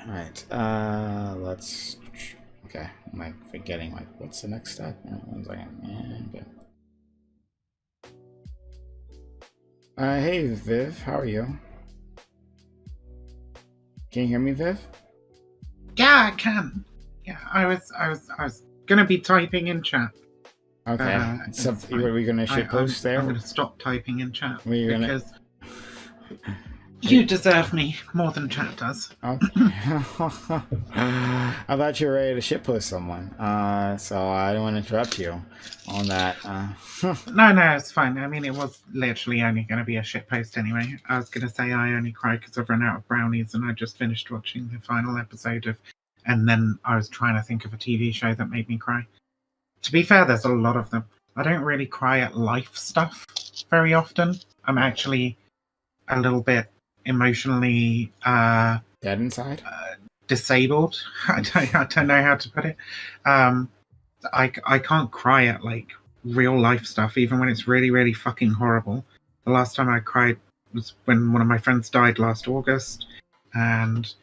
right. Let's. Okay, am I forgetting? Like, what's the next step? 1 second. And, hey, Viv, how are you? Can you hear me, Viv? Yeah, I can. Yeah, I was gonna be typing in chat. Okay. So, were we gonna shitpost there? I'm gonna stop typing in chat because you deserve me more than chat does. Okay. I thought you were ready to shitpost someone. So I don't want to interrupt you on that. No, it's fine. I mean, it was literally only going to be a shitpost anyway. I was going to say I only cried because I've run out of brownies and I just finished watching the final episode of... And then I was trying to think of a TV show that made me cry. To be fair, there's a lot of them. I don't really cry at life stuff very often. I'm actually a little bit emotionally dead inside, disabled. I don't know how to put it. I can't cry at like real life stuff, even when it's really, really fucking horrible. The last time I cried was when one of my friends died last August, and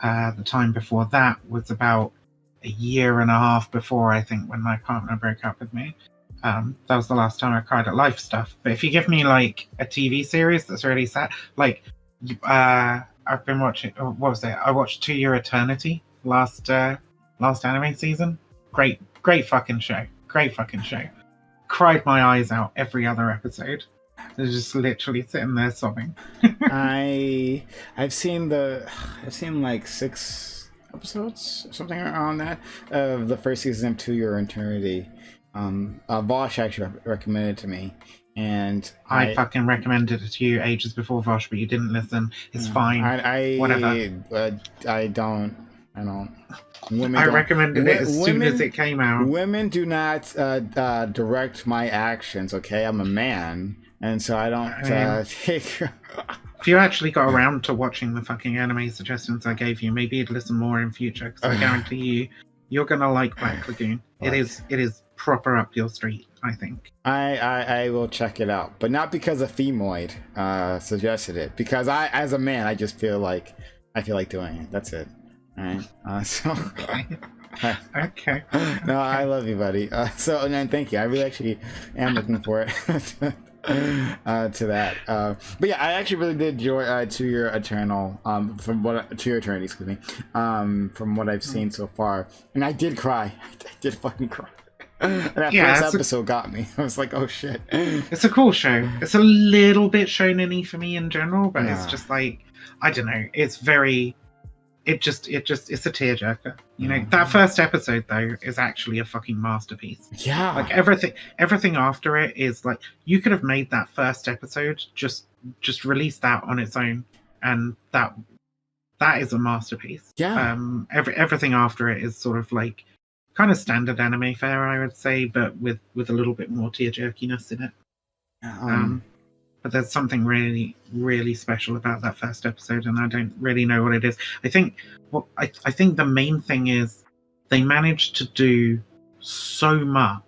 the time before that was about a year and a half before, I think, when my partner broke up with me. That was the last time I cried at life stuff. But if you give me like a TV series that's really sad, like I've been watching. What was it? I watched To Your Eternity last anime season. Great fucking show. Great fucking show. Cried my eyes out every other episode. I was just literally sitting there sobbing. I've seen like 6 episodes, something around that, of the first season of To Your Eternity. Vaush actually recommended it to me, and I fucking recommended it to you ages before, Vaush, but you didn't listen. It's fine. Whatever. I don't. I recommended it as soon as it came out. Women do not direct my actions. Okay, I'm a man, and so I don't take. If you actually got around to watching the fucking anime suggestions I gave you, maybe you'd listen more in future. Because I guarantee you're gonna like Black Lagoon. It is proper up your street, I think. I will check it out, but not because a femoid suggested it. Because as a man, I just feel like doing it. That's it. All right. Okay. No, I love you, buddy. And thank you. I really actually am looking forward to that. But yeah, I actually really did enjoy To Your Eternal. To Your Eternity, excuse me. From what I've seen so far, and I did cry. I did fucking cry. And that first episode got me. I was like, oh shit. It's a cool show. It's a little bit shonen-y for me in general, but it's just like, I don't know. It's very. It's a tearjerker. You know, that first episode though is actually a fucking masterpiece. Yeah. Like everything after it is like, you could have made that first episode just release that on its own, and that is a masterpiece. Yeah. Everything after it is sort of like kind of standard anime fare, I would say, but with a little bit more tearjerkiness in it. But there's something really, really special about that first episode, and I don't really know what it is. I think the main thing is they managed to do so much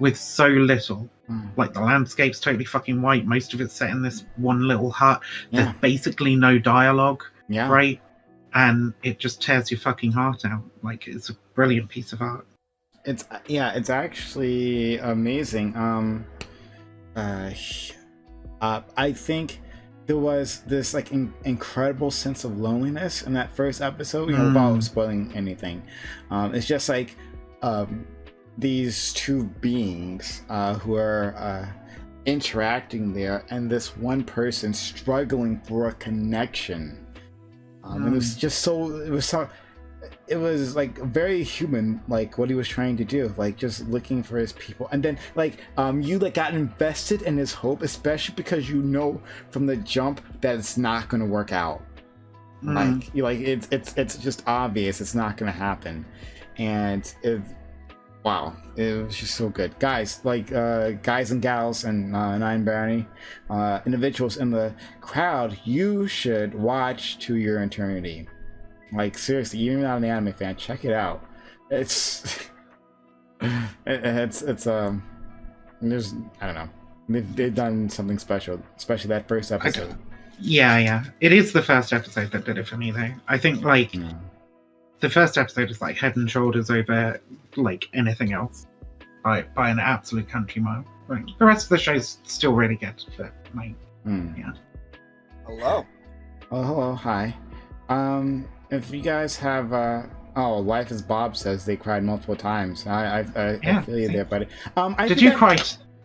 with so little. Like, the landscape's totally fucking white. Most of it's set in this one little hut. There's basically no dialogue, right? And it just tears your fucking heart out. Like, it's a brilliant piece of art. It's actually amazing. I think there was this like incredible sense of loneliness in that first episode, without spoiling anything. It's just like these two beings who are interacting there, and this one person struggling for a connection. And it was like very human, like what he was trying to do, like just looking for his people. And then like you like got invested in his hope, especially because you know from the jump that it's not going to work out. It's just obvious it's not going to happen. And it was just so good. Guys, like guys and gals and non-binary individuals in the crowd, you should watch To Your Eternity. Like, seriously, even not an anime fan, check it out. It's there's, I don't know, they've done something special, especially that first episode. Yeah. It is the first episode that did it for me, though. I think, like, the first episode is, like, head and shoulders over, like, anything else. By an absolute country mile. Like, the rest of the show's still really good, but, like, yeah. Hello. Oh, hello. Hi. If you guys have, Life as Bob says they cried multiple times. I feel you there, buddy. Did you cry?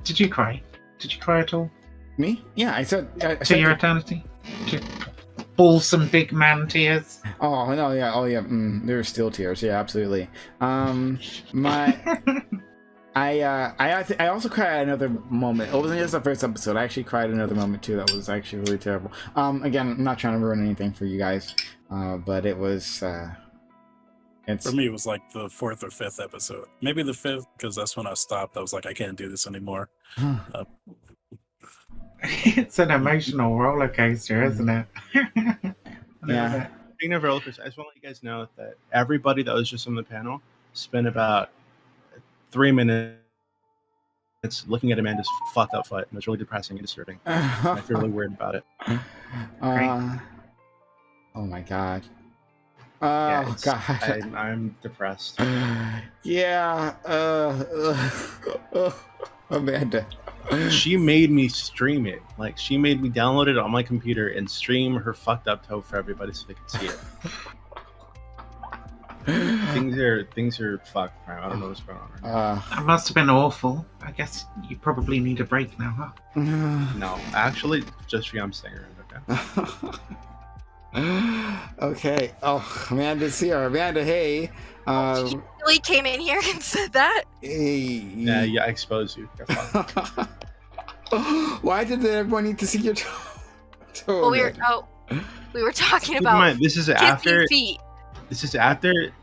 Did you cry? Did you cry at all? Me? Yeah, I said to your eternity. Did you bawl some big man tears? Oh no, yeah, there were still tears. Yeah, absolutely. I also cried at another moment. It wasn't just the first episode. I actually cried at another moment too. That was actually really terrible. Again, I'm not trying to ruin anything for you guys, but it was. For me, it was like the 4th or 5th episode. Maybe the 5th, because that's when I stopped. I was like, I can't do this anymore. It's an emotional roller coaster, isn't it? Yeah. Speaking of roller coaster, I just want to let you guys know that everybody that was just on the panel spent about 3 minutes looking at Amanda's fucked up foot. It was really depressing and disturbing. I feel really weird about it. Oh my god. Yes, God. I'm depressed. Yeah. Amanda. She made me stream it. Like, she made me download it on my computer and stream her fucked up toe for everybody so they could see it. Things are fucked, man. I don't know what's going on right now. That must have been awful. I guess you probably need a break now, huh? No, actually, just for you, I'm staying around, okay? Okay. Oh, Amanda's here. Amanda, hey. You really came in here and said that? Hey. Yeah, I exposed you. Why did everyone need to see your toe? Well, we were talking about mind, this is after feet. This is after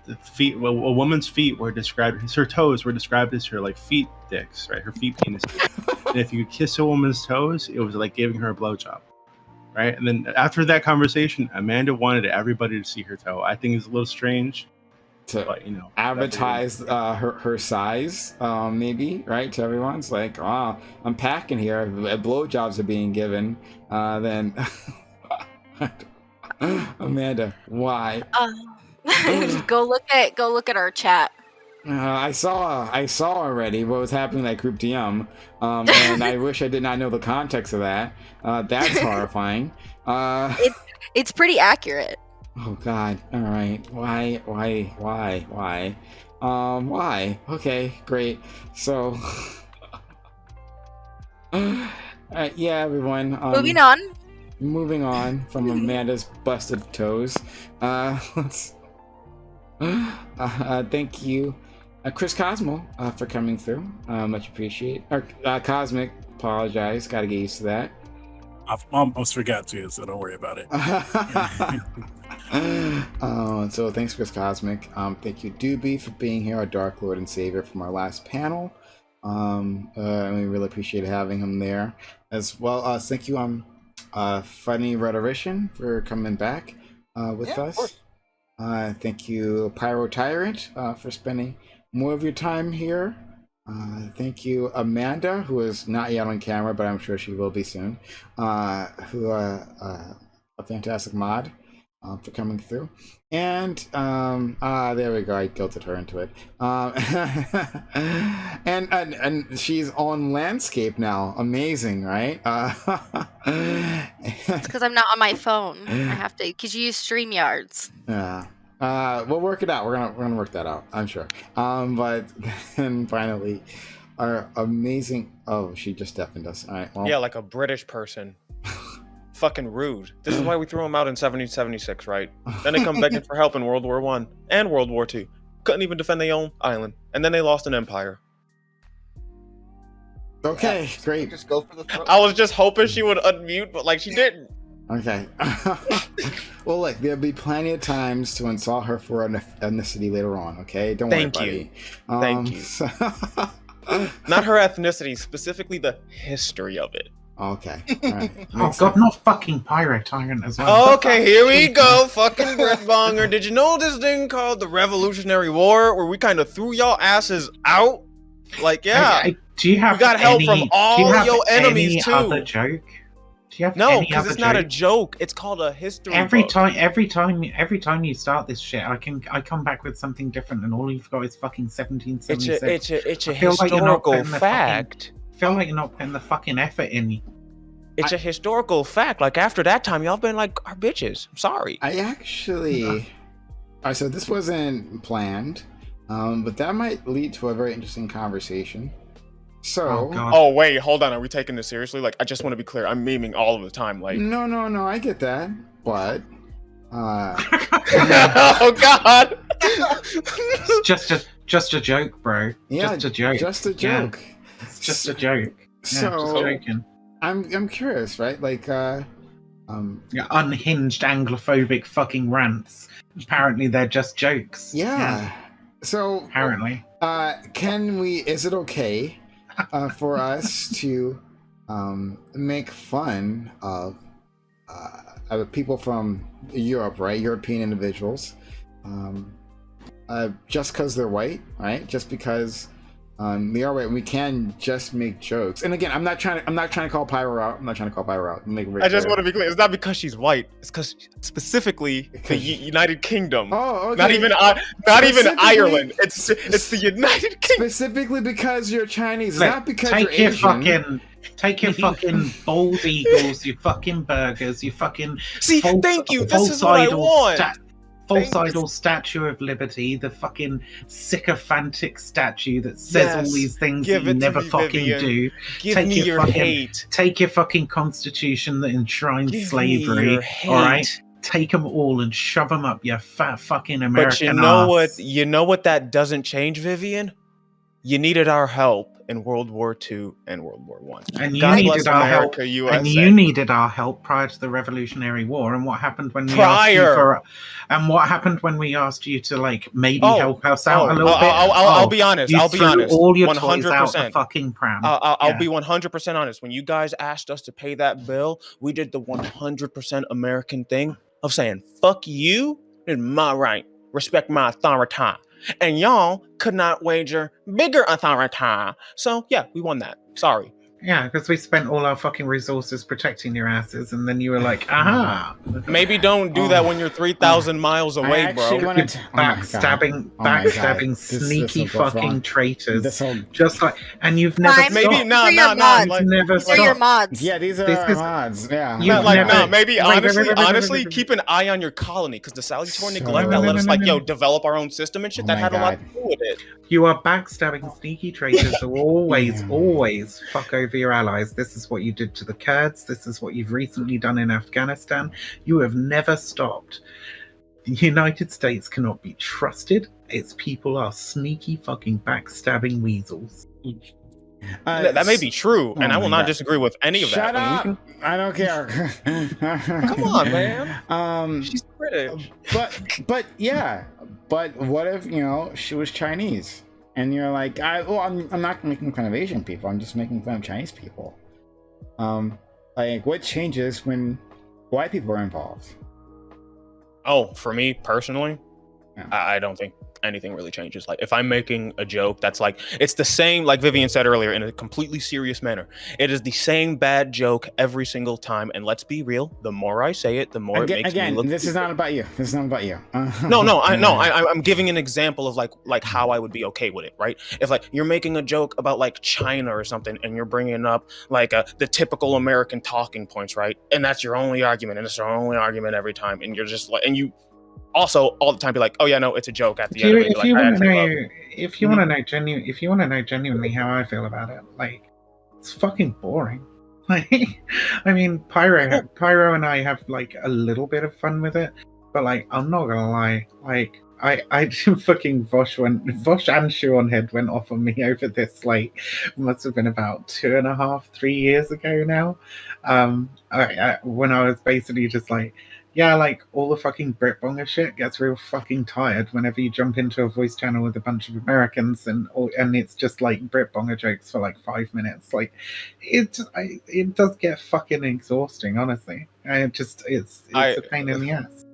the feet. Well, a woman's feet were described. Her toes were described as her like feet dicks, right? Her feet penises. And if you could kiss a woman's toes, it was like giving her a blowjob, right? And then after that conversation, Amanda wanted everybody to see her toe. I think it's a little strange. But, advertise her size, maybe, right, to everyone. It's like, I'm packing here. Blowjobs are being given. Then Amanda, why? Go look at our chat. I saw already what was happening in that group DM, and I wish I did not know the context of that. That's horrifying. It's pretty accurate. Oh God! All right. Why? Why? Okay, great. So, yeah, everyone. Moving on from Amanda's busted toes. Let's. Thank you, Chris Cosmo, for coming through. Much appreciated. Cosmic, apologize. Got to get used to that. I almost forgot to, so don't worry about it. So thanks, Chris Cosmic. Thank you, Doobie, for being here, our Dark Lord and Savior from our last panel. And we really appreciate having him there as well. Thank you, Funny Rhetorician, for coming back with us. Thank you, Pyro Tyrant, for spending more of your time here. Thank you, Amanda, who is not yet on camera, but I'm sure she will be soon. A fantastic mod for coming through. And there we go. I guilted her into it. And she's on landscape now. Amazing, right? It's because I'm not on my phone. I have to, because you use StreamYards. Yeah. We'll work it out. We're gonna work that out, I'm sure. But then finally, our amazing. Oh, she just deafened us. All right. Well. Yeah, like a British person. Fucking rude. This is why we threw them out in 1776, right? Then they come begging for help in World War I and World War II. Couldn't even defend their own island, and then they lost an empire. Okay, great. Just go for the throat. I was just hoping she would unmute, but like she didn't. Okay. Well, look, there'll be plenty of times to insult her for ethnicity later on. Okay, don't worry, buddy. Thank you. Not her ethnicity, specifically the history of it. Okay. All right. Oh God, not fucking Pyro Tyrant as well. Okay, here we go. Fucking Britbonger. Did you know this thing called the Revolutionary War, where we kind of threw y'all asses out? Like, yeah. Do you have we got help from all your enemies too. Other joke Do you have No, any because other it's not a joke? joke. It's called a history Every book. time you start this shit, I come back with something different, and all you've got is fucking 1776. It's a I feel like you're not historical putting the fact. I feel like you're not putting the fucking effort in. It's a historical fact. Like after that time, y'all been like our bitches. I'm sorry. I actually. So this wasn't planned, but that might lead to a very interesting conversation. So. Oh, God. Oh wait, hold on. Are we taking this seriously? Like, I just want to be clear. I'm memeing all of the time. Like, No, I get that, but. oh God. Just a joke, bro. Yeah, just a joke. Just a joke. Yeah, it's just a joke. So just joking. I'm curious, right? Like, Yeah, unhinged Anglophobic fucking rants. Apparently, they're just jokes. yeah. So Apparently. is it okay for us to make fun of people from Europe, right? European individuals, just because they're white, right? Just because they are white, we can just make jokes. And again, I'm not trying to call Pyro out. I just want to be clear. It's not because she's white. It's because specifically the United Kingdom. Oh, okay. Not even Ireland. It's the United Kingdom. Specifically because you're Chinese, Look, not because you're Asian. Take your fucking bald eagles, your fucking burgers, your fucking See, thank you. This is what I want. False idol Statue of Liberty, the fucking sycophantic statue that says all these things that you never fucking do. Give me your hate. Take your fucking constitution that enshrines slavery. All right, take them all and shove them up your fat fucking American ass. You know what that doesn't change, Vivian? You needed our help in World War II and World War I. And you God needed bless our America, help. USA. And you needed our help prior to the Revolutionary War. And what happened when we asked you to like maybe help us out a little bit? I'll be honest. I'll be honest. All your 100%. toys out the fucking pram. I'll be 100% honest. When you guys asked us to pay that bill, we did the 100% American thing of saying, "Fuck you, it's my right. Respect my authority." And y'all could not wager bigger authority. So yeah, we won that. Sorry. Yeah, because we spent all our fucking resources protecting your asses, and then you were like, aha. Maybe don't do that when you're 3,000 miles away, bro. Backstabbing, sneaky fucking traitors. Just like, and you've never Prime, stopped. Maybe no. Like, Never these are your stopped. mods. Yeah, these are our mods. Yeah. You've never- maybe Wait, honestly, keep an eye on your colony, because the salutary neglect that let us develop our own system and shit, that had a lot to do with it. You are backstabbing sneaky traitors who always fuck over your allies. This is what you did to the Kurds. This is what you've recently done in Afghanistan. You have never stopped. The United States cannot be trusted. Its people are sneaky fucking backstabbing weasels. That may be true, and I will not disagree with any of that. Shut up! I don't care. Come on, man. She's British. But yeah. But what if, she was Chinese? And you're like, I'm not making fun of Asian people. I'm just making fun of Chinese people. Like, what changes when white people are involved? Oh, for me personally, Yeah. I don't think anything really changes. Like, if I'm making a joke that's like, it's the same, like Vivian said earlier, in a completely serious manner, it is the same bad joke every single time. And let's be real, the more I say it, the more it makes me look this is not about you. This is not about you. I'm giving an example of like how I would be okay with it, right? If like you're making a joke about like China or something, and you're bringing up like the typical American talking points, right? And that's your only argument, and it's your only argument every time, and you're just like, and you also all the time be like, oh yeah, no, it's a joke at the end. If you want to know genuinely how I feel about it, like, it's fucking boring. Like, I mean, Pyro and I have like a little bit of fun with it, but like, I'm not gonna lie, like, I fucking Vaush and Seanhead went off on me over this, like, must have been about 2.5-3 years ago now. When I was basically just like, yeah, like, all the fucking Britbonger shit gets real fucking tired whenever you jump into a voice channel with a bunch of Americans and it's just like Britbonger jokes for like 5 minutes. Like, it does get fucking exhausting, honestly. It's a pain in the ass.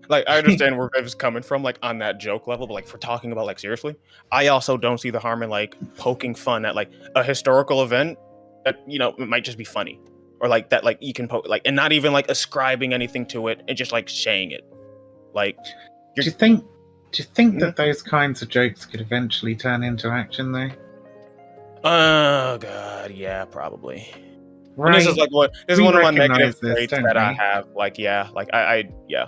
Like, I understand where Viv's coming from, like, on that joke level, but like, for talking about like seriously, I also don't see the harm in like poking fun at like a historical event that, it might just be funny. or like that like you can like, and not even like ascribing anything to it and just like saying it. Like, do you think that those kinds of jokes could eventually turn into action though? Oh god, yeah, probably. Right. And this is like this is We one of my negative recognise this, traits don't that I we? have. Like, yeah, like I yeah.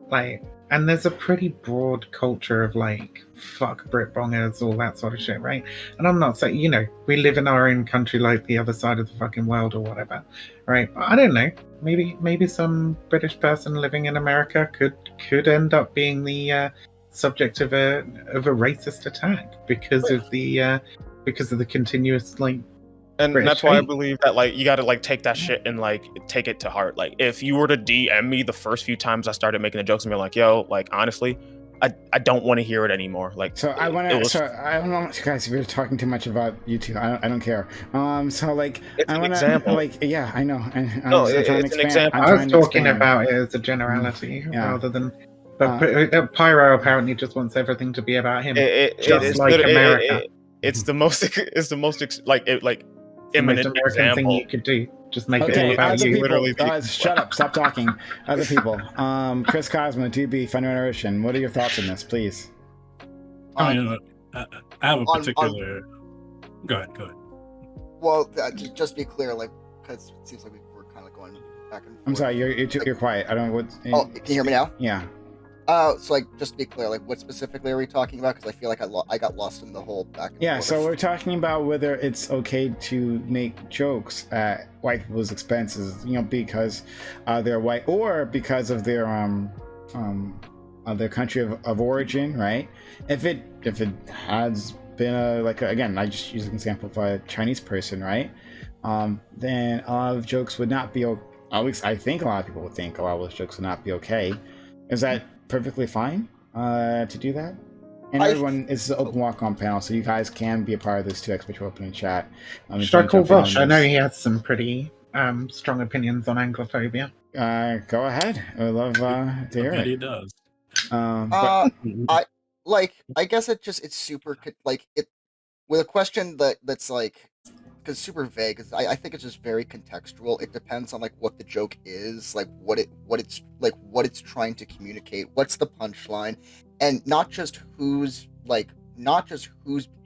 Like, and there's a pretty broad culture of like fuck Brit bongers, all that sort of shit, right? And I'm not saying, you know, we live in our own country like the other side of the fucking world or whatever, right? But I don't know. Maybe some British person living in America could end up being the subject of a racist attack because of the continuous like. And British that's why I hate. believe that like you gotta like take that shit and like take it to heart. Like if you were to DM me the first few times I started making the jokes and be like, yo, like honestly, I don't want to hear it anymore. Like So I want to. So I don't know, guys. If you're talking too much about you two, I don't care. So like, it's I an want example. Like, yeah, I know. No, it's an example. I was talking about it as a generality rather than. But Pyro apparently just wants everything to be about him, just like America. It's the most. It's the most like imminent American example thing you could do. Just make it all Okay, about other you. people, Literally shut up, stop talking. Other people. Chris Cosmo, 2B, Fun Narration. What are your thoughts on this, please? I have a particular. Go ahead. Well, just be clear, like, because it seems like we're kind of going back and forth. I'm sorry, you're quiet. I don't know what. Oh, can you hear me now? Yeah. So like, just to be clear, like, what specifically are we talking about? Because I feel like I got lost in the whole back and forth. Yeah, so we're talking about whether it's okay to make jokes at white people's expenses, you know, because they're white or because of their country of origin, right? If it has been again, I just use an example of a Chinese person, right? Then a lot of jokes would not be. At least I think a lot of people would think a lot of those jokes would not be okay. Is that perfectly fine to do that? And everyone, it's an open walk-on panel, so you guys can be a part of this too. Expect your opening chat. Should I call Vaush? I know he has some pretty strong opinions on Anglophobia. Go ahead. I would love to hear it. He does. I guess it's super like it with a question that's like, because super vague. Cause I think it's just very contextual. It depends on like what the joke is, like what it's trying to communicate, what's the punchline, and not just who's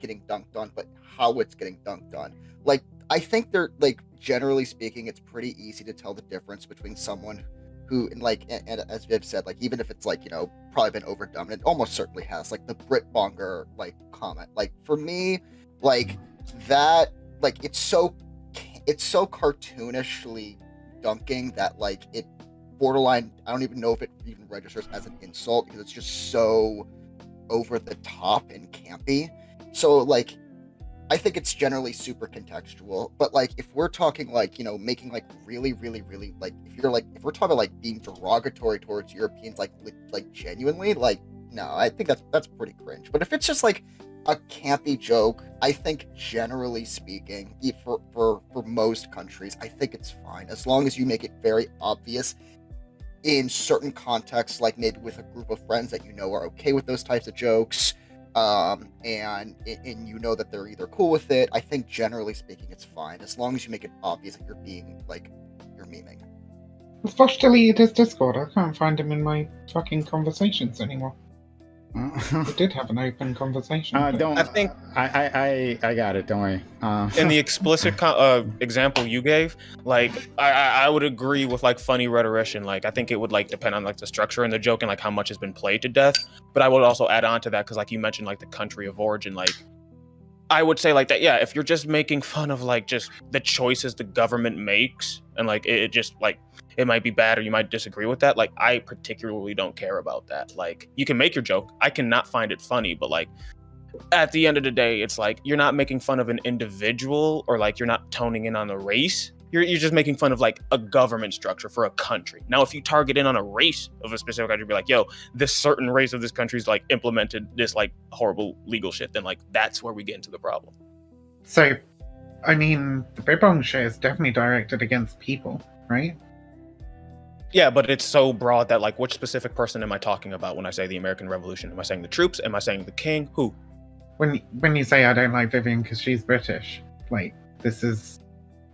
getting dunked on, but how it's getting dunked on. Like, I think they're like, generally speaking, it's pretty easy to tell the difference between someone who, like, and as Viv said, like, even if it's like, you know, probably been overdone, it almost certainly has, like the Brit bonger like comment. Like for me, like that. Like it's so cartoonishly dunking that like it borderline, I don't even know if it even registers as an insult because it's just so over the top and campy. So like I think it's generally super contextual, but like if we're talking like, you know, making like really like if we're talking about like being derogatory towards Europeans like genuinely, like no, I think that's pretty cringe. But if it's just like a campy joke, I think generally speaking, for most countries, I think it's fine as long as you make it very obvious in certain contexts, like maybe with a group of friends that you know are okay with those types of jokes, and you know that they're either cool with it. I think generally speaking, it's fine as long as you make it obvious that you're being like you're memeing. Vaush deleted his Discord. I can't find him in my fucking conversations anymore. We did have an open conversation. I think I got it. Don't worry. In the explicit example you gave, like I would agree with like funny rhetorician. Like I think it would like depend on like the structure and the joke and like how much has been played to death. But I would also add on to that because like you mentioned like the country of origin. Like I would say like that. Yeah, if you're just making fun of like just the choices the government makes and like it just like. It might be bad or you might disagree with that. Like, I particularly don't care about that. Like, you can make your joke. I cannot find it funny, but like, at the end of the day, it's like, you're not making fun of an individual or like, you're not toning in on the race. You're just making fun of like a government structure for a country. Now, if you target in on a race of a specific country, be like, yo, this certain race of this country's like implemented this like horrible legal shit, then like, that's where we get into the problem. So, I mean, the Bibong shit is definitely directed against people, right? Yeah, but it's so broad that like, which specific person am I talking about when I say the American Revolution? Am I saying the troops? Am I saying the king? Who? When you say I don't like Vivian because she's British, like this is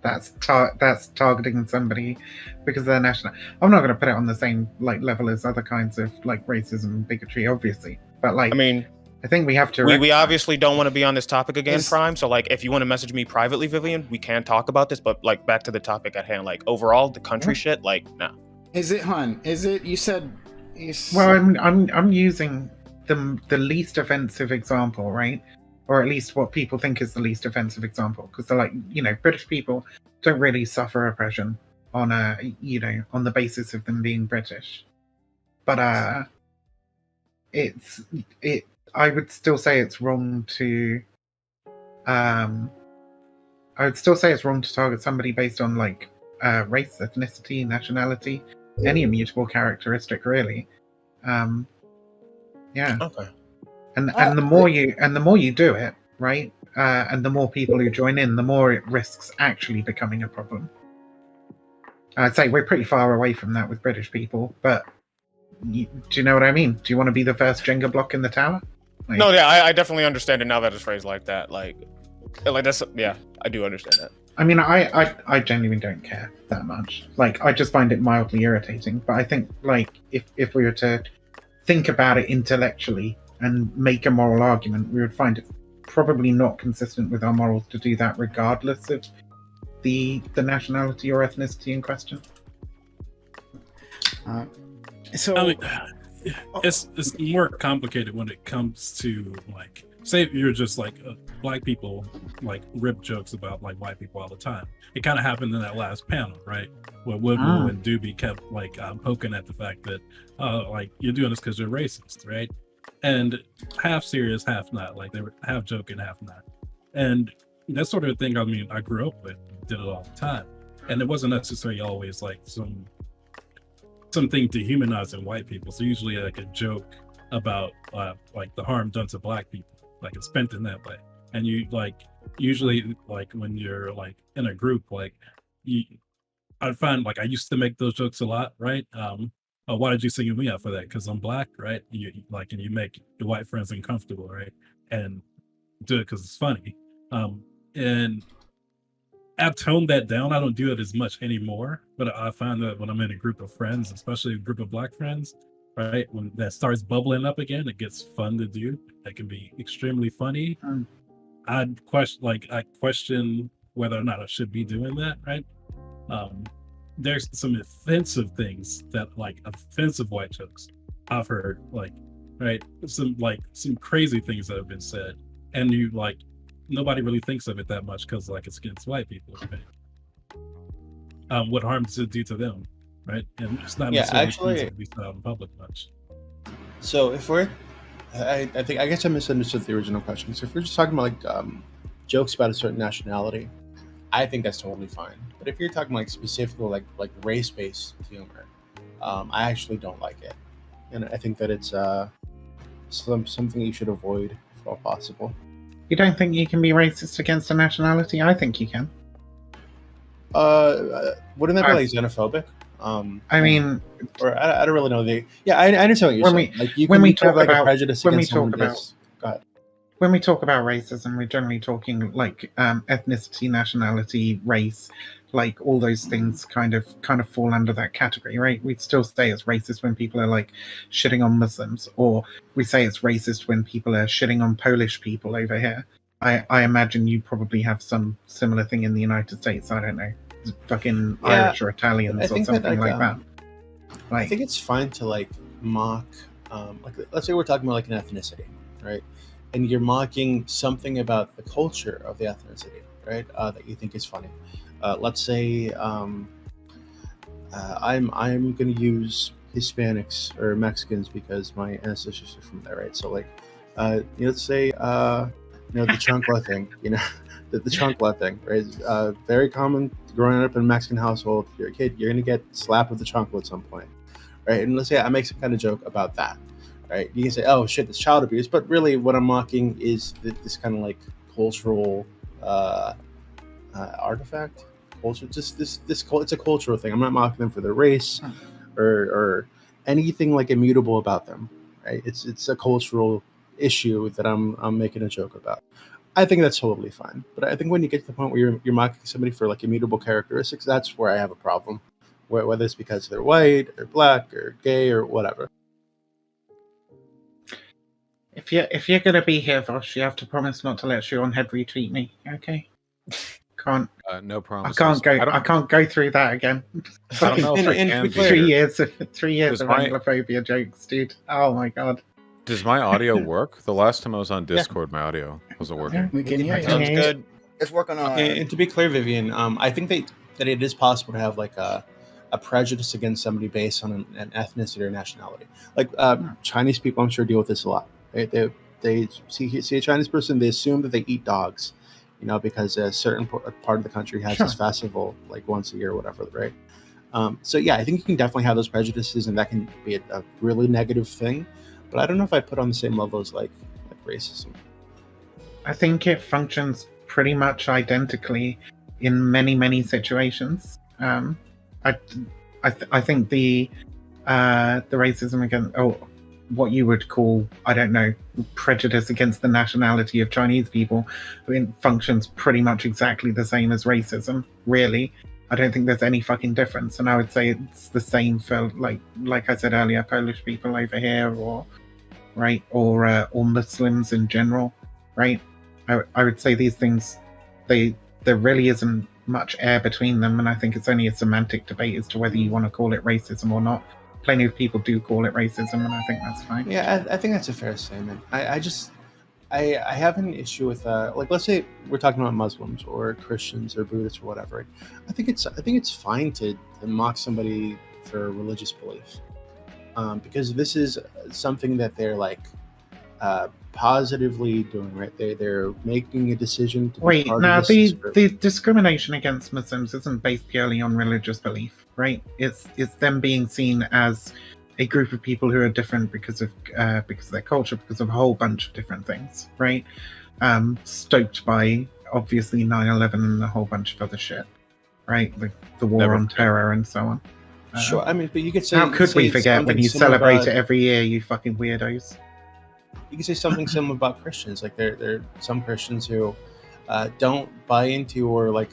that's targeting somebody because they're national. I'm not going to put it on the same level as other kinds of racism and bigotry, obviously. But I mean, I think we have to. We obviously don't want to be on this topic again, Is- Prime. So if you want to message me privately, Vivian, we can talk about this. But back to the topic at hand. Overall, the country shit. No. Is it, hun? Is it? You said. Well, I'm using the least offensive example, right? Or at least what people think is the least offensive example, because they're British people don't really suffer oppression on on the basis of them being British. But I would still say it's wrong to target somebody based on race, ethnicity, nationality, any immutable characteristic, really. Yeah. Okay. And the more you do it, right, and the more people who join in, the more it risks actually becoming a problem. I'd say we're pretty far away from that with British people, but do you know what I mean? Do you want to be the first Jenga block in the tower? No, yeah, I definitely understand it now that it's phrased like that. That's, yeah, I do understand that. I mean, I genuinely don't care that much. I just find it mildly irritating. But I think, if we were to think about it intellectually and make a moral argument, we would find it probably not consistent with our morals to do that, regardless of the nationality or ethnicity in question. So I mean, it's more complicated when it comes to say you're just black people rip jokes about white people all the time. It kind of happened in that last panel, right? Where Woodrow and Doobie kept poking at the fact that you're doing this because you're racist, right? And half serious, half not. They were half joking, half not. And that sort of thing, I mean, I grew up with, did it all the time. And it wasn't necessarily always something dehumanizing white people. So usually a joke about the harm done to black people, it's spent in that way. And you usually when you're in a group, I find I used to make those jokes a lot, right? Oh, why did you single me out for that? Because I'm black, right? And you make your white friends uncomfortable, right? And do it because it's funny. And I've toned that down. I don't do it as much anymore, but I find that when I'm in a group of friends, especially a group of black friends, right, when that starts bubbling up again, it gets fun to do. It can be extremely funny. I question whether or not I should be doing that, right? There's some offensive things that offensive white jokes I've heard, right, some crazy things that have been said, and you nobody really thinks of it that much because it's against white people, right? What harm does it do to them, right? And it's not necessarily to be said out in public much. So if we're I guess I misunderstood the original question. So if we're just talking about jokes about a certain nationality, I think that's totally fine. But if you're talking specifically like race-based humor, I actually don't like it, and I think that it's something you should avoid if at all possible. You don't think you can be racist against a nationality? I think you can. Wouldn't that be xenophobic? I mean, or I don't really know. I understand what you're saying. You when can we talk talk about a prejudice when we against someone talk about that's- go ahead. when we talk about racism, we're generally talking ethnicity, nationality, race, all those things kind of fall under that category, right? We'd still say it's racist when people are shitting on Muslims, or we say it's racist when people are shitting on Polish people over here. I imagine you probably have some similar thing in the United States. I don't know, fucking Irish or Italians or something like that. I think it's fine to mock, let's say we're talking about an ethnicity, right? And you're mocking something about the culture of the ethnicity, right? That you think is funny. Let's say I'm going to use Hispanics or Mexicans because my ancestors are from there, right? So let's say the chancla thing, the chancla thing, right? Very common growing up in a Mexican household. If you're a kid, you're going to get slapped with the chancla at some point, right? And let's say I make some kind of joke about that. Right? You can say, "Oh shit, that's child abuse," but really, what I'm mocking is this kind of cultural artifact. Culture, just this. It's a cultural thing. I'm not mocking them for their race or anything immutable about them. Right? It's a cultural issue that I'm making a joke about. I think that's totally fine. But I think when you get to the point where you're mocking somebody for like immutable characteristics, that's where I have a problem. Whether it's because they're white or black or gay or whatever. If you're gonna be here, Vaush, you have to promise not to let Sean head retweet me. Okay? Can't. No I promises. can't go through that again. I don't know if I And can to be be clear, 3 here. years of Does my- Anglophobia jokes, dude. Oh my god. Does my audio work? The last time I was on Discord, my audio wasn't working. We can hear you. Sounds good. It's working on. And to be clear, Vivian, I think that it is possible to have like a prejudice against somebody based on an ethnicity or nationality. Like Chinese people, I'm sure, deal with this a lot. Right? They see a Chinese person, they assume that they eat dogs, because a certain part of the country has this festival like once a year or whatever, right? So yeah, I think you can definitely have those prejudices, and that can be a really negative thing. But I don't know if I put on the same level as like racism. I think it functions pretty much identically in many situations. I think the racism against, what you would call, I don't know, prejudice against the nationality of Chinese people, it functions pretty much exactly the same as racism, really. I don't think there's any fucking difference. And I would say it's the same for, like I said earlier, Polish people over here, or Muslims in general, right? I would say these things, there really isn't much air between them, and I think it's only a semantic debate as to whether you want to call it racism or not. Plenty of people do call it racism, and I think that's fine. Yeah, I think that's a fair statement. I have an issue with like, let's say we're talking about Muslims or Christians or Buddhists or whatever. I think it's fine to mock somebody for religious belief, because this is something that they're like positively doing, right? They're making a decision to be part now of this group. the discrimination against Muslims isn't based purely on religious belief, right? It's them being seen as a group of people who are different because of their culture, because of a whole bunch of different things, right? Stoked by obviously 9/11 and a whole bunch of other shit, right? The war on terror and so on. Sure, I mean, but you could say, how could we forget when you celebrate it every year, you fucking weirdos? You could say something similar about Christians. Like there are some Christians who don't buy into or like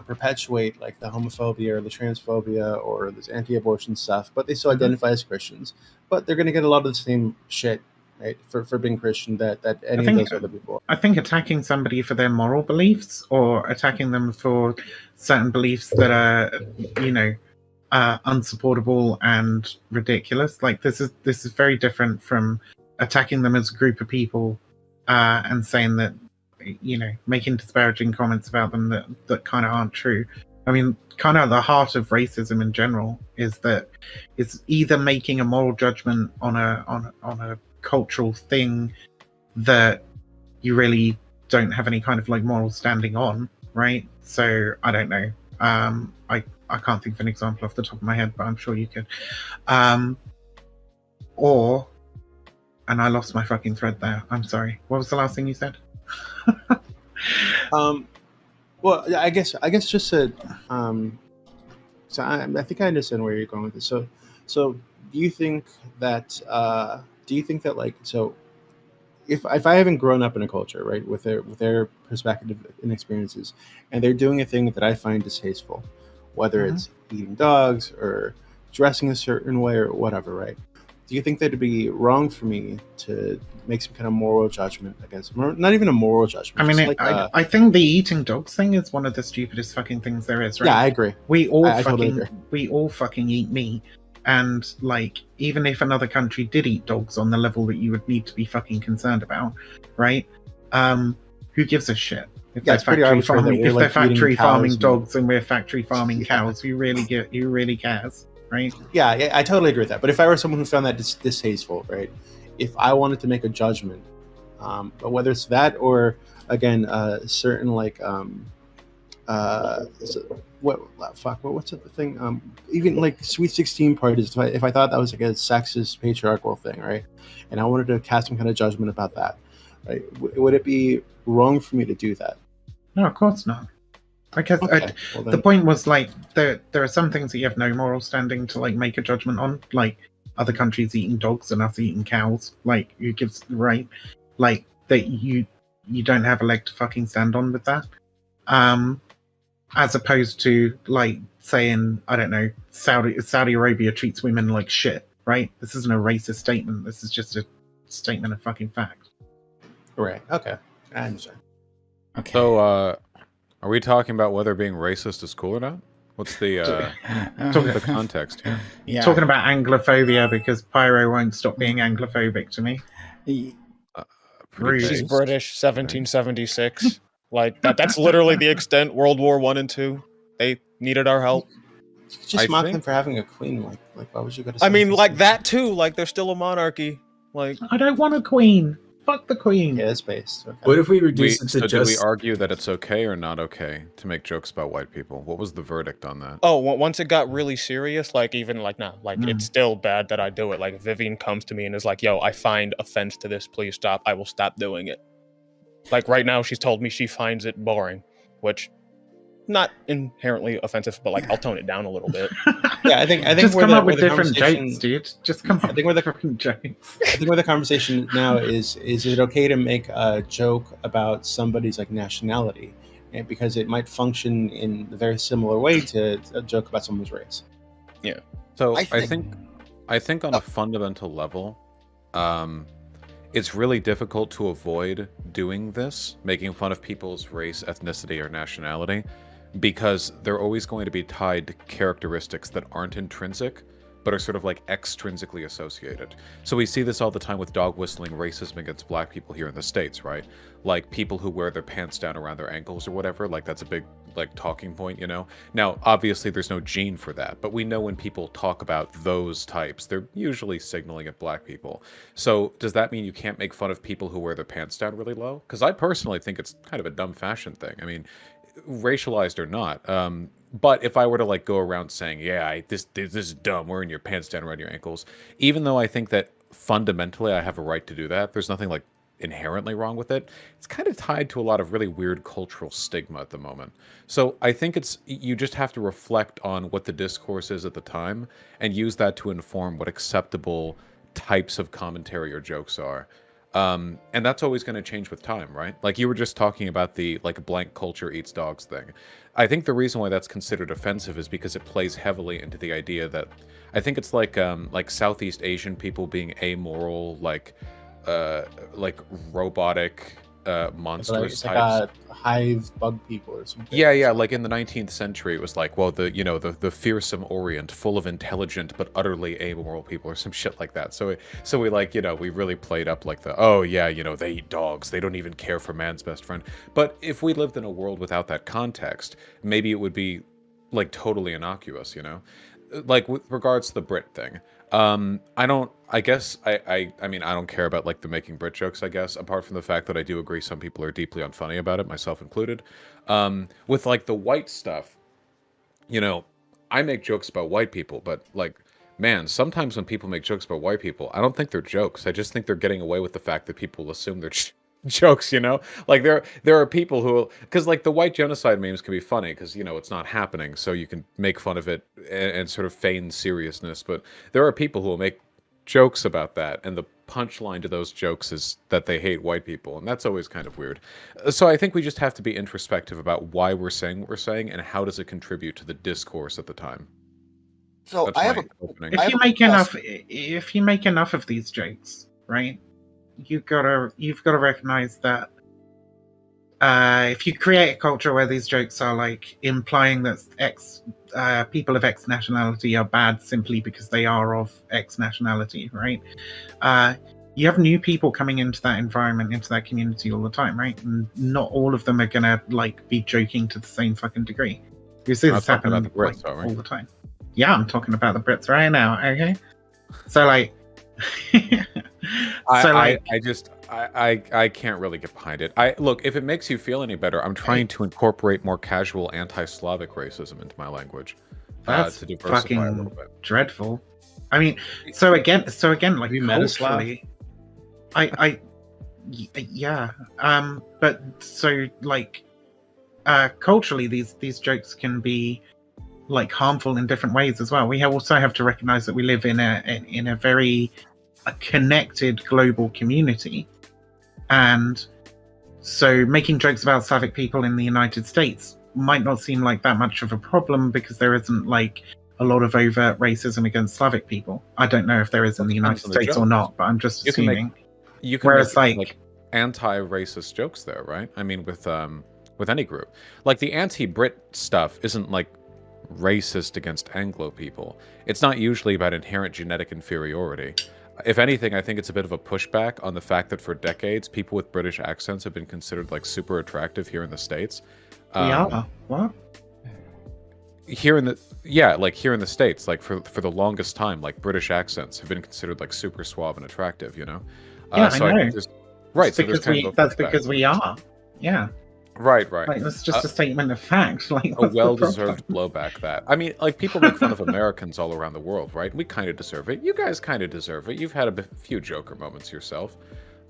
perpetuate like the homophobia or the transphobia or this anti-abortion stuff, but they still identify as Christians. But they're going to get a lot of the same shit, right, for being Christian that any of those other people. I think attacking somebody for their moral beliefs or attacking them for certain beliefs that are, unsupportable and ridiculous. Like this is very different from attacking them as a group of people and saying that, making disparaging comments about them that kind of aren't true. I mean, kind of the heart of racism in general is that it's either making a moral judgment on a cultural thing that you really don't have any kind of like moral standing on, right? So I don't know. I can't think of an example off the top of my head, but I'm sure you could. And I lost my fucking thread there. I'm sorry. What was the last thing you said? Well, I guess just to, so I think I understand where you're going with this. So do you think that like, so if I haven't grown up in a culture, right, with their perspective and experiences, and they're doing a thing that I find distasteful, whether it's eating dogs or dressing a certain way or whatever, right? Do you think that it'd be wrong for me to make some kind of moral judgment against them? Or not even a moral judgment. I mean, I think the eating dogs thing is one of the stupidest fucking things there is, right? Yeah, I agree. We all fucking eat meat. And like, even if another country did eat dogs on the level that you would need to be fucking concerned about, right? Who gives a shit? If they're factory farming dogs and we're factory farming cows, who really cares? Right? Yeah, I totally agree with that. But if I were someone who found that distasteful, right? If I wanted to make a judgment, but whether it's that or again, certain like what's the thing? Even like Sweet 16 parties. If I thought that was like a sexist, patriarchal thing, right? And I wanted to cast some kind of judgment about that, right? Would it be wrong for me to do that? No, of course not. Because the point was like there are some things that you have no moral standing to like make a judgment on, like other countries eating dogs and us eating cows. Like who gives right? Like that you don't have a leg to fucking stand on with that. As opposed to like saying, I don't know, Saudi Arabia treats women like shit, right? This isn't a racist statement. This is just a statement of fucking fact. Right. Okay. I understand. Okay. So, are we talking about whether being racist is cool or not? What's the context here? Yeah. Talking about Anglophobia because Pyro won't stop being Anglophobic to me. Pretty She's based. British, 1776. Like that's literally the extent. World War 1 and 2. They needed our help. You could just I mock think- them for having a queen. Like why would you go to? I mean, like 1776? that too. Like they're still a monarchy. Like I don't want a queen. Fuck the queen. Yeah, it's based. Okay. What if we reduce it to So did we just argue that it's okay or not okay to make jokes about white people? What was the verdict on that? oh, once it got really serious, like even like now, like it's still bad that I do it. Like Vivian comes to me and is like, "Yo, I find offense to this. Please stop. I will stop doing it." Like right now, she's told me she finds it boring, which not inherently offensive, but like I'll tone it down a little bit. Yeah, I think Just where come the- up with where the different conversation- jokes, dude. Just come up I think where with the different jokes. I think where the conversation now is it okay to make a joke about somebody's like nationality, and because it might function in a very similar way to a joke about someone's race. So I I think on a fundamental level, it's really difficult to avoid doing this, making fun of people's race, ethnicity, or nationality, because they're always going to be tied to characteristics that aren't intrinsic, but are sort of like extrinsically associated. So we see this all the time with dog whistling racism against black people here in the States, right? Like people who wear their pants down around their ankles or whatever, like that's a big like talking point, you know? Now, obviously there's no gene for that, but we know when people talk about those types, they're usually signaling at black people. So does that mean you can't make fun of people who wear their pants down really low? Because I personally think it's kind of a dumb fashion thing. I mean, racialized or not. But if I were to like go around saying, yeah, this is dumb, wearing your pants down around your ankles, even though I think that fundamentally I have a right to do that, there's nothing like inherently wrong with it. It's kind of tied to a lot of really weird cultural stigma at the moment. So I think you just have to reflect on what the discourse is at the time and use that to inform what acceptable types of commentary or jokes are. And that's always going to change with time, right? Like you were just talking about the like blank culture eats dogs thing. I think the reason why that's considered offensive is because it plays heavily into the idea that I think it's like Southeast Asian people being amoral, like robotic, monstrous It's types. like a hive bug people or something. Yeah, like in the 19th century, it was like, well, the fearsome Orient, full of intelligent but utterly amoral people, or some shit like that. So we like, we really played up like they eat dogs, they don't even care for man's best friend. But if we lived in a world without that context, maybe it would be like totally innocuous, like with regards to the Brit thing. I don't care about like the making Brit jokes, I guess, apart from the fact that I do agree some people are deeply unfunny about it, myself included. With like the white stuff, I make jokes about white people, but like, man, sometimes when people make jokes about white people, I don't think they're jokes. I just think they're getting away with the fact that people assume they're jokes, like there are people who, because like the white genocide memes can be funny because it's not happening, so you can make fun of it and sort of feign seriousness, but there are people who will make jokes about that, and the punchline to those jokes is that they hate white people, and that's always kind of weird. So I think we just have to be introspective about why we're saying what we're saying and how does it contribute to the discourse at the time. So That's I have my a opening. If you make enough of these jokes, right? You've got to recognize that if you create a culture where these jokes are like implying that people of X nationality are bad simply because they are of X nationality, right? You have new people coming into that environment, into that community all the time, right? And not all of them are gonna like be joking to the same fucking degree. You see this happen about the Brits, like, are we? all the time. Yeah, I'm talking about the Brits right now. Okay, so like. I can't really get behind it. Look, if it makes you feel any better, I'm trying to incorporate more casual anti-Slavic racism into my language. That's to diversify a little fucking bit. dreadful. I mean, so again, like Have you met a Slav? culturally, yeah. But so like, culturally, these jokes can be like harmful in different ways as well. We also have to recognize that we live in a very connected global community, and So making jokes about Slavic people in the United States might not seem like that much of a problem because there isn't like a lot of overt racism against Slavic people. I don't know if there is in the United States or not, but I'm just assuming. You can Whereas make anti-racist jokes there, right? I mean, with any group, like the anti-Brit stuff isn't like racist against Anglo people. It's not usually about inherent genetic inferiority. If anything, I think it's a bit of a pushback on the fact that for decades, people with British accents have been considered like super attractive here in the States. What? Here in the States, like for the longest time, like British accents have been considered like super suave and attractive, you know? Yeah, so I know. Right, so that's because we are. Yeah. Right. Like, that's just a statement of fact. Like, a well-deserved blowback. That I mean, like people make fun of Americans all around the world, right? We kind of deserve it. You guys kind of deserve it. You've had a few Joker moments yourself,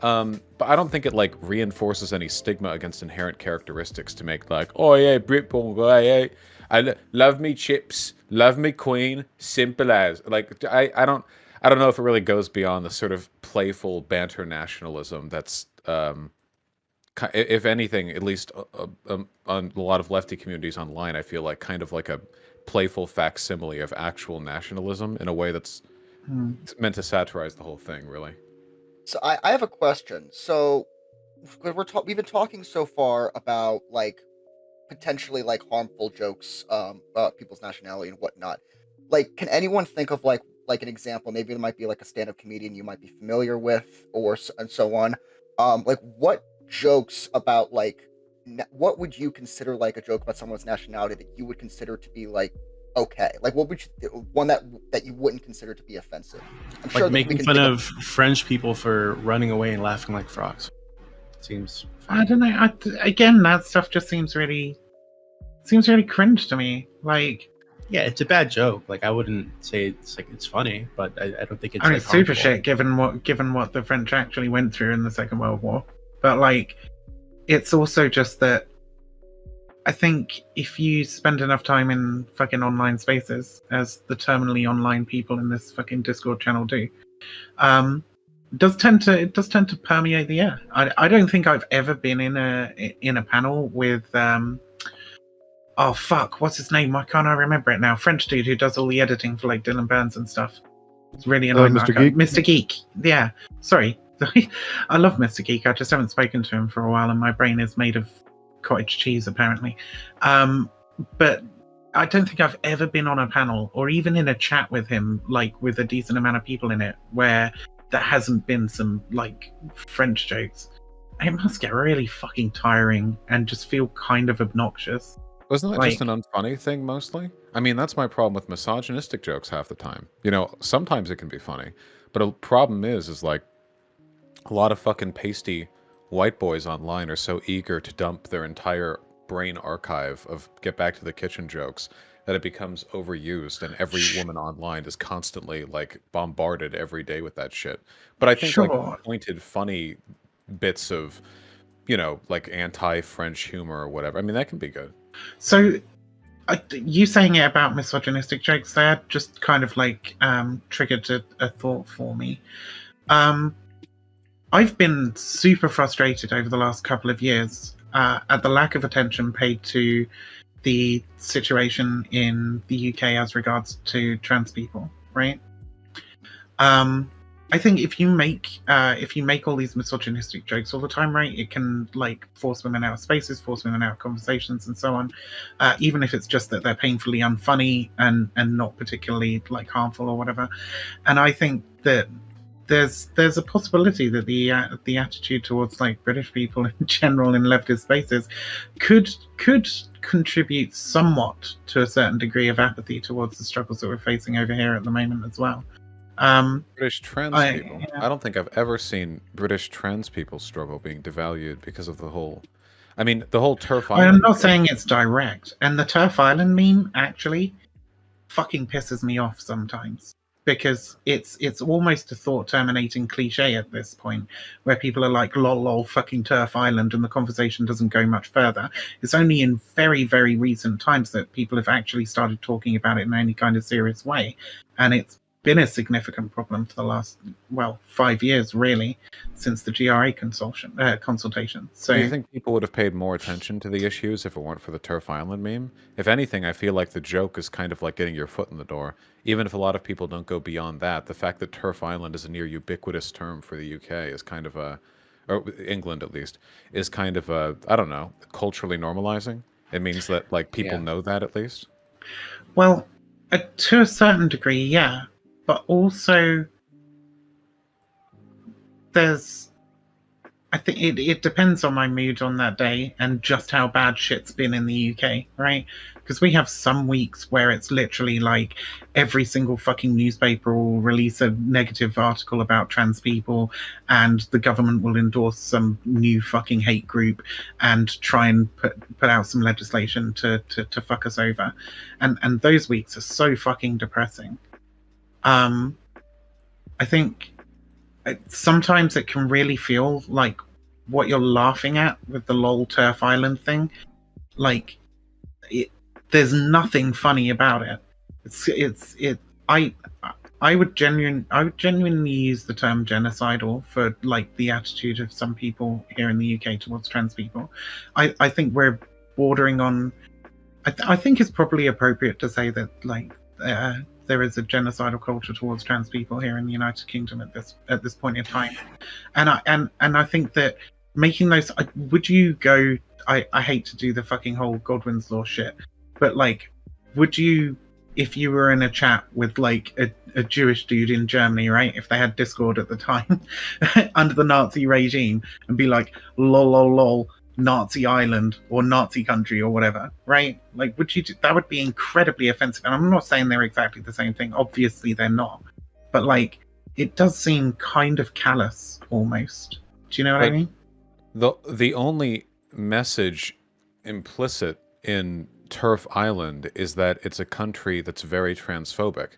but I don't think it like reinforces any stigma against inherent characteristics to make like, oh yeah, Britborn guy, I love me chips, love me queen, simple as. Like I don't know if it really goes beyond the sort of playful banter nationalism that's. If anything, at least on a lot of lefty communities online, I feel like kind of like a playful facsimile of actual nationalism in a way that's meant to satirize the whole thing, really. So I have a question. So we've been talking so far about like potentially like harmful jokes about people's nationality and whatnot. Like, can anyone think of like an example? Maybe it might be like a stand-up comedian you might be familiar with, and so on. Like what jokes about like what would you consider like a joke about someone's nationality that you would consider to be like okay? Like what would one that you wouldn't consider to be offensive? I'm like sure making fun of French people for running away and laughing like frogs. Seems fun. I don't know. Again, that stuff just seems really cringe to me. Like, yeah, it's a bad joke. Like I wouldn't say it's funny, but I don't think it's. I mean, like, it's super harmful. shit given what the French actually went through in the Second World War. But like, it's also just that I think if you spend enough time in fucking online spaces, as the terminally online people in this fucking Discord channel do, it does tend to permeate the air. I don't think I've ever been in a panel with oh fuck, what's his name? Why can't I remember it now? French dude who does all the editing for like Dylan Burns and stuff. It's really annoying. Mr. Geek? Mr. Geek. Yeah. Sorry. I love Mr. Geek. I just haven't spoken to him for a while, and my brain is made of cottage cheese, apparently. But I don't think I've ever been on a panel or even in a chat with him, like with a decent amount of people in it, where there hasn't been some like French jokes. It must get really fucking tiring and just feel kind of obnoxious. Wasn't that just an unfunny thing mostly? I mean, that's my problem with misogynistic jokes half the time. You know, sometimes it can be funny, but a problem is like a lot of fucking pasty white boys online are so eager to dump their entire brain archive of get back to the kitchen jokes that it becomes overused, and every woman online is constantly like bombarded every day with that shit. But I think like pointed funny bits of, you know, like anti-French humor or whatever, I mean, that can be good. So you saying it about misogynistic jokes there just kind of like triggered a thought for me. I've been super frustrated over the last couple of years at the lack of attention paid to the situation in the UK as regards to trans people, right? I think if you make all these misogynistic jokes all the time, right, it can like force women out of spaces, force women out of conversations, and so on. Even if it's just that they're painfully unfunny and not particularly like harmful or whatever. And I think that there's a possibility that the attitude towards like British people in general in leftist spaces could contribute somewhat to a certain degree of apathy towards the struggles that we're facing over here at the moment as well. British trans people. Yeah. I don't think I've ever seen British trans people struggle being devalued because of the whole. I mean, the whole Turf Island. I'm not saying it's direct, and the Turf Island meme actually fucking pisses me off sometimes because it's almost a thought terminating cliche at this point, where people are like lol fucking Turf Island, and the conversation doesn't go much further. It's only in very, very recent times that people have actually started talking about it in any kind of serious way, and it's been a significant problem for the last 5 years, really, since the GRA consultation. So Do you think people would have paid more attention to the issues if it weren't for the Turf Island meme? If anything, I feel like the joke is kind of like getting your foot in the door. Even if a lot of people don't go beyond that, the fact that Turf Island is a near ubiquitous term for the UK is kind of a, or England at least, is kind of a, I don't know, culturally normalizing. It means that like people know that at least. Well, to a certain degree, yeah. But also, I think it depends on my mood on that day and just how bad shit's been in the UK, right? Because we have some weeks where it's literally like every single fucking newspaper will release a negative article about trans people, and the government will endorse some new fucking hate group and try and put out some legislation to fuck us over. And those weeks are so fucking depressing. I think sometimes it can really feel like what you're laughing at with the LOL Turf Island thing. Like, there's nothing funny about it. I would genuinely use the term genocidal for like the attitude of some people here in the UK towards trans people. I think we're bordering on. I think it's probably appropriate to say that like. There is a genocidal culture towards trans people here in the United Kingdom at this point in time, and I think that making those, would you go? I hate to do the fucking whole Godwin's law shit, but like, would you, if you were in a chat with like a Jewish dude in Germany, right? If they had Discord at the time under the Nazi regime, and be like, lol lol lol, Nazi island or Nazi country or whatever, right? Like, would you that would be incredibly offensive. And I'm not saying they're exactly the same thing, obviously they're not, but like, it does seem kind of callous almost. Do you know what I mean? The only message implicit in Turf Island is that it's a country that's very transphobic.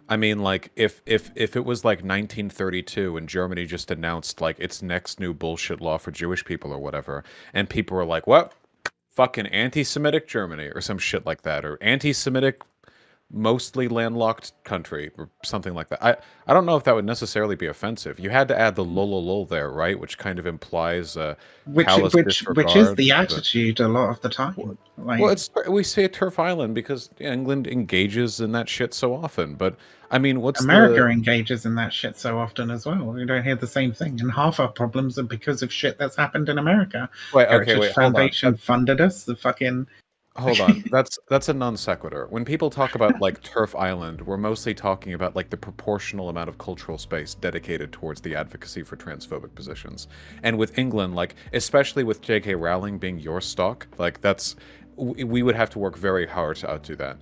I mean, like, if it was like 1932 and Germany just announced like its next new bullshit law for Jewish people or whatever, and people were like, what? Fucking anti-Semitic Germany or some shit like that, or anti-Semitic mostly landlocked country or something like that. I don't know if that would necessarily be offensive. You had to add the lol there, right? Which kind of implies which is the attitude a lot of the time. Like, well, we say Turf Island because England engages in that shit so often. But I mean, America engages in that shit so often as well. We don't hear the same thing, and half our problems are because of shit that's happened in America. Wait, Foundation funded us. The fucking. Hold on, that's a non sequitur. When people talk about like Turf Island, we're mostly talking about like the proportional amount of cultural space dedicated towards the advocacy for transphobic positions. And with England, like especially with J.K. Rowling being your stock, like we would have to work very hard to outdo that.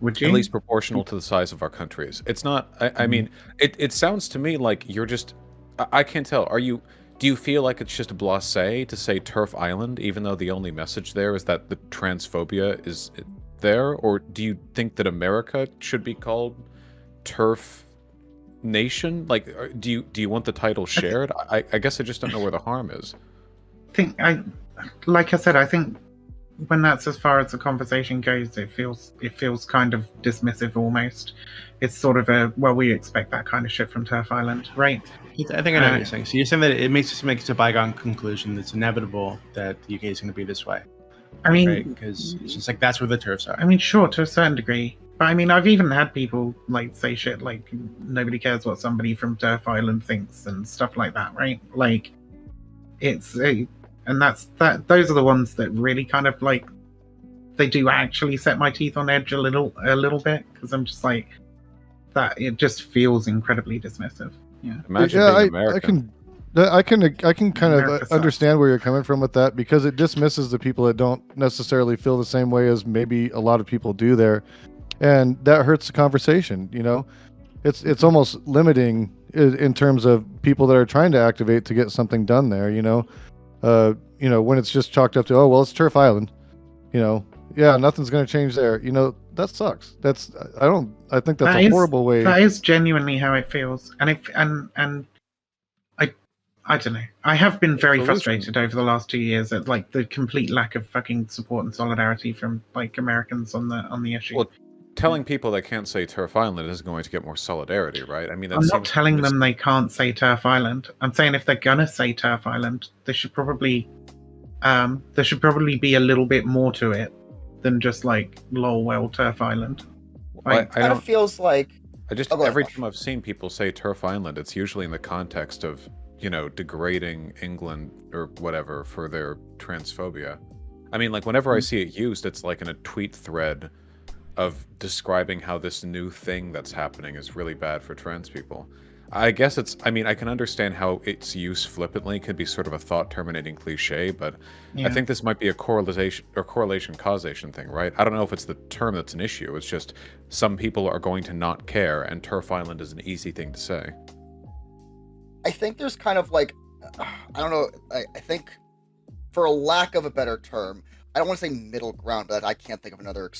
Would you? At least proportional to the size of our countries. It's not. I mean, it sounds to me like you're just. I can't tell. Do you feel like it's just blasé to say Turf Island, even though the only message there is that the transphobia is there? Or do you think that America should be called Turf Nation? Like, do you want the title shared? I guess I just don't know where the harm is. Like I said, I think when that's as far as the conversation goes, it feels kind of dismissive almost. It's sort of we expect that kind of shit from Turf Island, right? I think I know what you're saying. So you're saying that it makes it a bygone conclusion. It's inevitable that the UK is going to be this way. I mean, because it's just like that's where the turfs are. I mean, sure, to a certain degree. But I mean, I've even had people like say shit like nobody cares what somebody from Turf Island thinks and stuff like that, right? Like, those are the ones that really kind of like they do actually set my teeth on edge a little bit, because I'm just like that. It just feels incredibly dismissive. Yeah. Imagine being American. I can kind of understand where you're coming from with that, because it dismisses the people that don't necessarily feel the same way as maybe a lot of people do there, and that hurts the conversation. You know, it's almost limiting in terms of people that are trying to activate to get something done there. You know, when it's just chalked up to, oh well, it's Turf Island. You know, yeah, nothing's going to change there. You know, that sucks. I think that's a horrible way. That is genuinely how it feels, and I don't know. I have been very frustrated over the last 2 years at like the complete lack of fucking support and solidarity from like Americans on the issue. Well, telling people they can't say Turf Island isn't going to get more solidarity, right? I mean, that I'm not seems telling them they can't say Turf Island. I'm saying if they're gonna say Turf Island, there should probably be a little bit more to it than just like lol well Turf Island. I It kind of feels like Oh, go ahead, every Vaush. time I've seen people say Turf Island, it's usually in the context of, you know, degrading England or whatever for their transphobia. I mean, like, whenever I see it used, it's like in a tweet thread of describing how this new thing that's happening is really bad for trans people. I guess I mean, I can understand how its use flippantly could be sort of a thought-terminating cliche, but I think this might be a correlation causation thing, right? I don't know if it's the term that's an issue. It's just some people are going to not care, and Turf Island is an easy thing to say. I think there's kind of like, I don't know, I think, for a lack of a better term, I don't want to say middle ground, but I can't think of another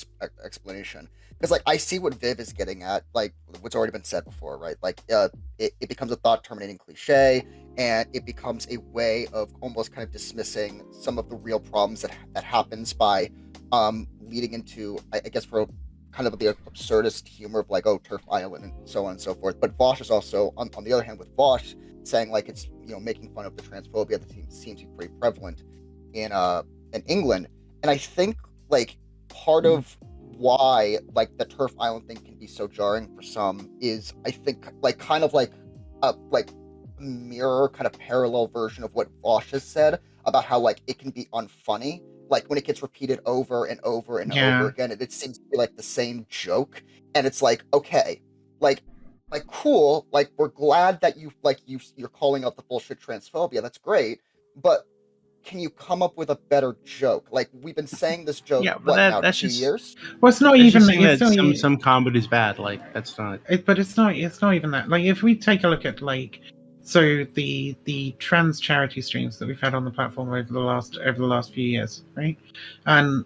explanation. Because, like, I see what Viv is getting at, like, what's already been said before, right? Like, it becomes a thought-terminating cliche, and it becomes a way of almost kind of dismissing some of the real problems that happens by leading into, I guess, for kind of the absurdist humor of, like, oh, Turf Island, and so on and so forth. But Vaush is also, on the other hand, with Vaush, saying, like, it's, you know, making fun of the transphobia that seems to be pretty prevalent in England. And I think, like, part of why, like, the Turf Island thing can be so jarring for some is, I think, like, kind of like a mirror, kind of parallel version of what Vaush has said about how, like, it can be unfunny. Like, when it gets repeated over and over and over again, it seems to be, like, the same joke. And it's like, okay, like, cool, like, we're glad that you're calling out the bullshit transphobia. That's great. But can you come up with a better joke? Like, we've been saying this joke, that's 2 just, years? Well, it's not It's even just saying it's that not, some comedy's bad. Like, that's not. but it's not even that. Like, if we take a look at, like, so the trans charity streams that we've had on the platform over the last few years, right? And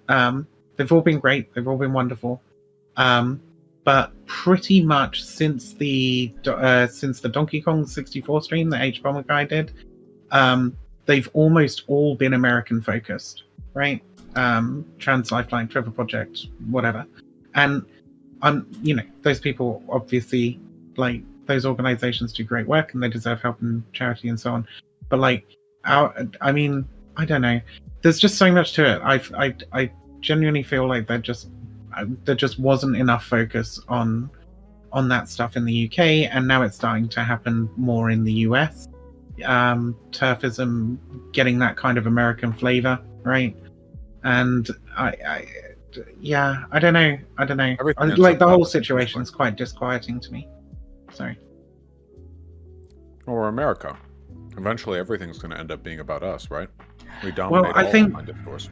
they've all been great. They've all been wonderful. But pretty much since the Donkey Kong 64 stream that H Bomber Guy did, they've almost all been American focused, right? Trans Lifeline, Trevor Project, whatever. And you know, those people obviously, like, those organizations do great work and they deserve help and charity and so on. But, like, I mean, I don't know. There's just so much to it. I genuinely feel like there just wasn't enough focus on that stuff in the UK, and now it's starting to happen more in the US. Turfism getting that kind of American flavor, right? And I don't know. Like, the whole situation is quite disquieting to me. Sorry. Well, we're America. Eventually, everything's going to end up being about us, right? We dominate all online discourse.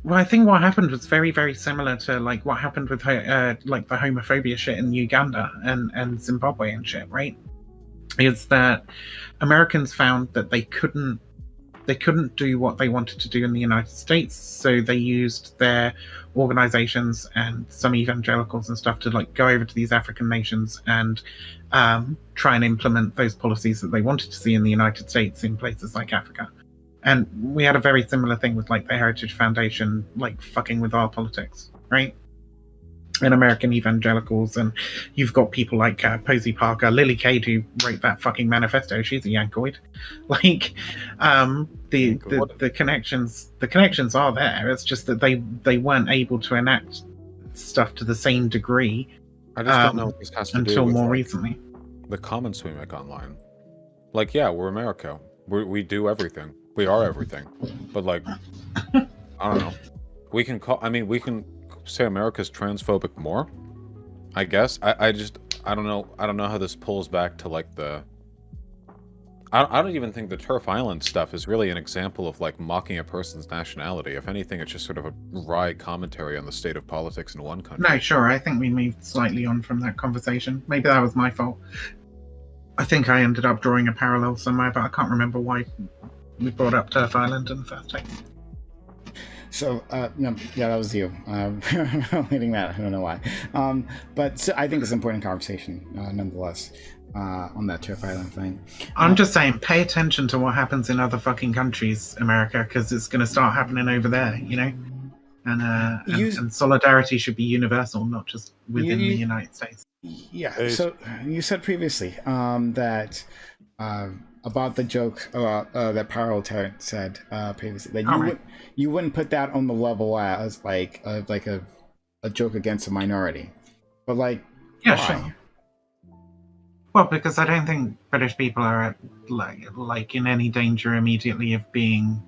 Well, I think what happened was very, very similar to, like, what happened with like the homophobia shit in Uganda and Zimbabwe and shit, right? Is that Americans found that they couldn't do what they wanted to do in the United States, so they used their organizations and some evangelicals and stuff to, like, go over to these African nations and try and implement those policies that they wanted to see in the United States in places like Africa. And we had a very similar thing with, like, the Heritage Foundation, like, fucking with our politics, right? And American evangelicals, and you've got people like Posey Parker, Lily Cade, who wrote that fucking manifesto. She's a Yankoid. Like, the connections are there. It's just that they weren't able to enact stuff to the same degree. I just don't know what this has to do until with, more like, recently. the comments we make online. Like, yeah, we're America. We do everything. We are everything. But, like, I don't know. We can say America's transphobic more, I guess. I don't know how this pulls back to, like, I don't even think the Turf Island stuff is really an example of, like, mocking a person's nationality. If anything, it's just sort of a wry commentary on the state of politics in one country. No, sure. I think we moved slightly on from that conversation. Maybe that was my fault. I think I ended up drawing a parallel somewhere, but I can't remember why we brought up Turf Island in the first place. So, no, yeah, that was you leading that. I don't know why. But so I think it's an important conversation, nonetheless, on that Turf Island thing. I'm just saying, pay attention to what happens in other fucking countries, America, because it's going to start happening over there, you know? and solidarity should be universal, not just within the United States. Yeah. So you said previously that about the joke that Parallel said previously that you wouldn't put that on the level as like a joke against a minority, but like why? Sure. Well, because I don't think British people are like in any danger immediately of being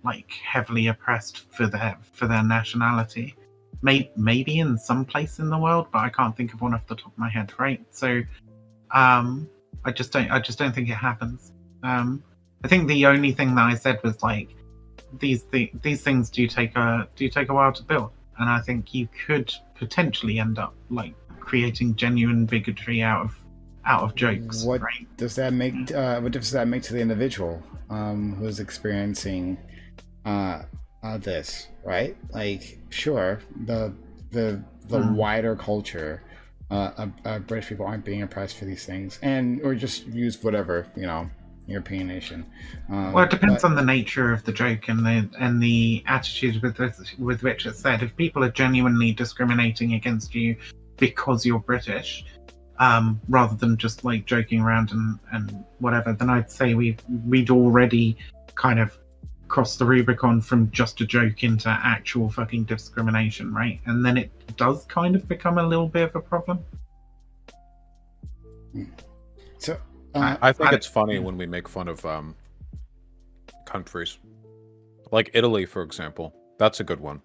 like heavily oppressed for their nationality. Maybe in some place in the world, but I can't think of one off the top of my head, right? So I just don't think it happens. I think the only thing that I said was like these things do take a while to build, and I think you could potentially end up like creating genuine bigotry out of jokes. What right? does that make? What difference does that make to the individual who's experiencing this? Right? Like, sure, the wider culture, British people aren't being oppressed for these things, or just use whatever European nation. Well, it depends on the nature of the joke and the attitude with which it's said. If people are genuinely discriminating against you because you're British, rather than just like joking around and whatever, then I'd say we'd already kind of crossed the Rubicon from just a joke into actual fucking discrimination, right? And then it does kind of become a little bit of a problem. So I think it's funny when we make fun of countries like Italy, for example. That's a good one.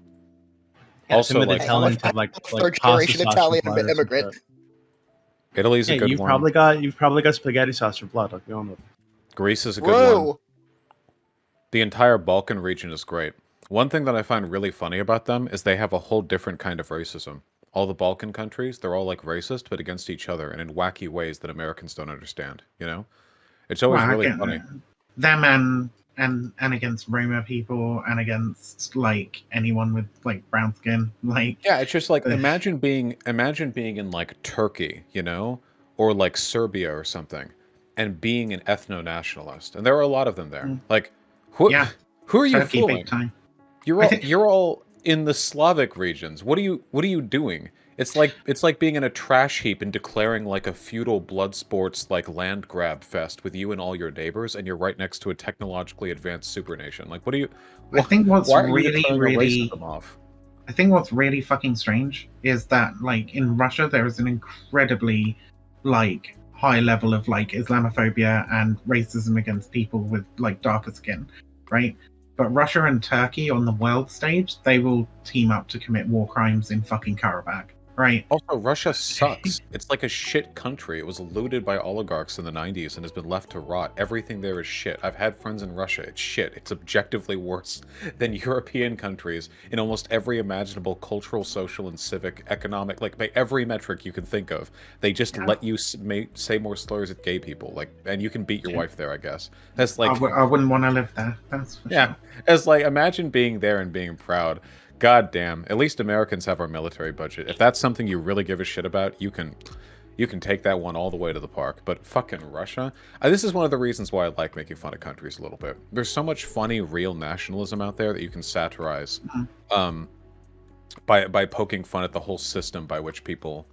Yeah, also, like Italian third generation Italian immigrant. Italy's a good you've one. You've probably got spaghetti sauce for blood. Like, Greece is a good one. The entire Balkan region is great. One thing that I find really funny about them is they have a whole different kind of racism. All the Balkan countries, they're all like racist, but against each other and in wacky ways that Americans don't understand. It's always really funny. Them and against Roma people and against like anyone with like brown skin. Like, yeah, it's just like imagine being in like Turkey, or like Serbia or something, and being an ethno-nationalist. And there are a lot of them there. Like, who are you Turkey, fooling? big time. You're all in the Slavic regions. What are you doing? It's like being in a trash heap and declaring like a feudal blood sports like land grab fest with you and all your neighbors, and you're right next to a technologically advanced supernation. Like, what are you? I think what's why are you really declaring racism off? I think what's really fucking strange is that like in Russia there is an incredibly like high level of like Islamophobia and racism against people with like darker skin, right? But Russia and Turkey on the world stage, they will team up to commit war crimes in fucking Karabakh, right? Also, Russia sucks. It's like a shit country. It was looted by oligarchs in the 90s and has been left to rot. Everything there is shit. I've had friends in Russia. It's shit. It's objectively worse than European countries in almost every imaginable cultural, social, and civic, economic, like by every metric you can think of. They just let you say more slurs at gay people, like, and you can beat your wife there, I guess. That's like I wouldn't want to live there. That's for sure. As like imagine being there and being proud. God damn, at least Americans have our military budget. If that's something you really give a shit about, you can take that one all the way to the park. But fucking Russia, this is one of the reasons why I like making fun of countries a little bit. There's so much funny, real nationalism out there that you can satirize, by poking fun at the whole system by which people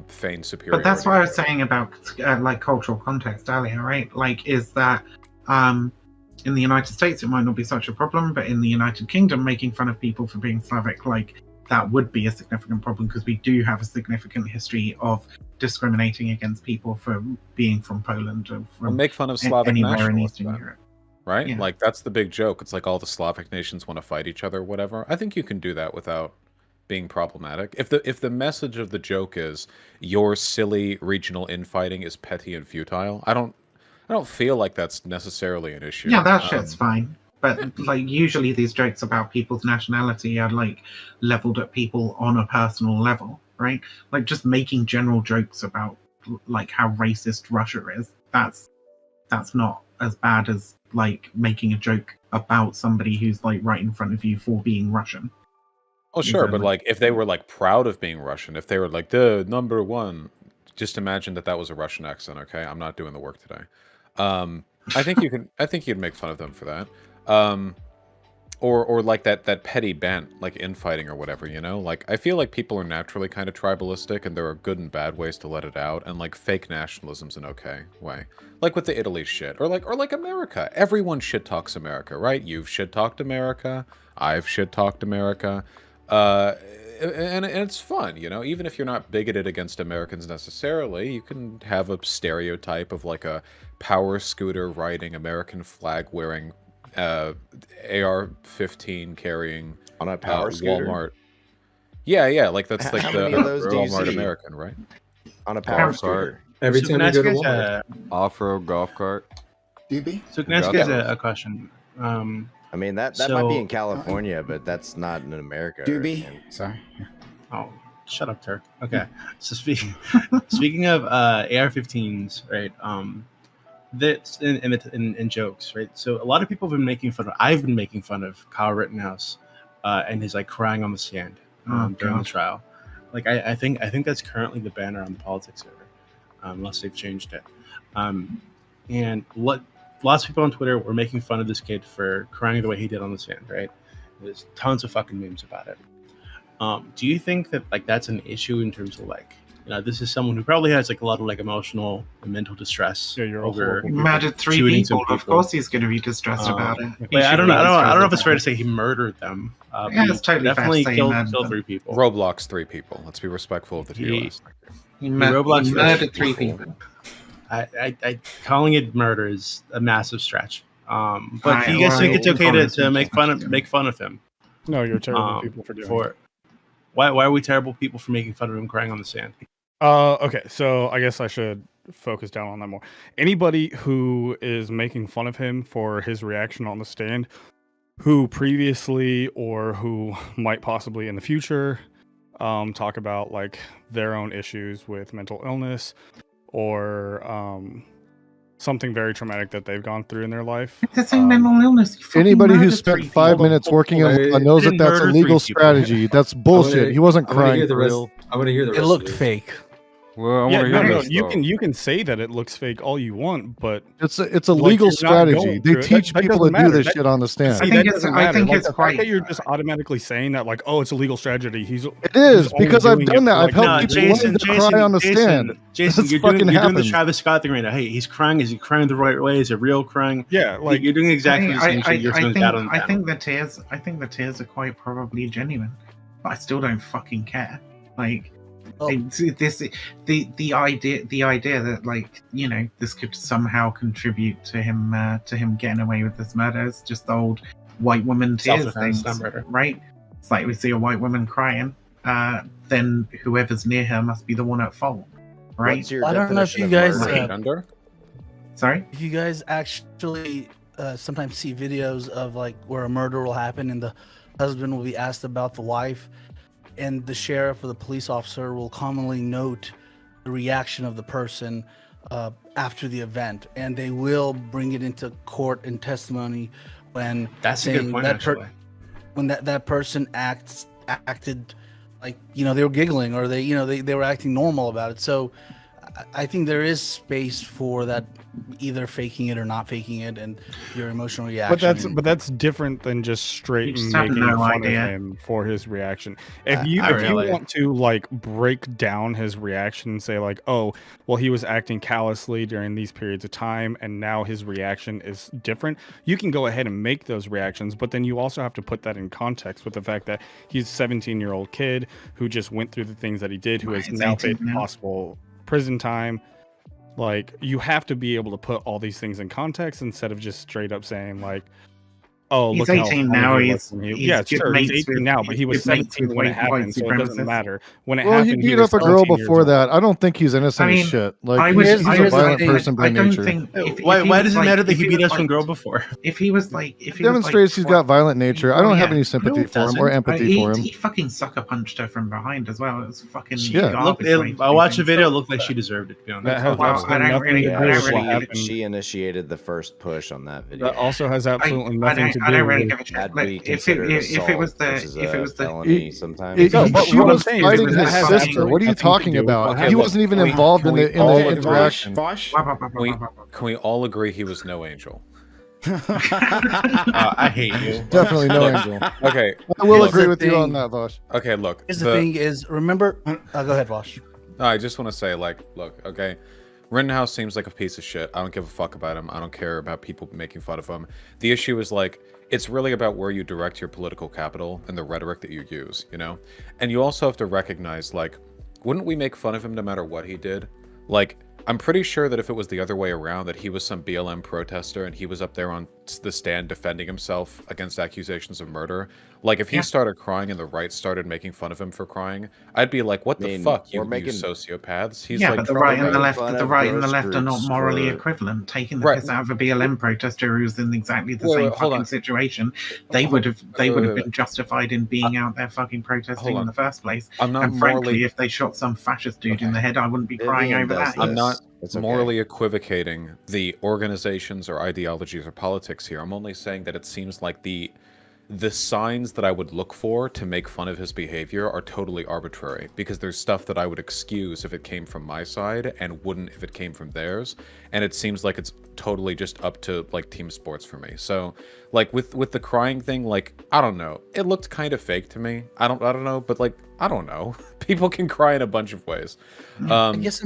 feign superiority. But that's what I was saying about like cultural context earlier, right? Like, is that in the United States, it might not be such a problem, but in the United Kingdom, making fun of people for being Slavic, like, that would be a significant problem because we do have a significant history of discriminating against people for being from Poland or from make fun of Slavic anywhere in nationalists, Eastern Europe. Right? Yeah. Like, that's the big joke. It's like all the Slavic nations want to fight each other or whatever. I think you can do that without being problematic. If the message of the joke is your silly regional infighting is petty and futile, I don't feel like that's necessarily an issue. Yeah, that shit's fine. But like usually these jokes about people's nationality are like leveled at people on a personal level, right? Like just making general jokes about like how racist Russia is. That's not as bad as like making a joke about somebody who's like right in front of you for being Russian. Oh sure, but like if they were like proud of being Russian, if they were like the number one, just imagine that was a Russian accent. Okay, I'm not doing the work today. I think you'd make fun of them for that. or like that petty bent, like infighting or whatever, you know? Like, I feel like people are naturally kind of tribalistic, and there are good and bad ways to let it out, and like fake nationalism's an okay way. Like with the Italy shit, or like America. Everyone shit talks America, right? You've shit talked America. I've shit talked America. And it's fun, you know? Even if you're not bigoted against Americans necessarily, you can have a stereotype of like a power scooter riding, American flag wearing, AR-15 carrying on a power scooter. Walmart. Yeah, like that's like How the many of those do you Walmart see? American, right? On a power scooter. Every So time can I you go to ask you guys Walmart. Off-road golf cart. DB? So can I ask you guys a question? I mean, that might be in California, but that's not in America. Doobie? Sorry. Oh, shut up, Turk. Okay. So speaking of AR-15s, right? That's in jokes, right? So a lot of people have been making fun of. I've been making fun of Kyle Rittenhouse and his like crying on the stand during the trial. Like I think that's currently the banner on the politics server, unless they've changed it. And lots of people on Twitter were making fun of this kid for crying the way he did on the stand, right? There's tons of fucking memes about it. Do you think that like that's an issue in terms of like, you know, this is someone who probably has like a lot of like emotional and mental distress. He murdered 3 people. Of course, he's going to be distressed about it. Wait, I don't know if it's fair to say he murdered them. Yeah, it's totally definitely fair to say killed he murdered 3 people. Roblox 3 people. Let's be respectful of the TOS. He murdered 3 people. I calling it murder is a massive stretch. But Right, do you guys think it's okay comments to and make stuff, fun of him? No, you're terrible people for doing it. Why are we terrible people for making fun of him crying on the stand? Okay, so I guess I should focus down on that more. Anybody who is making fun of him for his reaction on the stand, who previously or who might possibly in the future talk about like their own issues with mental illness or something very traumatic that they've gone through in their life. That's a mental illness. Anybody who spent 5 minutes working in law knows that that's a legal strategy. That's bullshit. He wasn't crying for real. I want to hear the rest. It looked fake. Well, Yeah, no, you can say that it looks fake all you want, but it's a legal strategy. They teach people to do this shit on the stand. I think it's the fact that you're just automatically saying that, like, oh, it's a legal strategy. It is because I've done that. I've helped people learn to cry on the stand. Jason, That's you're fucking doing the happens. Travis Scott thing right now. Hey, he's crying. Is he crying the right way? Is it real crying? Yeah, like you're doing exactly the same shit you're doing that on the I think the tears are quite probably genuine, but I still don't fucking care. Like. The idea that, like, you know, this could somehow contribute to him getting away with this murder is just the old white woman tears thing, right? It's like we see a white woman crying, then whoever's near her must be the one at fault, right? What's your I don't know if you definition guys of sorry, if you guys actually sometimes see videos of like where a murder will happen and the husband will be asked about the wife, and the sheriff or the police officer will commonly note the reaction of the person after the event, and they will bring it into court and testimony when that's a good point, when that person acted like, you know, they were giggling or they were acting normal about it. So I think there is space for that, either faking it or not faking it, and your emotional reaction. But that's different than just straight You just have making no fun idea. of him for his reaction. If you really- want to like break down his reaction and say like, oh, well, he was acting callously during these periods of time, and now his reaction is different, you can go ahead and make those reactions. But then you also have to put that in context with the fact that he's a 17-year-old kid who just went through the things that he did, who has He's now 18 faced now. possible prison time. Like, you have to be able to put all these things in context instead of just straight up saying like, oh, He's look how 18 funny now, he he's- was when he- he's yeah, good sure, he's mates 18 with- now, but he was good mates 17 with when it white happened, so it doesn't supremacists. matter. When it Well, he happened, beat was up a girl 17 years before old. that. I don't think he's innocent I mean, as shit. Like I he's was- a I was violent thinking- person by I don't nature. think- if he Why was does it like- matter that if he he beat was up some like- girl before? If he was like, if he Demonstrates he's got violent nature. I don't have yeah. any sympathy No, for him or doesn't. empathy for him. He fucking sucker punched her from behind as well. It was fucking Yeah. garbage. I watched the video. It looked like she deserved it. To be honest. That has Well, absolutely I don't nothing really- to I do don't with what really- happened. She initiated the first push on that video. That also has absolutely nothing to I don't do really with. give a shit. That'd Like, be if considered it assault, was the which is if it a was the felony sometimes. No, but She what I'm was saying is fighting that his has sister. absolutely What are you nothing to talking do with about? what He happened. wasn't even Can we- involved can in we the all in the agree- interaction. Vaush? Can we all agree he was no angel? I hate you. Definitely no Angel. Okay, I will Here's agree the with you on thing. that, Vaush. okay. Look, Here's the thing: is remember. Go ahead, Vaush. I just want to say, like, look, okay. Rittenhouse seems like a piece of shit. I don't give a fuck about him. I don't care about people making fun of him. The issue is, like, it's really about where you direct your political capital and the rhetoric that you use, you know? And you also have to recognize, like, wouldn't we make fun of him no matter what he did? Like, I'm pretty sure that if it was the other way around, that he was some BLM protester and he was up there on the stand defending himself against accusations of murder, like if he started crying and the right started making fun of him for crying, I'd be like, what the fuck, you sociopaths? He's like, but the right and the left, are not morally equivalent. Taking the piss out of a BLM protester who's in exactly the same fucking situation, they would have been justified in being out there fucking protesting in the first place. And frankly, if they shot some fascist dude in the head, I wouldn't be crying over that. I'm not morally equivocating the organizations or ideologies or politics here. I'm only saying that it seems like the signs that I would look for to make fun of his behavior are totally arbitrary, because there's stuff that I would excuse if it came from my side and wouldn't if it came from theirs, and it seems like it's totally just up to like team sports for me. So like with the crying thing, like I don't know, it looked kind of fake to me. I don't know, but like I don't know. People can cry in a bunch of ways. I guess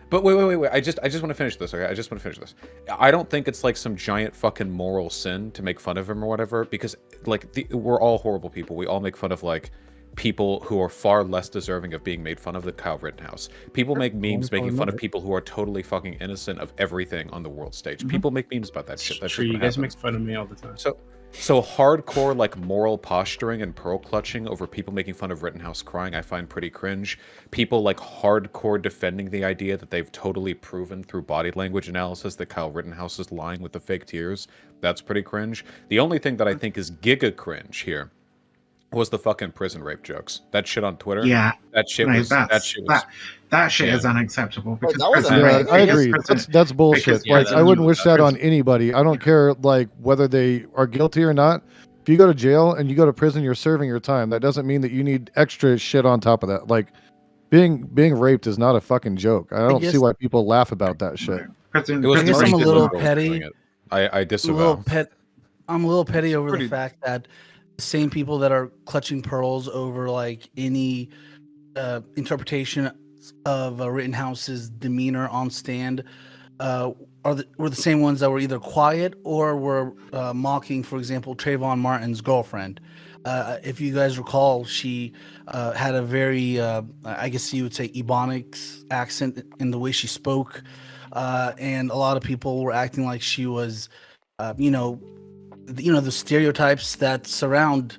But wait. I just want to finish this, okay? I just want to finish this. I don't think it's like some giant fucking moral sin to make fun of him or whatever, because like we're all horrible people. We all make fun of like people who are far less deserving of being made fun of than Kyle Rittenhouse. People make memes making fun of people who are totally fucking innocent of everything on the world stage. People make memes about that shit. That's true. You guys make fun of me all the time. So hardcore like moral posturing and pearl clutching over people making fun of Rittenhouse crying, I find pretty cringe. People like hardcore defending the idea that they've totally proven through body language analysis that Kyle Rittenhouse is lying with the fake tears, that's pretty cringe. The only thing that I think is giga cringe here was the fucking prison rape jokes. That shit on Twitter. Yeah, that shit was is unacceptable. Because I agree. That's bullshit. Like I wouldn't wish that on anybody. I don't care like whether they are guilty or not. If you go to jail and you go to prison, you're serving your time. That doesn't mean that you need extra shit on top of that. Like being raped is not a fucking joke. I don't see why people laugh about that shit. I guess I'm a little petty. I disavow. I'm a little petty over the fact that the same people that are clutching pearls over like any interpretation of Rittenhouse's demeanor on stand were the same ones that were either quiet or were mocking, for example, Trayvon Martin's girlfriend. If you guys recall, she had a very, I guess you would say, Ebonics accent in the way she spoke, and a lot of people were acting like she was, the stereotypes that surround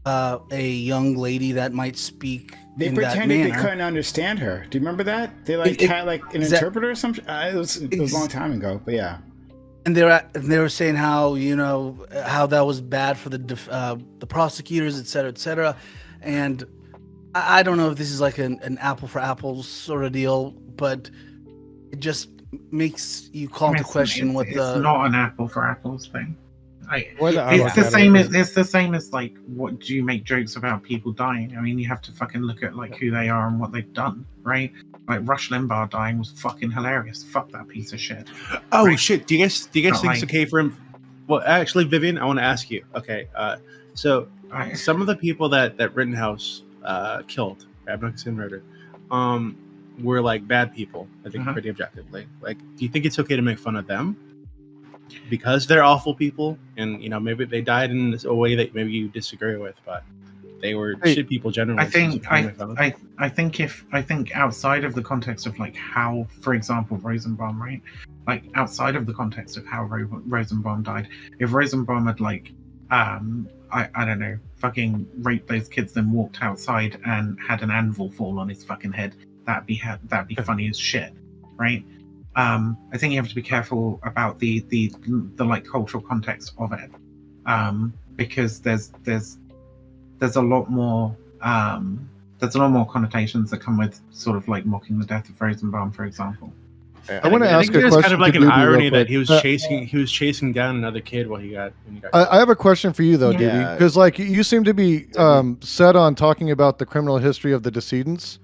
a young lady that might speak. They pretended they couldn't understand her. Do you remember that? They had like an interpreter or something. It was a long time ago, but yeah. And they were saying how how that was bad for the prosecutors, et cetera, and I don't know if this is like an apple for apples sort of deal, but it just makes you call into question what the. It's not an apple for apples thing. It's the same as like, what do you make jokes about people dying? I mean, you have to fucking look at like who they are and what they've done, right? Like Rush Limbaugh dying was fucking hilarious. Fuck that piece of shit. Oh right? Shit! Do you guys think it's okay for him? Well, actually, Vivian, I want to ask you. Okay, so some of the people that Rittenhouse killed, I'm not gonna say murder, were like bad people. I think pretty objectively. Like, do you think it's okay to make fun of them? Because they're awful people, and maybe they died in a way that maybe you disagree with, but they were shit people generally. I think outside of the context of like how, for example, Rosenbaum, right? Like outside of the context of how Rosenbaum died, if Rosenbaum had like, I don't know, fucking raped those kids, then walked outside and had an anvil fall on his fucking head, that'd be funny as shit, right? I think you have to be careful about the like cultural context of it, because there's a lot more connotations that come with sort of like mocking the death of Rosenbaum, for example. I want to ask a question. It's kind of like an irony that he was chasing down another kid when he got. I have a question for you though, Didi, because like you seem to be set on talking about the criminal history of the decedents.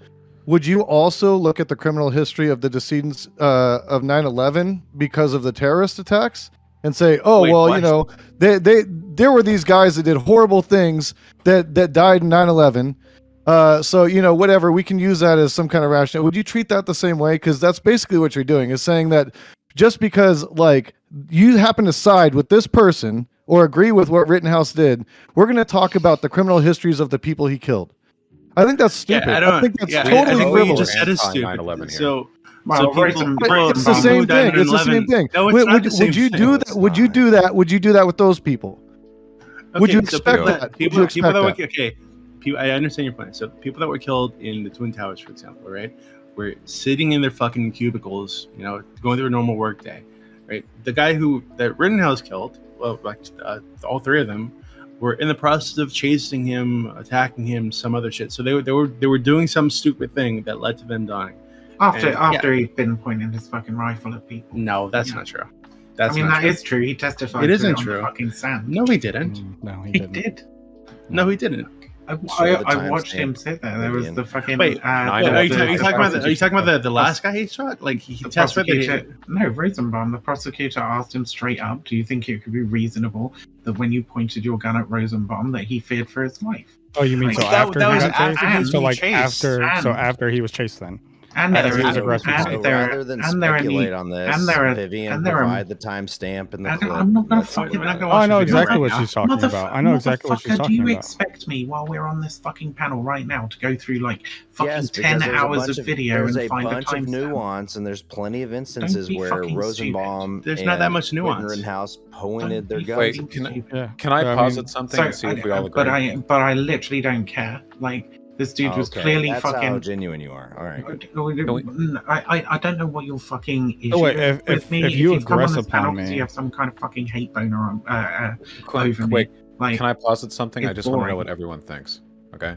Would you also look at the criminal history of the decedents of 9/11 because of the terrorist attacks? and say, oh, Wait, well, what? you know, there were these guys that did horrible things that died in 9/11. So, you know, whatever, we can use that as some kind of rationale. Would you treat that the same way? Because that's basically what you're doing, is saying that just because, like, you happen to side with this person or agree with what Rittenhouse did, we're going to talk about the criminal histories of the people he killed. I think that's stupid. Yeah, I think that's I totally think what you frivolous. just said is stupid. 9/11 here. So, Well, It's the same thing. It's the same thing. No, it's not the same Would you thing. do that? Would you do that? Would you do that with those people? Would you so expect people that? Would you expect that? I understand your point. So people that were killed in the Twin Towers, for example, right, were sitting in their fucking cubicles, you know, going through a normal work day, right? The guy that Rittenhouse killed, well, like all three of them, were in the process of chasing him, attacking him, some other shit. So they were doing some stupid thing that led to them dying. After he'd been pointing his fucking rifle at people. No, that's not true. That is true. He testified. It to isn't it on true. the fucking stand. No, he didn't. No, He did. No, he didn't. I watched him sit there. There was the fucking. Wait, are you talking about the last guy he shot? Like he testified that No, Rosenbaum. The prosecutor asked him straight up, "Do you think it could be reasonable that when you pointed your gun at Rosenbaum that he feared for his life?" Oh, you mean Like, so after he got chased? So like chased. after he was chased then. And Rather than speculate on this, Vivian, provide the timestamp and the clip. I'm not going to fucking. I know exactly what she's talking about. I know exactly what she's talking Do you about. expect me while we're on this fucking panel right now to go through like fucking Yes, 10 because there's a hours bunch of video there's and a find a bunch of timestamp? nuance, and there's plenty of instances be where fucking Rosenbaum There's not that and much nuance. Rittenhouse pointed their be guns. Wait, can fucking I posit something and see if we all agree? But I literally don't care. Like this dude was Okay, clearly that's fucking. how genuine you are. All right. I don't know what your fucking issue wait, is if- with me. if you come on aggress this panel upon 'cause me- you have some kind of fucking hate boner over Wait, me. Like, can I posit something? I it's just want to know boring. what everyone thinks. Okay,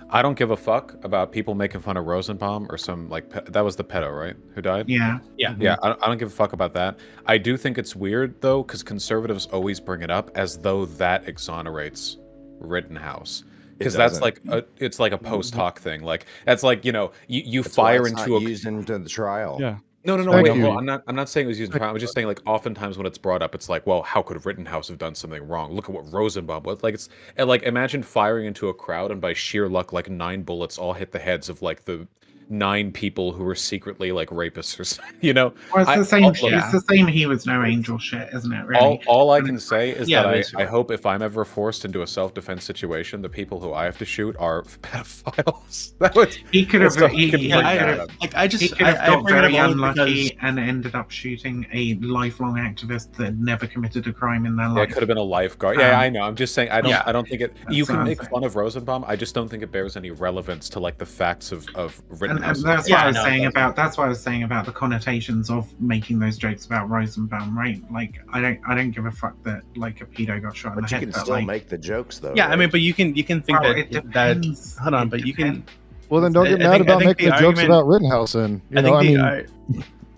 I don't give a fuck about people making fun of Rosenbaum or some that was the pedo, right? Who died? Yeah. Yeah. I don't give a fuck about that. I do think it's weird though, because conservatives always bring it up as though that exonerates Rittenhouse. Because that's like it's like a post hoc thing. Like that's like, you know, you That's fire why it's into not a used into the trial. Yeah. No, Thank wait, you. hold on. I'm not saying it was used in trial. I was just saying, like, oftentimes when it's brought up, it's like, well, how could Rittenhouse have done something wrong? Look at what Rosenbaum was. Like, it's and like imagine firing into a crowd and by sheer luck, like 9 bullets all hit the heads of like the 9 people who were secretly like rapists or something, you know. Well, it's the same. Look, It's the same. He was no angel shit, isn't it? Really. all I can say is Yeah, that basically. I hope if I'm ever forced into a self-defense situation, the people who I have to shoot are pedophiles. That would He could have. that's all He can could bring I- that have. up. Like I just He could have I got bring it very up only unlucky because- and ended up shooting a lifelong activist that never committed a crime in their Yeah, life. it could have been a lifeguard. Yeah, Um, I know. I'm just saying. I don't think it. That's You what can I'm make saying. fun of Rosenbaum. I just don't think it bears any relevance to like the facts of And Rittenhouse. that's Yeah, what I was no, saying it about. That's what I was saying about the connotations of making those jokes about Rosenbaum, right? Like, I don't give a fuck that like a pedo got shot in But the you head. can but, still like, make the jokes though. Yeah, I right? mean, but you can think well, that it that depends. hold on, It but you can. depends. Well, then don't get I mad think- I about think making the the jokes argument- about Rittenhouse. Then I think I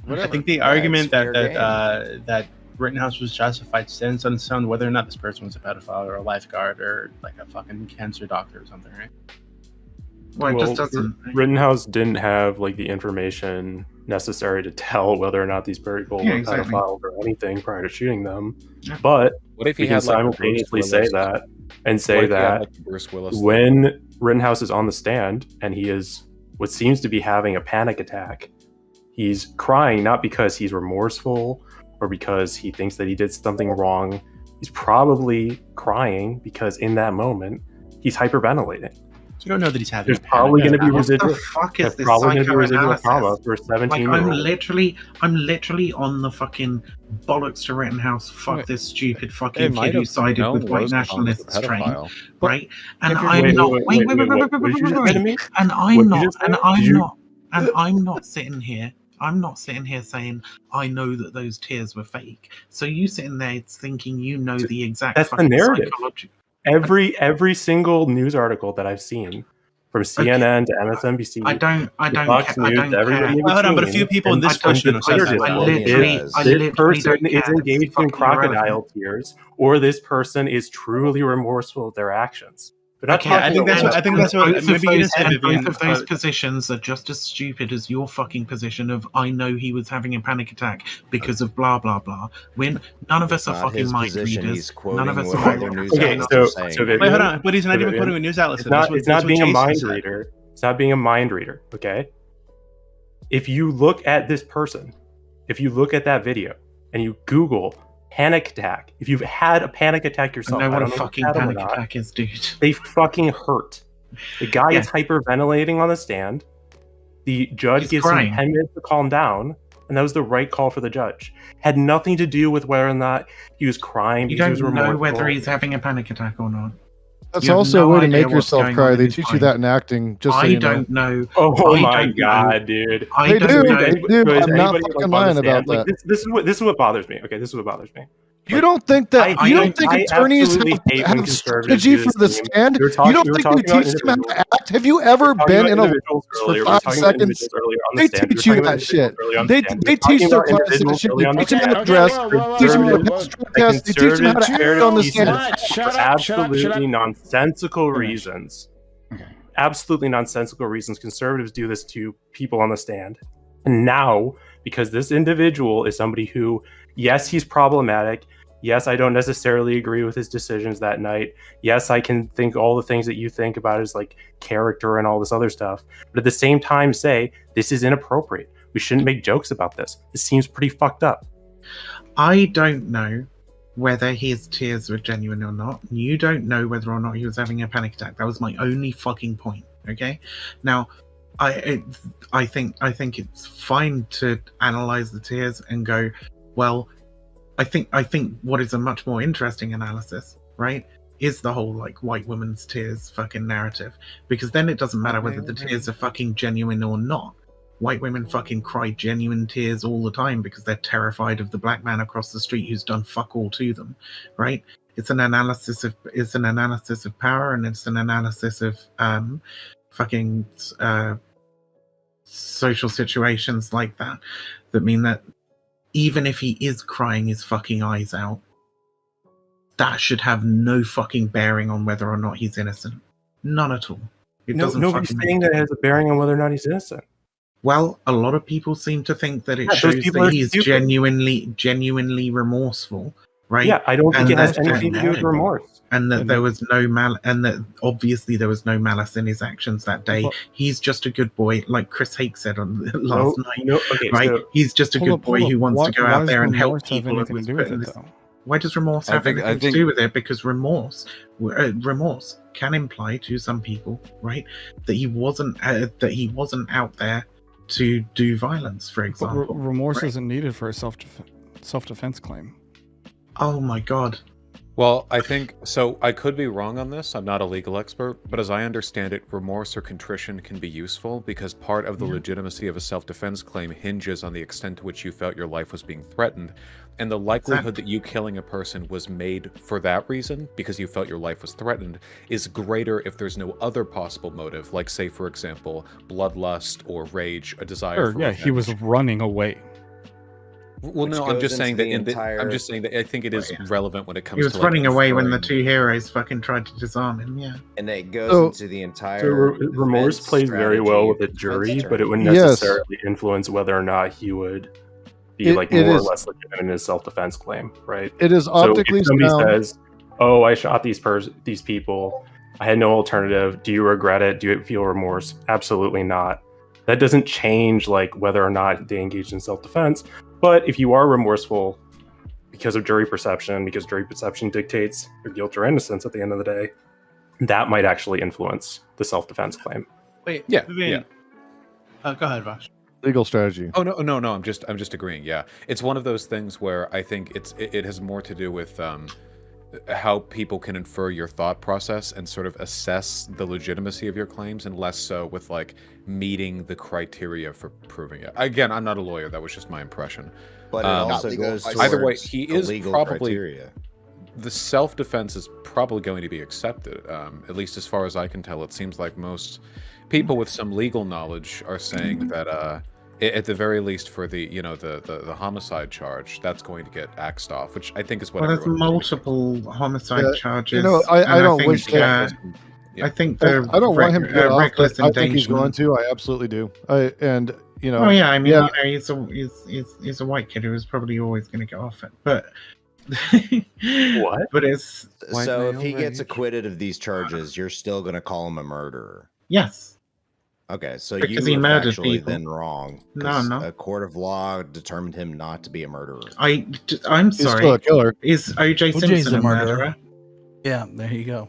Whatever. think the Yeah, argument it's fair that Rittenhouse was justified stands on its own, whether or not this person was a pedophile or a lifeguard or like a fucking cancer doctor or something, right? Well, it just doesn't. Rittenhouse didn't have like the information necessary to tell whether or not these people Yeah, were exactly. pedophiles or anything prior to shooting them. Yeah. But What if he we can had like simultaneously Bruce say Willis? that and What say if he had, that like, Bruce Willis? when Rittenhouse is on the stand and he is what seems to be having a panic attack, he's crying not because he's remorseful or because he thinks that he did something wrong. He's probably crying because in that moment he's hyperventilating. You don't know that he's having. There's probably going to be What residual. the fuck is There's this probably going to be residual psychoanalysis? trauma for a Like 17-year-old. I'm literally on the fucking bollocks to Rittenhouse. Fuck Wait, this stupid They fucking might kid who have sided known with white Rosenbaum was a nationalists train, pedophile. right? And if you're- I'm Wait, not. wait, Wait, wait, what did you just say to me? And What I'm did you not. just say? And Did I'm you- not. And I'm not sitting here. I'm not sitting here saying I know that those tears were fake. So you sitting there thinking you know the exact. That's the fucking narrative. psychology. Every single news article that I've seen, from CNN to MSNBC, I don't to Fox care. I News, don't to everybody care. in Hold on, but a between, few people in and this I don't country think know prejudice something. will literally- is I this literally person don't is care. engaged It's in fucking irrelevant. crocodile tears, or this person is truly remorseful of their actions. Okay, I think that's what maybe you didn't say, Vivian. Both of those positions are just as stupid as your fucking position of I know he was having a panic attack because of blah blah blah. When none of us are fucking mind readers. None of us are mind readers. Okay, so wait, hold on. But he's not even quoting a news outlet. It's not being a mind reader. It's not being a mind reader. Okay. If you look at this person, if you look at that video, and you Google panic attack, if you've had a panic attack yourself, I know what a fucking panic attack is, dude. They fucking hurt. The guy is hyperventilating on the stand. The judge gives him 10 minutes to calm down, and that was the right call for the judge. Had nothing to do with whether or not he was crying. You don't know whether he's having a panic attack or not. That's also a way to make yourself cry. They teach you that in acting. Just so you know. I don't know. Oh my god, dude! They do. I'm not fucking lying about that. This is what bothers me. Okay, this is what bothers me. You don't think that you don't think attorneys have strategy for the stand? You don't think they teach them how to act? Have you ever been in a for 5 seconds? They teach you that shit. They teach their clients that shit. They teach them how to dress. Teach them how to protest. They teach them how to act on the stand. For absolutely nonsensical reasons. Absolutely nonsensical reasons. Conservatives do this to people on the stand. And now, because this individual is somebody who, yes, he's problematic. Yes, I don't necessarily agree with his decisions that night. Yes, I can think all the things that you think about his like character and all this other stuff. But at the same time say, this is inappropriate. We shouldn't make jokes about this. This seems pretty fucked up. I don't know whether his tears were genuine or not. You don't know whether or not he was having a panic attack. That was my only fucking point. Okay? Now, I think it's fine to analyze the tears and go, well, I think what is a much more interesting analysis, right, is the whole like white woman's tears fucking narrative, because then it doesn't matter whether the tears are fucking genuine or not. White women fucking cry genuine tears all the time because they're terrified of the black man across the street who's done fuck all to them, right? It's an analysis of power, and it's an analysis of fucking social situations like that mean that even if he is crying his fucking eyes out, that should have no fucking bearing on whether or not he's innocent. None at all. Nobody's saying that it has a bearing on whether or not he's innocent. Well, a lot of people seem to think that it shows that he's genuinely remorseful, right? Yeah, I don't think it has anything to do with remorse. And that there was no and that obviously there was no malice in his actions that day. Well, he's just a good boy, like Chris Hake said on last night. Right? So, he's just a good boy who wants to go out there and help people. Why does remorse have anything to do with it? Because remorse can imply to some people, right, that he wasn't out there to do violence, for example. Remorse isn't needed for a self-defense claim. Oh my god. Well, I think, so I could be wrong on this, I'm not a legal expert, but as I understand it, remorse or contrition can be useful because part of the legitimacy of a self-defense claim hinges on the extent to which you felt your life was being threatened, and the likelihood that you killing a person was made for that reason, because you felt your life was threatened, is greater if there's no other possible motive, like say, for example, bloodlust or rage, a desire for revenge. He was running away. Well, no, I'm just saying that I think it is relevant when it comes to... He was running away when the two heroes fucking tried to disarm him, yeah. And it goes into the entire... So remorse plays very well with a jury, but it wouldn't necessarily influence whether or not he would be more or less legitimate in his self-defense claim, right? It is optically... So if somebody says, oh, I shot these people, I had no alternative, do you regret it? Do you feel remorse? Absolutely not. That doesn't change like whether or not they engaged in self-defense. But if you are remorseful because of jury perception, because jury perception dictates your guilt or innocence at the end of the day, that might actually influence the self-defense claim. Wait, yeah. Go ahead, Vaush. Legal strategy. Oh no, I'm just agreeing. Yeah, it's one of those things where I think it has more to do with how people can infer your thought process and sort of assess the legitimacy of your claims, and less so with like meeting the criteria for proving it. Again, I'm not a lawyer, that was just my impression. But it also goes either way, he is probably criteria. The self-defense is probably going to be accepted, at least as far as I can tell. It seems like most people with some legal knowledge are saying that at the very least for the the homicide charge, that's going to get axed off, which I think is what. Well, there's multiple homicide charges. I don't wish that. I think I don't want him to get off, but I think he's going to. I absolutely do. And you know. Oh yeah, I mean, you know, he's a white kid who is probably always going to get off it, but. What? But it's so if he gets acquitted of these charges, you're still going to call him a murderer? Yes. Okay, so because you he were murdered factually people. then wrong. No. A court of law determined him not to be a murderer. I'm He's sorry. still a killer. Is O.J. Simpson a murderer? Yeah, there you go.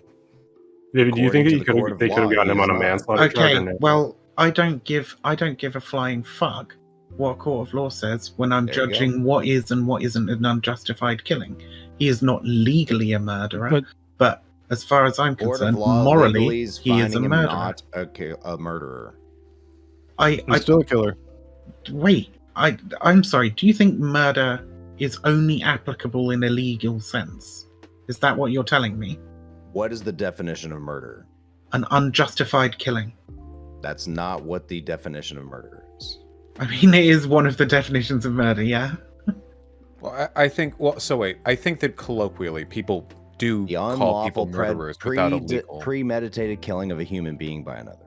Maybe do you think they could have gotten him on a manslaughter charge? Okay, well, I don't give a flying fuck what a court of law says when I'm judging what is and what isn't an unjustified killing. He is not legally a murderer, but as far as I'm concerned, morally, he is a murderer. Not a murderer. He's still a killer. Wait, I'm sorry. Do you think murder is only applicable in a legal sense? Is that what you're telling me? What is the definition of murder? An unjustified killing. That's not what the definition of murder is. I mean, it is one of the definitions of murder, yeah? Well, I think. Well, so wait. I think that colloquially, people do call people murderers without a legal premeditated killing of a human being by another.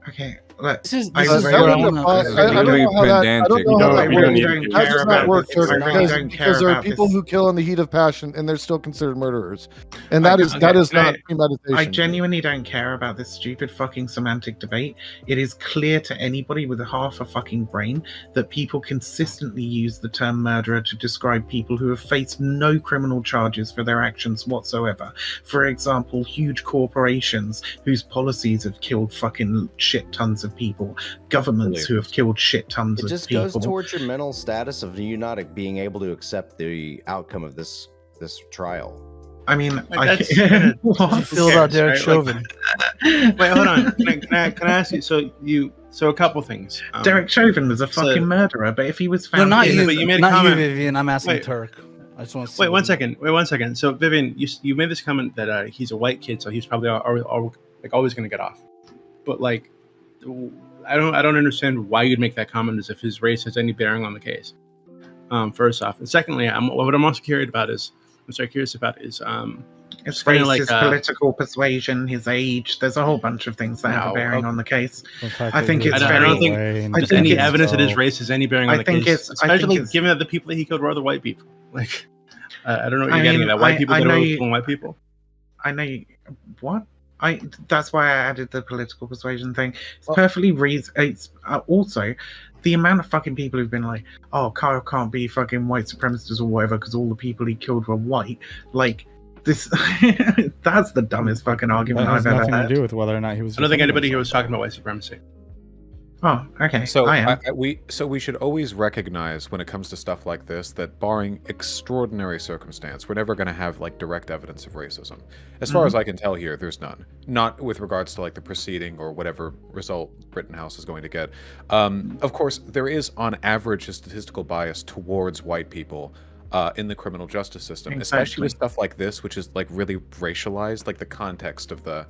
Okay, this is I don't know how that does not work, because there are people who kill in the heat of passion and they're still considered murderers, and that is not premeditation. I genuinely don't care about this stupid fucking semantic debate. It is clear to anybody with half a fucking brain that people consistently use the term murderer to describe people who have faced no criminal charges for their actions whatsoever. For example, huge corporations whose policies have killed fucking shit tons of people, governments who have killed shit tons of people. It just goes towards your mental status of you not being able to accept the outcome of this trial. I mean, what do you feel about Derek Chauvin? Wait, hold on. Can I ask you? So a couple things. Derek Chauvin was a fucking murderer, but if he was found, but you made a comment. You, Vivian. I'm asking Turk. I just want to wait 1 second. Wait 1 second. So Vivian, you made this comment that he's a white kid, so he's probably always going to get off. But like, I don't understand why you'd make that comment as if his race has any bearing on the case. First off, and secondly, what I'm also curious about is his race, his political persuasion, his age. There's a whole bunch of things that have a bearing on the case. I think it's I don't think there's any evidence that his race has any bearing on the case, especially given that the people that he killed were other white people. Like, I don't know what you're getting at. White people that are killing white people. I know what. That's why I added the political persuasion thing. It's perfectly reasonable. It's also the amount of fucking people who've been like, "Oh, Kyle can't be fucking white supremacist or whatever because all the people he killed were white." Like this, that's the dumbest fucking argument I've ever heard. Nothing to do with whether or not he was. I don't think anybody here was talking about white supremacy. Oh, okay. So we should always recognize when it comes to stuff like this that barring extraordinary circumstance, we're never going to have like direct evidence of racism. As far as I can tell here, there's none. Not with regards to like the proceeding or whatever result Rittenhouse is going to get. Of course, there is on average a statistical bias towards white people in the criminal justice system, especially with stuff like this, which is like really racialized. Like the context of the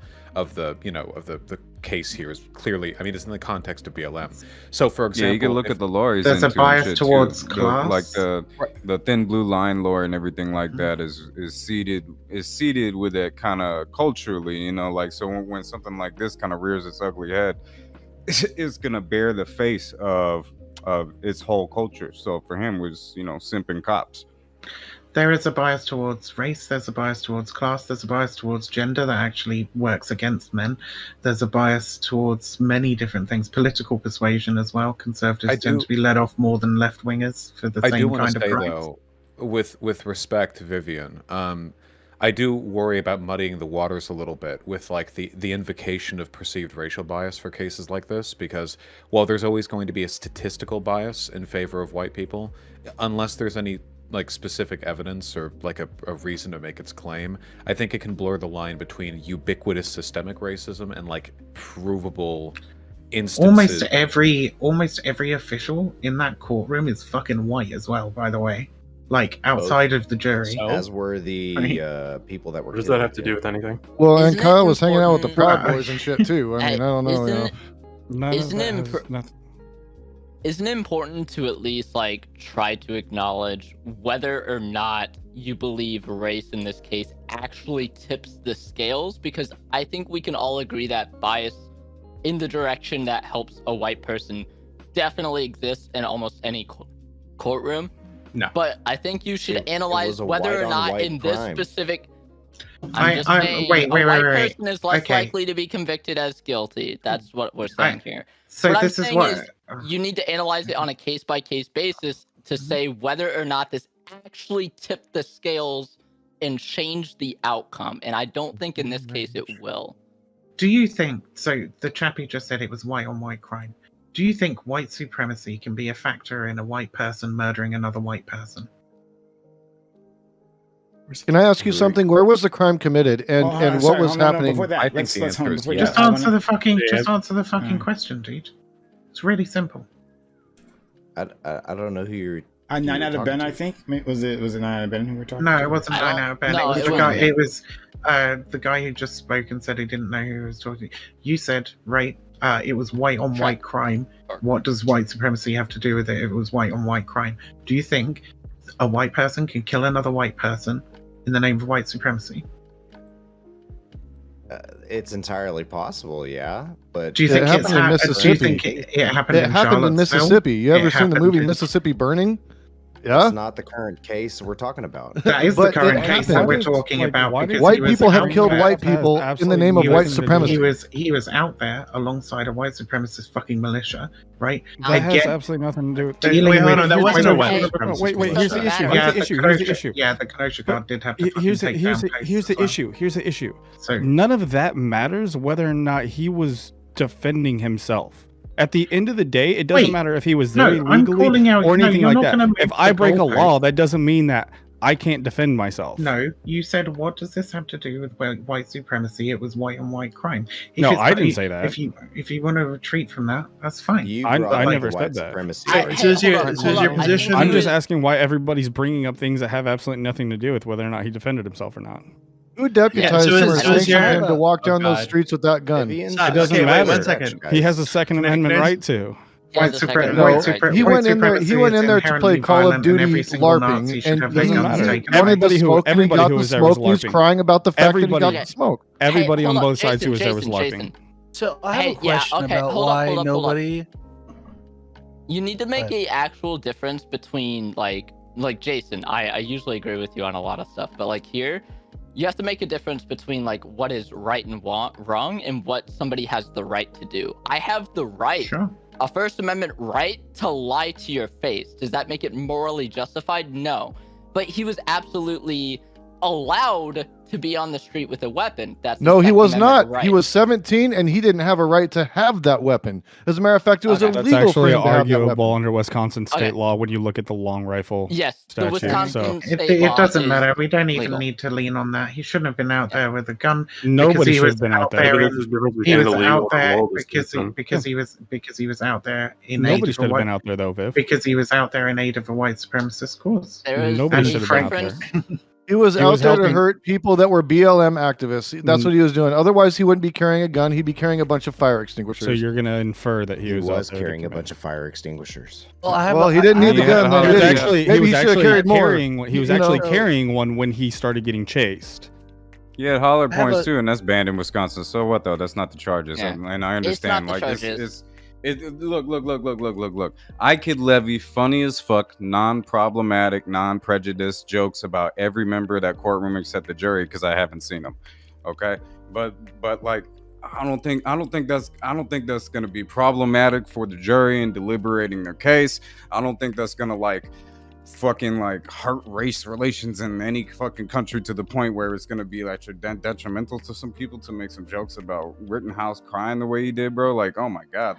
case here is clearly, I mean, it's in the context of BLM. So, for example, you can look at the lawyers. There's a bias towards class, like the thin blue line lawyer and everything like that is seated with it kind of culturally, like so when something like this kind of rears its ugly head, it's gonna bear the face of its whole culture. So for him was simping cops. There is a bias towards race, there's a bias towards class, there's a bias towards gender that actually works against men. There's a bias towards many different things. Political persuasion as well. Conservatives tend to be let off more than left-wingers for the same kind of crimes. Though, with respect to Vivian, I do worry about muddying the waters a little bit with like the invocation of perceived racial bias for cases like this, because while there's always going to be a statistical bias in favor of white people, unless there's any like specific evidence or like a reason to make its claim, I think it can blur the line between ubiquitous systemic racism and like provable instances. Almost every official in that courtroom is fucking white as well, by the way. Like outside of the jury, as were the people that were. What does that have to do with anything? Well, and Kyle was hanging out with the Proud Boys and shit too. I mean, I don't know. Isn't it isn't it important to at least like try to acknowledge whether or not you believe race in this case actually tips the scales? Because I think we can all agree that bias in the direction that helps a white person definitely exists in almost any courtroom. No. But I think you should analyze whether or not in this specific... Wait, a white person is less likely to be convicted as guilty. That's what we're saying here. So what this I'm is saying what is you need to analyze it on a case-by-case basis to say whether or not this actually tipped the scales and changed the outcome. And I don't think in this case it will. Do you think, so the chappie just said it was white on white crime. Do you think white supremacy can be a factor in a white person murdering another white person? Can I ask you something? Where was the crime committed, and what was happening? Before that, I think the answer is yes. Just answer the fucking question, dude. It's really simple. I don't know who you're. 9 out of Ben, I think. Was it 9 out of Ben who we're talking? No, to? it wasn't 9 out of Ben. No, it was it the guy. wasn't. It was the guy who just spoke and said he didn't know who he was talking to. You said right. It was white on white crime. What does white supremacy have to do with it? It was white on white crime. Do you think a white person can kill another white person in the name of white supremacy? It's entirely possible, yeah. But do you think it happened in Mississippi? Do you think it happened in Mississippi? You ever seen the movie Mississippi Burning? Yeah, it's not the current case we're talking about. That is the current case that we're talking about. White people have killed white people in the name of white supremacy. He was out there alongside a white supremacist fucking militia, right? That has absolutely nothing to do with. Wait, hold on. That wasn't a white supremacist. Wait. Here's the issue. Here's the issue. Yeah, the Kenosha guard did have to. Here's the issue. Here's the issue. So none of that matters whether or not he was defending himself. At the end of the day, it doesn't matter if he was there illegally or anything like that. If I break a law, that doesn't mean that I can't defend myself. No, you said, what does this have to do with white supremacy? It was white on white crime. I didn't say that. If you want to retreat from that, that's fine. I never said that. So is your position? I'm just asking why everybody's bringing up things that have absolutely nothing to do with whether or not he defended himself or not. Who deputized him or sanctioned him to walk down those streets with that gun? It doesn't matter. 1 second. He has a Second Amendment right to. He went in there to play Call of Duty LARPing, and everybody who was there was LARPing. He was crying about the fact that he got the smoke. Everybody on both sides who was there was LARPing. So I have a question about why nobody. You need to make a actual difference between like Jason. I usually agree with you on a lot of stuff, but like here, you have to make a difference between like what is right and wrong and what somebody has the right to do. I have the right, a First Amendment right to lie to your face. Does that make it morally justified? No. But he was absolutely allowed to be on the street with a weapon. No, he was not. Right. He was 17 and he didn't have a right to have that weapon. As a matter of fact, it was illegal. That's actually arguable under Wisconsin state law when you look at the long rifle. Yes, statute, the Wisconsin state it doesn't matter. We don't even need to lean on that. He shouldn't have been out there with a gun. Nobody should have been out there. He was out there because he was out there in aid of Nobody should have been out there though, Viv. Because he was out there in aid of a white supremacist cause. Nobody should have been out there. He was out there to hurt people that were BLM activists. That's what he was doing. Otherwise, he wouldn't be carrying a gun. He'd be carrying a bunch of fire extinguishers. So you're going to infer that he was carrying a bunch of fire extinguishers. Well, he didn't need the gun. Maybe he should have carried more. He was actually carrying one when he started getting chased. He had holler points too, and that's banned in Wisconsin. So what though? That's not the charges, and I understand. Look. I could levy funny as fuck, non-problematic, non-prejudiced jokes about every member of that courtroom except the jury because I haven't seen them. Okay, but like I don't think that's gonna be problematic for the jury in deliberating their case. I don't think that's gonna fucking hurt race relations in any fucking country to the point where it's gonna be detrimental to some people to make some jokes about Rittenhouse crying the way he did, bro. Oh my god,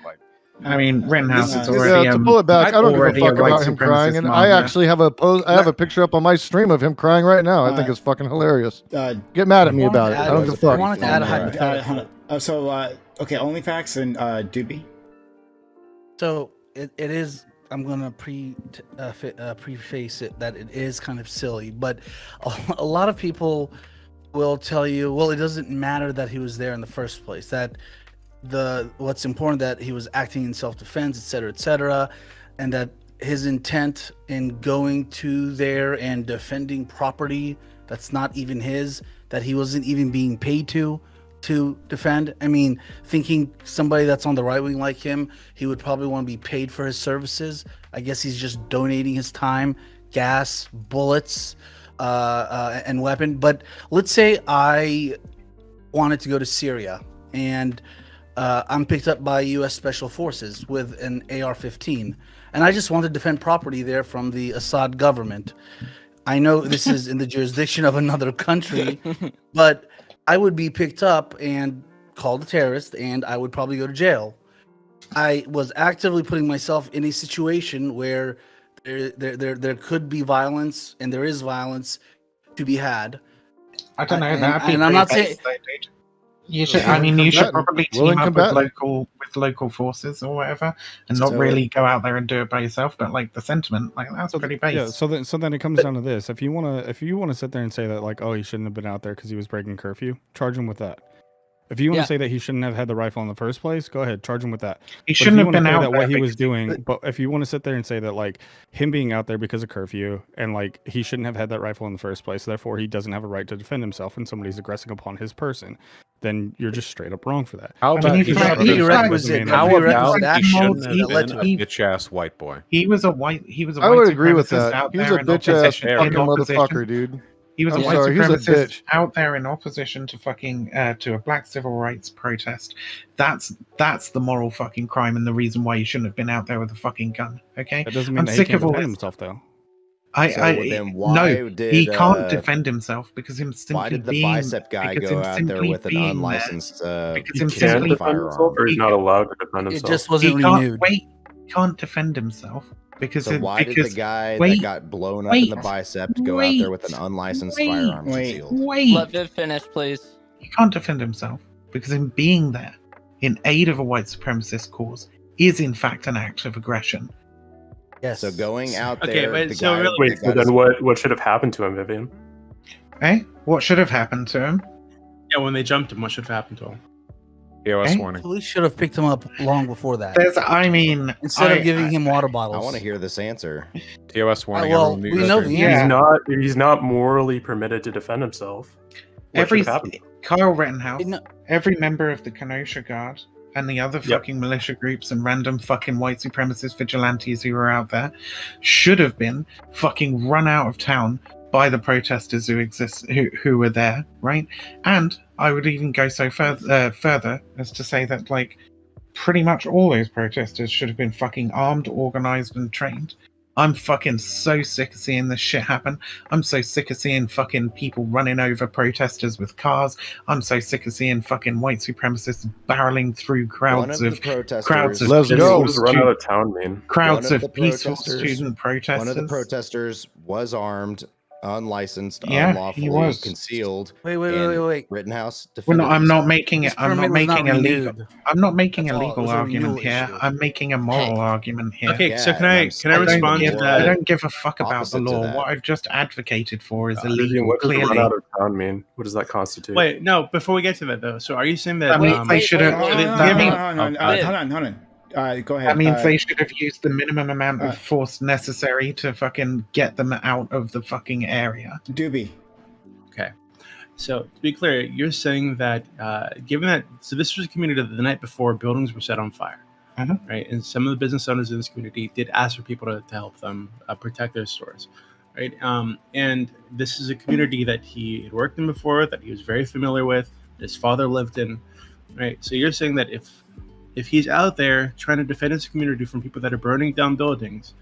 I mean, Rittenhouse is already to pull it back. I don't give a fuck about him crying, and I actually have a picture up on my stream of him crying right now. I think it's fucking hilarious. Get mad at me about it. I don't give a fuck. I wanted to add a hypothetical. Okay, OnlyFacts and Doobie. So it is. I'm gonna preface it that it is kind of silly, but a lot of people will tell you, well, it doesn't matter that he was there in the first place. That what's important, that he was acting in self-defense, etc., and that his intent in going to there and defending property that's not even his, that he wasn't even being paid to defend. I mean, thinking somebody that's on the right wing like him, he would probably want to be paid for his services. I guess he's just donating his time, gas, bullets, and weapon. But let's say I wanted to go to Syria and I'm picked up by U.S. Special Forces with an AR-15, and I just want to defend property there from the Assad government. I know this is in the jurisdiction of another country, but I would be picked up and called a terrorist, and I would probably go to jail. I was actively putting myself in a situation where there could be violence, and there is violence to be had. I don't know. And I'm not saying. You should. I mean, you should probably team up with local forces or whatever, and not really go out there and do it by yourself. But like the sentiment, like that's pretty base. Yeah. So then it comes down to this: if you wanna sit there and say that like, oh, he shouldn't have been out there because he was breaking curfew, charge him with that. If you want to say that he shouldn't have had the rifle in the first place, go ahead, charge him with that. He shouldn't have been out there. What he was doing, but if you want to sit there and say that like him being out there because of curfew and like he shouldn't have had that rifle in the first place, therefore he doesn't have a right to defend himself when somebody's aggressing upon his person, then you're just straight up wrong for that. How about he shouldn't have been a bitch ass white boy? He was a white. I would agree with that. He was a bitch ass fucking motherfucker, dude. He was a white supremacist out there in opposition to fucking to a black civil rights protest. That's the moral fucking crime and the reason why he shouldn't have been out there with a fucking gun. Okay, that doesn't mean I'm sick of all himself though. He can't defend himself because him simply why did the bicep guy go out there with an unlicensed firearm? Or he's not allowed to defend himself. It just wasn't renewed. He can't defend himself. Because why did the guy that got blown up in the bicep go out there with an unlicensed firearm concealed? Let Viv finish, please. He can't defend himself because him being there in aid of a white supremacist cause is in fact an act of aggression. Yes. So going out there. So then what should have happened to him, Vivian? What should have happened to him? Yeah, when they jumped him, what should have happened to him? POS warning. Police should have picked him up long before that. Instead of giving him water bottles. I want to hear this answer. TOS warning. Well, we know the answer. He's not morally permitted to defend himself. Kyle Rittenhouse, every member of the Kenosha Guard, and the other fucking militia groups and random fucking white supremacist vigilantes who were out there should have been fucking run out of town by the protesters who were there, right? And I would even go so further as to say that like pretty much all those protesters should have been fucking armed, organized, and trained. I'm fucking so sick of seeing this shit happen. I'm so sick of seeing fucking people running over protesters with cars. I'm so sick of seeing fucking white supremacists barreling through crowds of peaceful student protesters. One of the protesters was armed, unlicensed, he was concealed. Wait. Rittenhouse. I'm not making it. I'm not making a legal. I'm not making a legal argument here. I'm making a moral argument here. Okay, so can I respond to that? I don't give a fuck about the law. What I've just advocated for is illegal. What does run out of town mean? What does that constitute? Wait, no. Before we get to that, though, so are you saying that they should have? Hold on. Go ahead. That means they should have used the minimum amount of force necessary to fucking get them out of the fucking area. Doobie. Okay. So to be clear, you're saying that given that, so this was a community that the night before buildings were set on fire, right? And some of the business owners in this community did ask for people to help them protect their stores, right? And this is a community that he had worked in before, that he was very familiar with, that his father lived in, right? So you're saying that if he's out there trying to defend his community from people that are burning down buildings,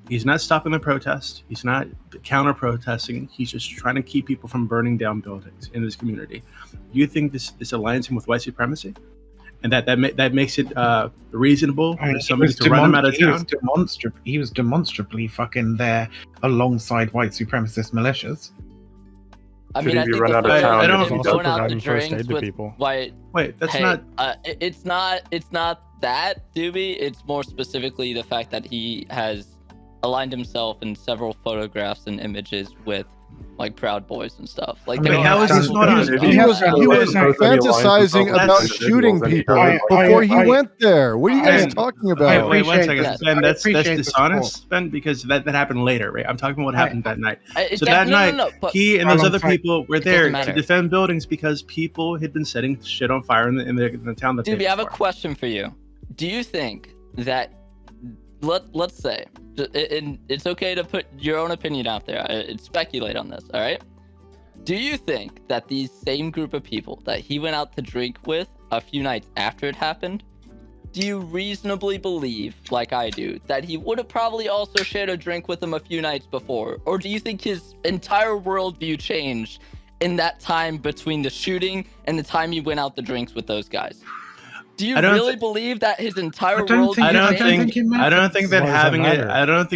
he's not stopping the protest. He's not counter-protesting. He's just trying to keep people from burning down buildings in this community. Do you think this aligns him with white supremacy? And that makes it reasonable for somebody to run him out of town? He was demonstrably fucking there alongside white supremacist militias. I mean, I think going out the drinks with people. White. Wait, that's not. It's not that, Doobie. It's more specifically the fact that he has aligned himself in several photographs and images with like Proud Boys and stuff. Like, I mean, how is this not on? he was fantasizing about shooting people before he went there. What are you guys talking about? Wait 1 second, Ben. That's dishonest, Ben, because that happened later, right? I'm talking about what happened that night. So that night, he and those other people were there to defend buildings because people had been setting shit on fire in the town. Dude, I have a question for you. Do you think that let's say, and it's okay to put your own opinion out there, speculate on this, all right? Do you think that these same group of people that he went out to drink with a few nights after it happened, do you reasonably believe, like I do, that he would have probably also shared a drink with them a few nights before? Or do you think his entire worldview changed in that time between the shooting and the time he went out to drinks with those guys? Do you really believe that his entire world? I don't think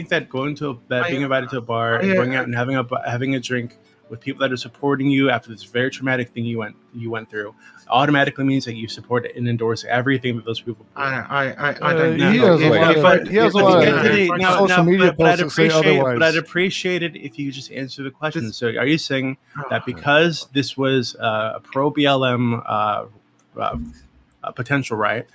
that going to being invited to a bar and going out and having a drink with people that are supporting you after this very traumatic thing you went through automatically means that you support and endorse everything that those people. I don't know. He has a lot of social media posts that say otherwise. But I'd appreciate it if you just answer the question. So, are you saying that because this was a pro BLM potential riot,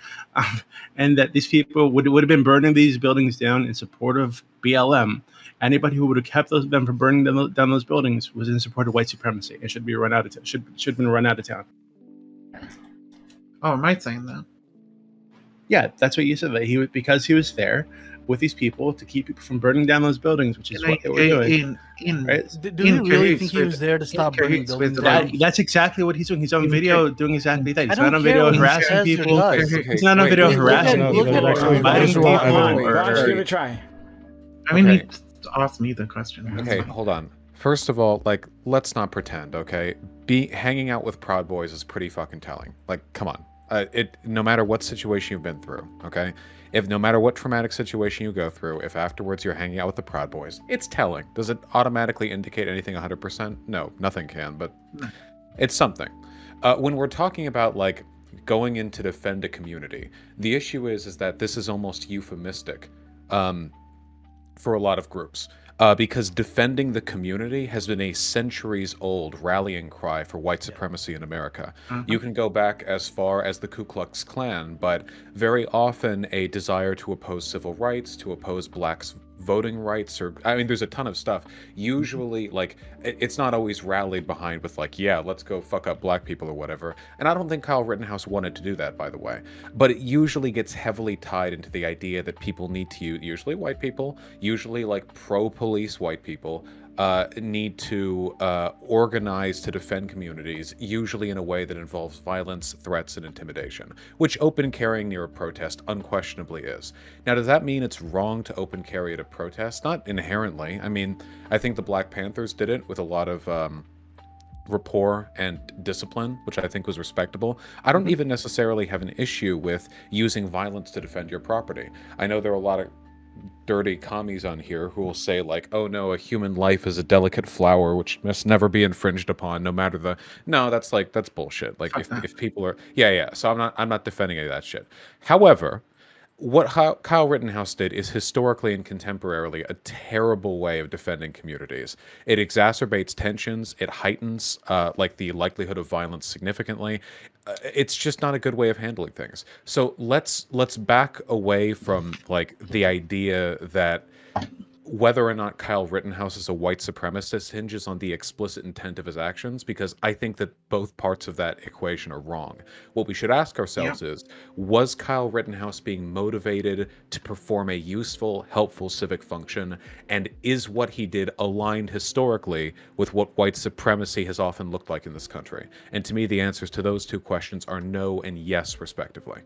and that these people would have been burning these buildings down in support of BLM, anybody who would have kept them from burning down those buildings was in support of white supremacy and should be run out of should have been run out of town? Oh, am I saying that? Yeah, that's what you said. That because he was there with these people to keep people from burning down those buildings, which is what they were doing. Right? Do you really think he was there to stop burning buildings? That's exactly what he's doing. He's on video doing exactly that. He's not on video harassing people. He's not on video harassing people. Give it a try. I mean, he asked me the question. Okay, hold on. First of all, like, let's not pretend, okay? Hanging out with Proud Boys is pretty fucking telling. Like, come on. No matter what situation you've been through, okay? If no matter what traumatic situation you go through, if afterwards you're hanging out with the Proud Boys, it's telling. Does it automatically indicate anything 100%? No, nothing can, but it's something. When we're talking about, like, going in to defend a community, the issue is that this is almost euphemistic for a lot of groups. Because defending the community has been a centuries-old rallying cry for white supremacy in America. You can go back as far as the Ku Klux Klan, but very often a desire to oppose civil rights, to oppose blacks' voting rights, or I mean, there's a ton of stuff. Usually, like, it's not always rallied behind with, like, yeah, let's go fuck up black people or whatever. And I don't think Kyle Rittenhouse wanted to do that, by the way. But it usually gets heavily tied into the idea that people need to, usually white people, usually like pro-police white people, need to organize to defend communities, usually in a way that involves violence, threats, and intimidation, which open carrying near a protest unquestionably is. Now, does that mean it's wrong to open carry at a protest? Not inherently. I mean, I think the Black Panthers did it with a lot of rapport and discipline, which I think was respectable. I don't even necessarily have an issue with using violence to defend your property. I know there are a lot of dirty commies on here who will say, like, oh no, a human life is a delicate flower which must never be infringed upon, no matter the... No, that's bullshit. Like, if people are... Yeah, so I'm not defending any of that shit. However, what Kyle Rittenhouse did is historically and contemporarily a terrible way of defending communities. It exacerbates tensions. It heightens like the likelihood of violence significantly. It's just not a good way of handling things. So let's back away from, like, the idea that whether or not Kyle Rittenhouse is a white supremacist hinges on the explicit intent of his actions, because I think that both parts of that equation are wrong. What we should ask ourselves is, was Kyle Rittenhouse being motivated to perform a useful, helpful civic function, and is what he did aligned historically with what white supremacy has often looked like in this country? And to me, the answers to those two questions are no and yes, respectively.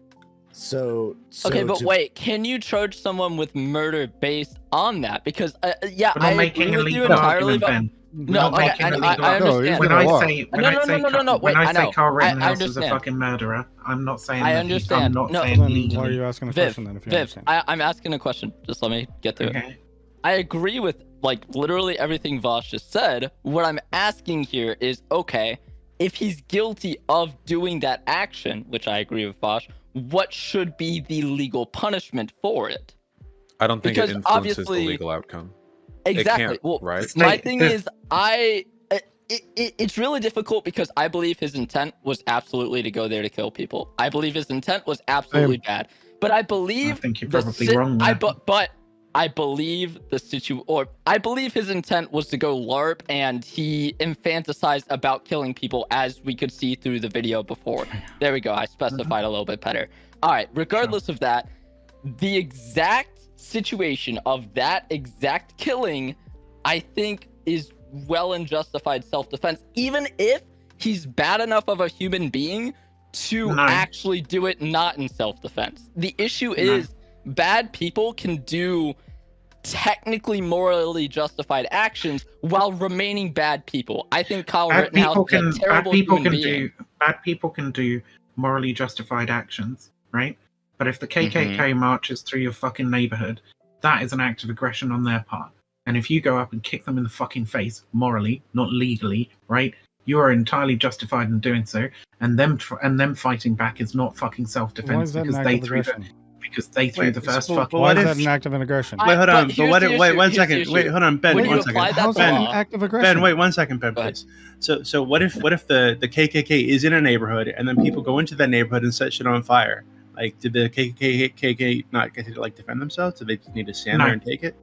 So okay, but wait, can you charge someone with murder based on that? Because I agree with you entirely. No, I understand. When I say Kyle Rittenhouse is a fucking murderer, I'm not saying that. I understand. I'm not saying legally. Why are you asking a question then? If you understand? I'm asking a question. Just let me get through it. I agree with, like, literally everything Vaush just said. What I'm asking here is, okay, if he's guilty of doing that action, which I agree with Vaush, what should be the legal punishment for it? I don't think it influences the legal outcome. Exactly. Well, right? My thing is, it's really difficult because I believe his intent was absolutely to go there to kill people. I believe his intent was absolutely bad. But I believe I think you're probably wrong there. But I believe I believe his intent was to go LARP, and he infantilized about killing people, as we could see through the video before. There we go. I specified a little bit better. All right. Regardless of that, the exact situation of that exact killing, I think, is well and justified self-defense, even if he's bad enough of a human being to actually do it not in self-defense. The issue is bad people can do technically morally justified actions while remaining bad people. I think Kyle Rittenhouse is a terrible human being. Bad people can do morally justified actions, right? But if the KKK marches through your fucking neighborhood, that is an act of aggression on their part. And if you go up and kick them in the fucking face, morally, not legally, right? You are entirely justified in doing so. And them fighting back is not fucking self-defense because they threw the first fucking. Why is that an act of aggression? Wait, hold on. Wait 1 second. Wait, hold on, Ben. 1 second. How's that an act of aggression? Ben, wait 1 second, Ben, please. So what if the KKK is in a neighborhood and then people go into that neighborhood and set shit on fire? Like, did the KKK not get to defend themselves? Do they just need to stand there and take it?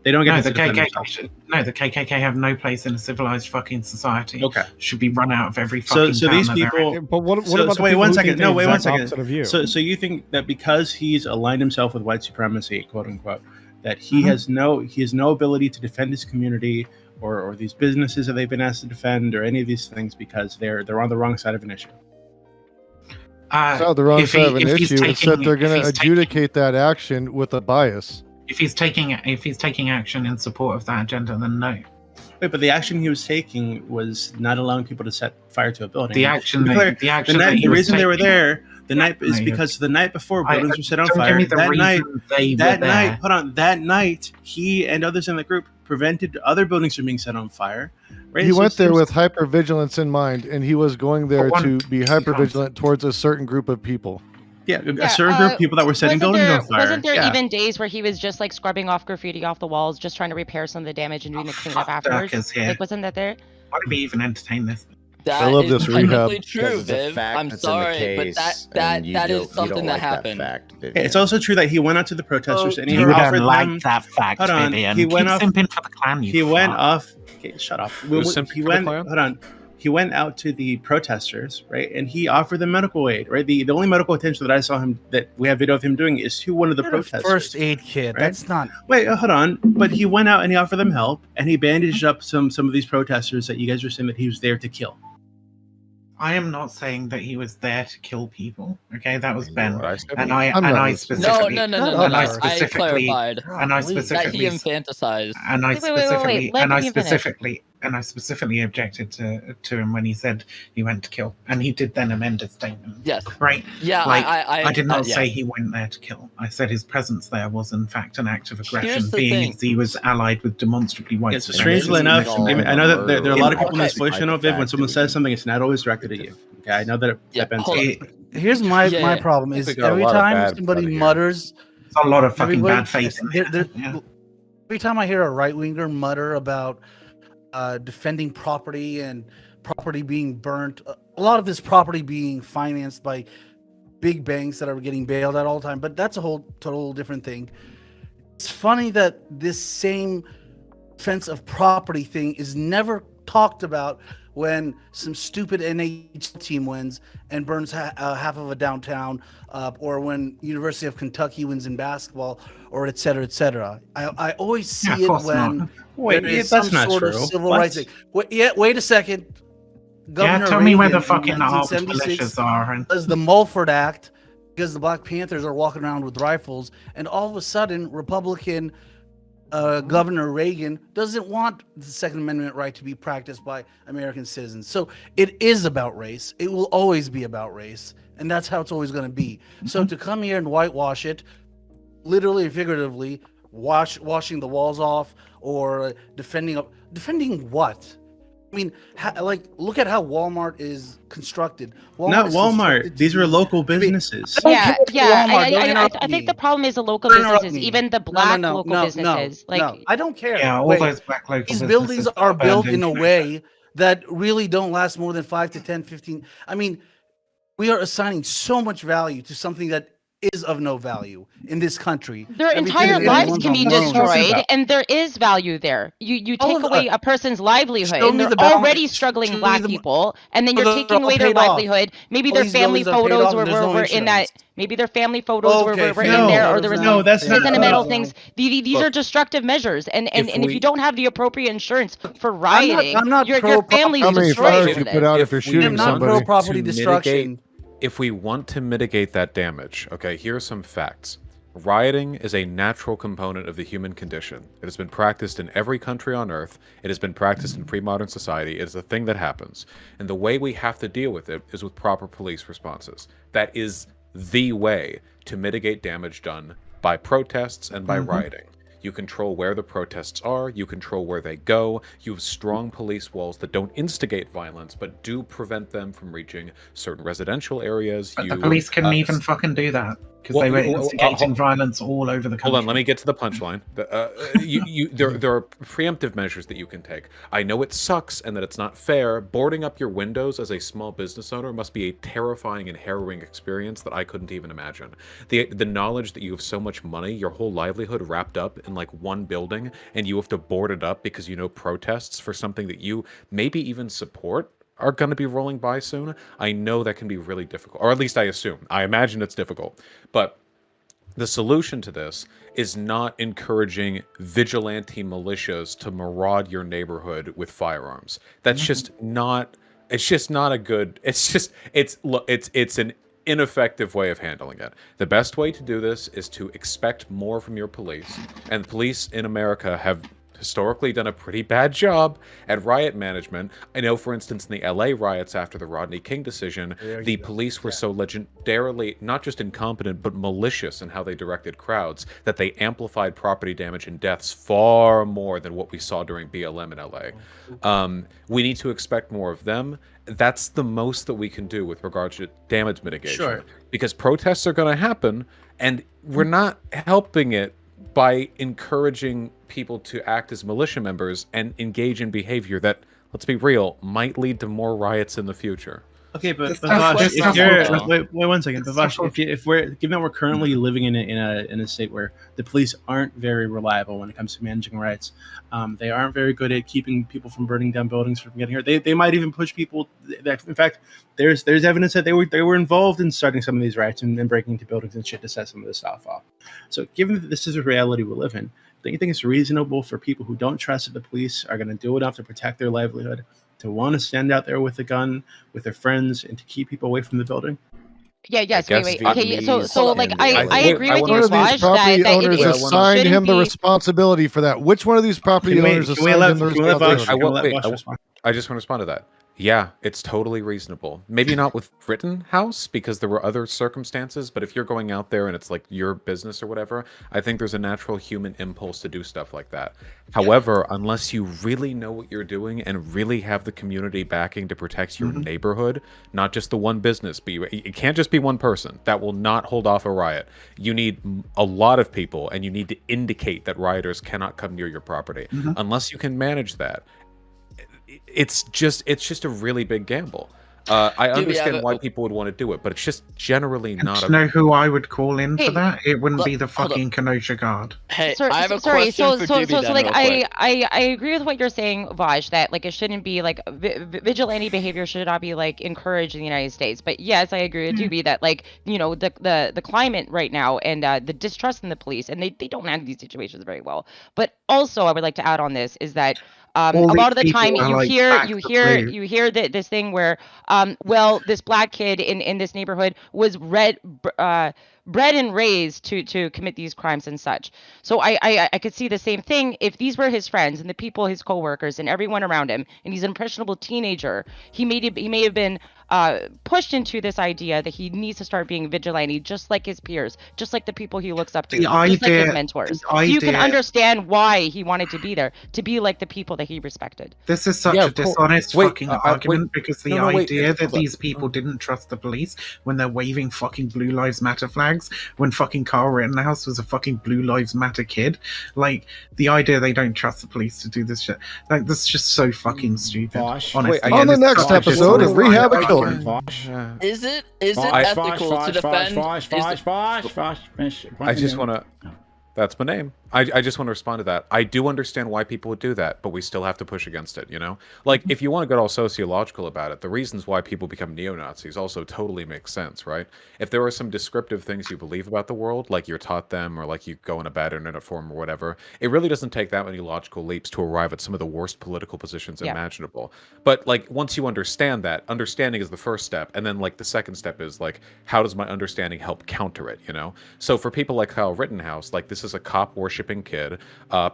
They don't get to defend themselves. The KKK have no place in a civilized fucking society. Okay, should be run out of every fucking. So these people. But what about wait 1 second. No, wait 1 second. You? So you think that because he's aligned himself with white supremacy, quote unquote, that he has no ability to defend his community or these businesses that they've been asked to defend or any of these things because they're on the wrong side of an issue. It's not the wrong side of an issue. It's that they're going to adjudicate that action with a bias. If he's taking action in support of that agenda, then no. Wait, but the action he was taking was not allowing people to set fire to a building. The reason they were there the night is because the night before buildings were set on fire. That night, he and others in the group prevented other buildings from being set on fire. Right? He went there with hypervigilance in mind, and he was going there to be hypervigilant towards a certain group of people. Yeah, a certain group of people that were setting buildings on fire. Wasn't there even days where he was just like scrubbing off graffiti off the walls, just trying to repair some of the damage and doing the cleanup afterwards? Like, wasn't that there? Why did we even entertain this? That I love this rehab. True, Viv. I'm sorry, but that is something that happened. It's also true that he went out to the protesters and he you offered don't like them. that fact, Hold on, Vivian. he went Keep off. simping for the clan, you He went fuck. off. Okay, shut up. He went. Hold on. He went out to the protesters, right, and he offered them medical aid, right. The only medical attention that I saw him that we have video of him doing is to one of the protesters. First aid kit. Right? That's not. Wait, hold on. But he went out and he offered them help, and he bandaged up some of these protesters that you guys were saying that he was there to kill. I am not saying that he was there to kill people. Okay, that was Ben, I specifically. No. I clarified. And I specifically. That he infantilized. And I specifically objected to him when he said he went to kill, and he did then amend his statement. Yes. Right. Yeah. Like, I did not say he went there to kill. I said his presence there was in fact an act of aggression, being as he was allied with demonstrably white. Yes, strangely enough, I know that there are a lot of people in this voice channel, Viv. When someone says something, it's not always directed at you. Okay, I know that. Here's my problem is every time somebody mutters, it's a lot of fucking bad faith. Every time I hear a right winger mutter about defending property and property being burnt, a lot of this property being financed by big banks that are getting bailed out all the time, but that's a whole total different thing. It's funny that this same defense of property thing is never talked about when some stupid NHL team wins and burns half of a downtown, or when University of Kentucky wins in basketball, or et cetera, et cetera. I always see it when there is some sort of civil rights thing. Wait a second. Governor tell me where the Reagan fucking in 1976 militias are. does the Mulford Act because the Black Panthers are walking around with rifles, and all of a sudden, Republican Governor Reagan doesn't want the Second Amendment right to be practiced by American citizens. So it is about race. It will always be about race, and that's how it's always going to be. So to come here and whitewash it, literally and figuratively, washing the walls off or defending what? I mean, like, look at how Walmart is constructed. Not Walmart. These were local businesses. Yeah. Walmart, I think the problem is the local businesses, even the black local businesses. No, I don't care. Yeah, all Wait, those black local these businesses buildings that are burned built in into a way that really don't last more than 5 to 10, 15. I mean, we are assigning so much value to something that is of no value in this country. Their entire lives can be destroyed, and there is value there. You take away a person's livelihood, and they're already struggling black people, and then you're taking away their livelihood. Maybe their family photos were in that. Maybe their family photos were in there, or there was sentimental things. These are destructive measures, and if you don't have the appropriate insurance for rioting, your family's destroyed. You put out if you're shooting somebody. Property destruction. If we want to mitigate that damage, okay, here are some facts. Rioting is a natural component of the human condition. It has been practiced in every country on earth. It has been practiced in pre-modern society. It is a thing that happens. And the way we have to deal with it is with proper police responses. That is the way to mitigate damage done by protests and by rioting. You control where the protests are, you control where they go, you have strong police walls that don't instigate violence, but do prevent them from reaching certain resetional areas. But the police couldn't even fucking do that, because they were instigating violence all over the country. Hold on, let me get to the punchline. There are preemptive measures that you can take. I know it sucks and that it's not fair. Boarding up your windows as a small business owner must be a terrifying and harrowing experience that I couldn't even imagine. The knowledge that you have so much money, your whole livelihood wrapped up in like one building, and you have to board it up because you know protests for something that you maybe even support are going to be rolling by soon. I know that can be really difficult, or at least I assume. I imagine it's difficult. But the solution to this is not encouraging vigilante militias to maraud your neighborhood with firearms. That's just not, it's just not a good, it's an ineffective way of handling it. The best way to do this is to expect more from your police. And police in America have historically done a pretty bad job at riot management. I know, for instance, in the LA riots after the Rodney King decision, the police were so legendarily not just incompetent, but malicious in how they directed crowds, that they amplified property damage and deaths far more than what we saw during BLM in LA. We need to expect more of them. That's the most that we can do with regard to damage mitigation. Sure. Because protests are going to happen, and we're not helping it by encouraging people to act as militia members and engage in behavior that, let's be real, might lead to more riots in the future. Okay, but Vaush, if you're wait 1 second, but Vaush, if we're given that we're currently living in a state where the police aren't very reliable when it comes to managing riots, they aren't very good at keeping people from burning down buildings from getting hurt. They might even push people. That, in fact, there's evidence that they were involved in starting some of these riots and breaking into buildings and shit to set some of this stuff off. So, given that this is a reality we live in, do you think it's reasonable for people who don't trust that the police are going to do enough to protect their livelihood to want to stand out there with a gun with their friends and to keep people away from the building? Wait. Okay, so like I agree with you, Vaush, property that owners assigned him the responsibility for that. Which one of these property owners assigned him the responsibility? I just want to respond to that. Yeah, it's totally reasonable. Maybe not with Rittenhouse, because there were other circumstances, but if you're going out there and it's like your business or whatever, I think there's a natural human impulse to do stuff like that. However, unless you really know what you're doing and really have the community backing to protect your neighborhood, not just the one business, but it can't just be one person. That will not hold off a riot. You need a lot of people, and you need to indicate that rioters cannot come near your property. Unless you can manage that, it's just a really big gamble. I understand why people would want to do it, but it's just generally not. Do you know who I would call in for that? It wouldn't be the fucking Kenosha Guard. Hey, I have a question for Doobie so then, like real quick. I agree with what you're saying, Vaush, that like it shouldn't be like vigilante behavior should not be like encouraged in the United States. But yes, I agree with Doobie that like, you know, the climate right now and the distrust in the police, and they don't handle these situations very well. But also, I would like to add on this is that a lot of the time you hear this thing where well, this black kid in this neighborhood was bred and raised to commit these crimes and such. So I could see the same thing if these were his friends and the people, his coworkers and everyone around him, and he's an impressionable teenager. He may have been pushed into this idea that he needs to start being vigilante, just like his peers, just like the people he looks up to, just like his mentors. So you can understand why he wanted to be there, to be like the people that he respected. This is such a dishonest fucking argument because the idea that these people didn't trust the police when they're waving fucking Blue Lives Matter flags, when fucking Kyle Rittenhouse was a fucking Blue Lives Matter kid, like the idea they don't trust the police to do this shit, like that's just so fucking stupid. Honestly. On the next episode of Rehab a Killer. Is it ethical to defend? I just want to. That's my name. I just want to respond to that. I do understand why people would do that, but we still have to push against it, you know? Like, if you want to get all sociological about it, the reasons why people become neo-Nazis also totally make sense, right? If there are some descriptive things you believe about the world, like you're taught them, or like you go in a bad internet forum or whatever, it really doesn't take that many logical leaps to arrive at some of the worst political positions imaginable. But, like, once you understand that, understanding is the first step, and then, like, the second step is, like, how does my understanding help counter it, you know? So for people like Kyle Rittenhouse, like, this is a cop-worshipping kid,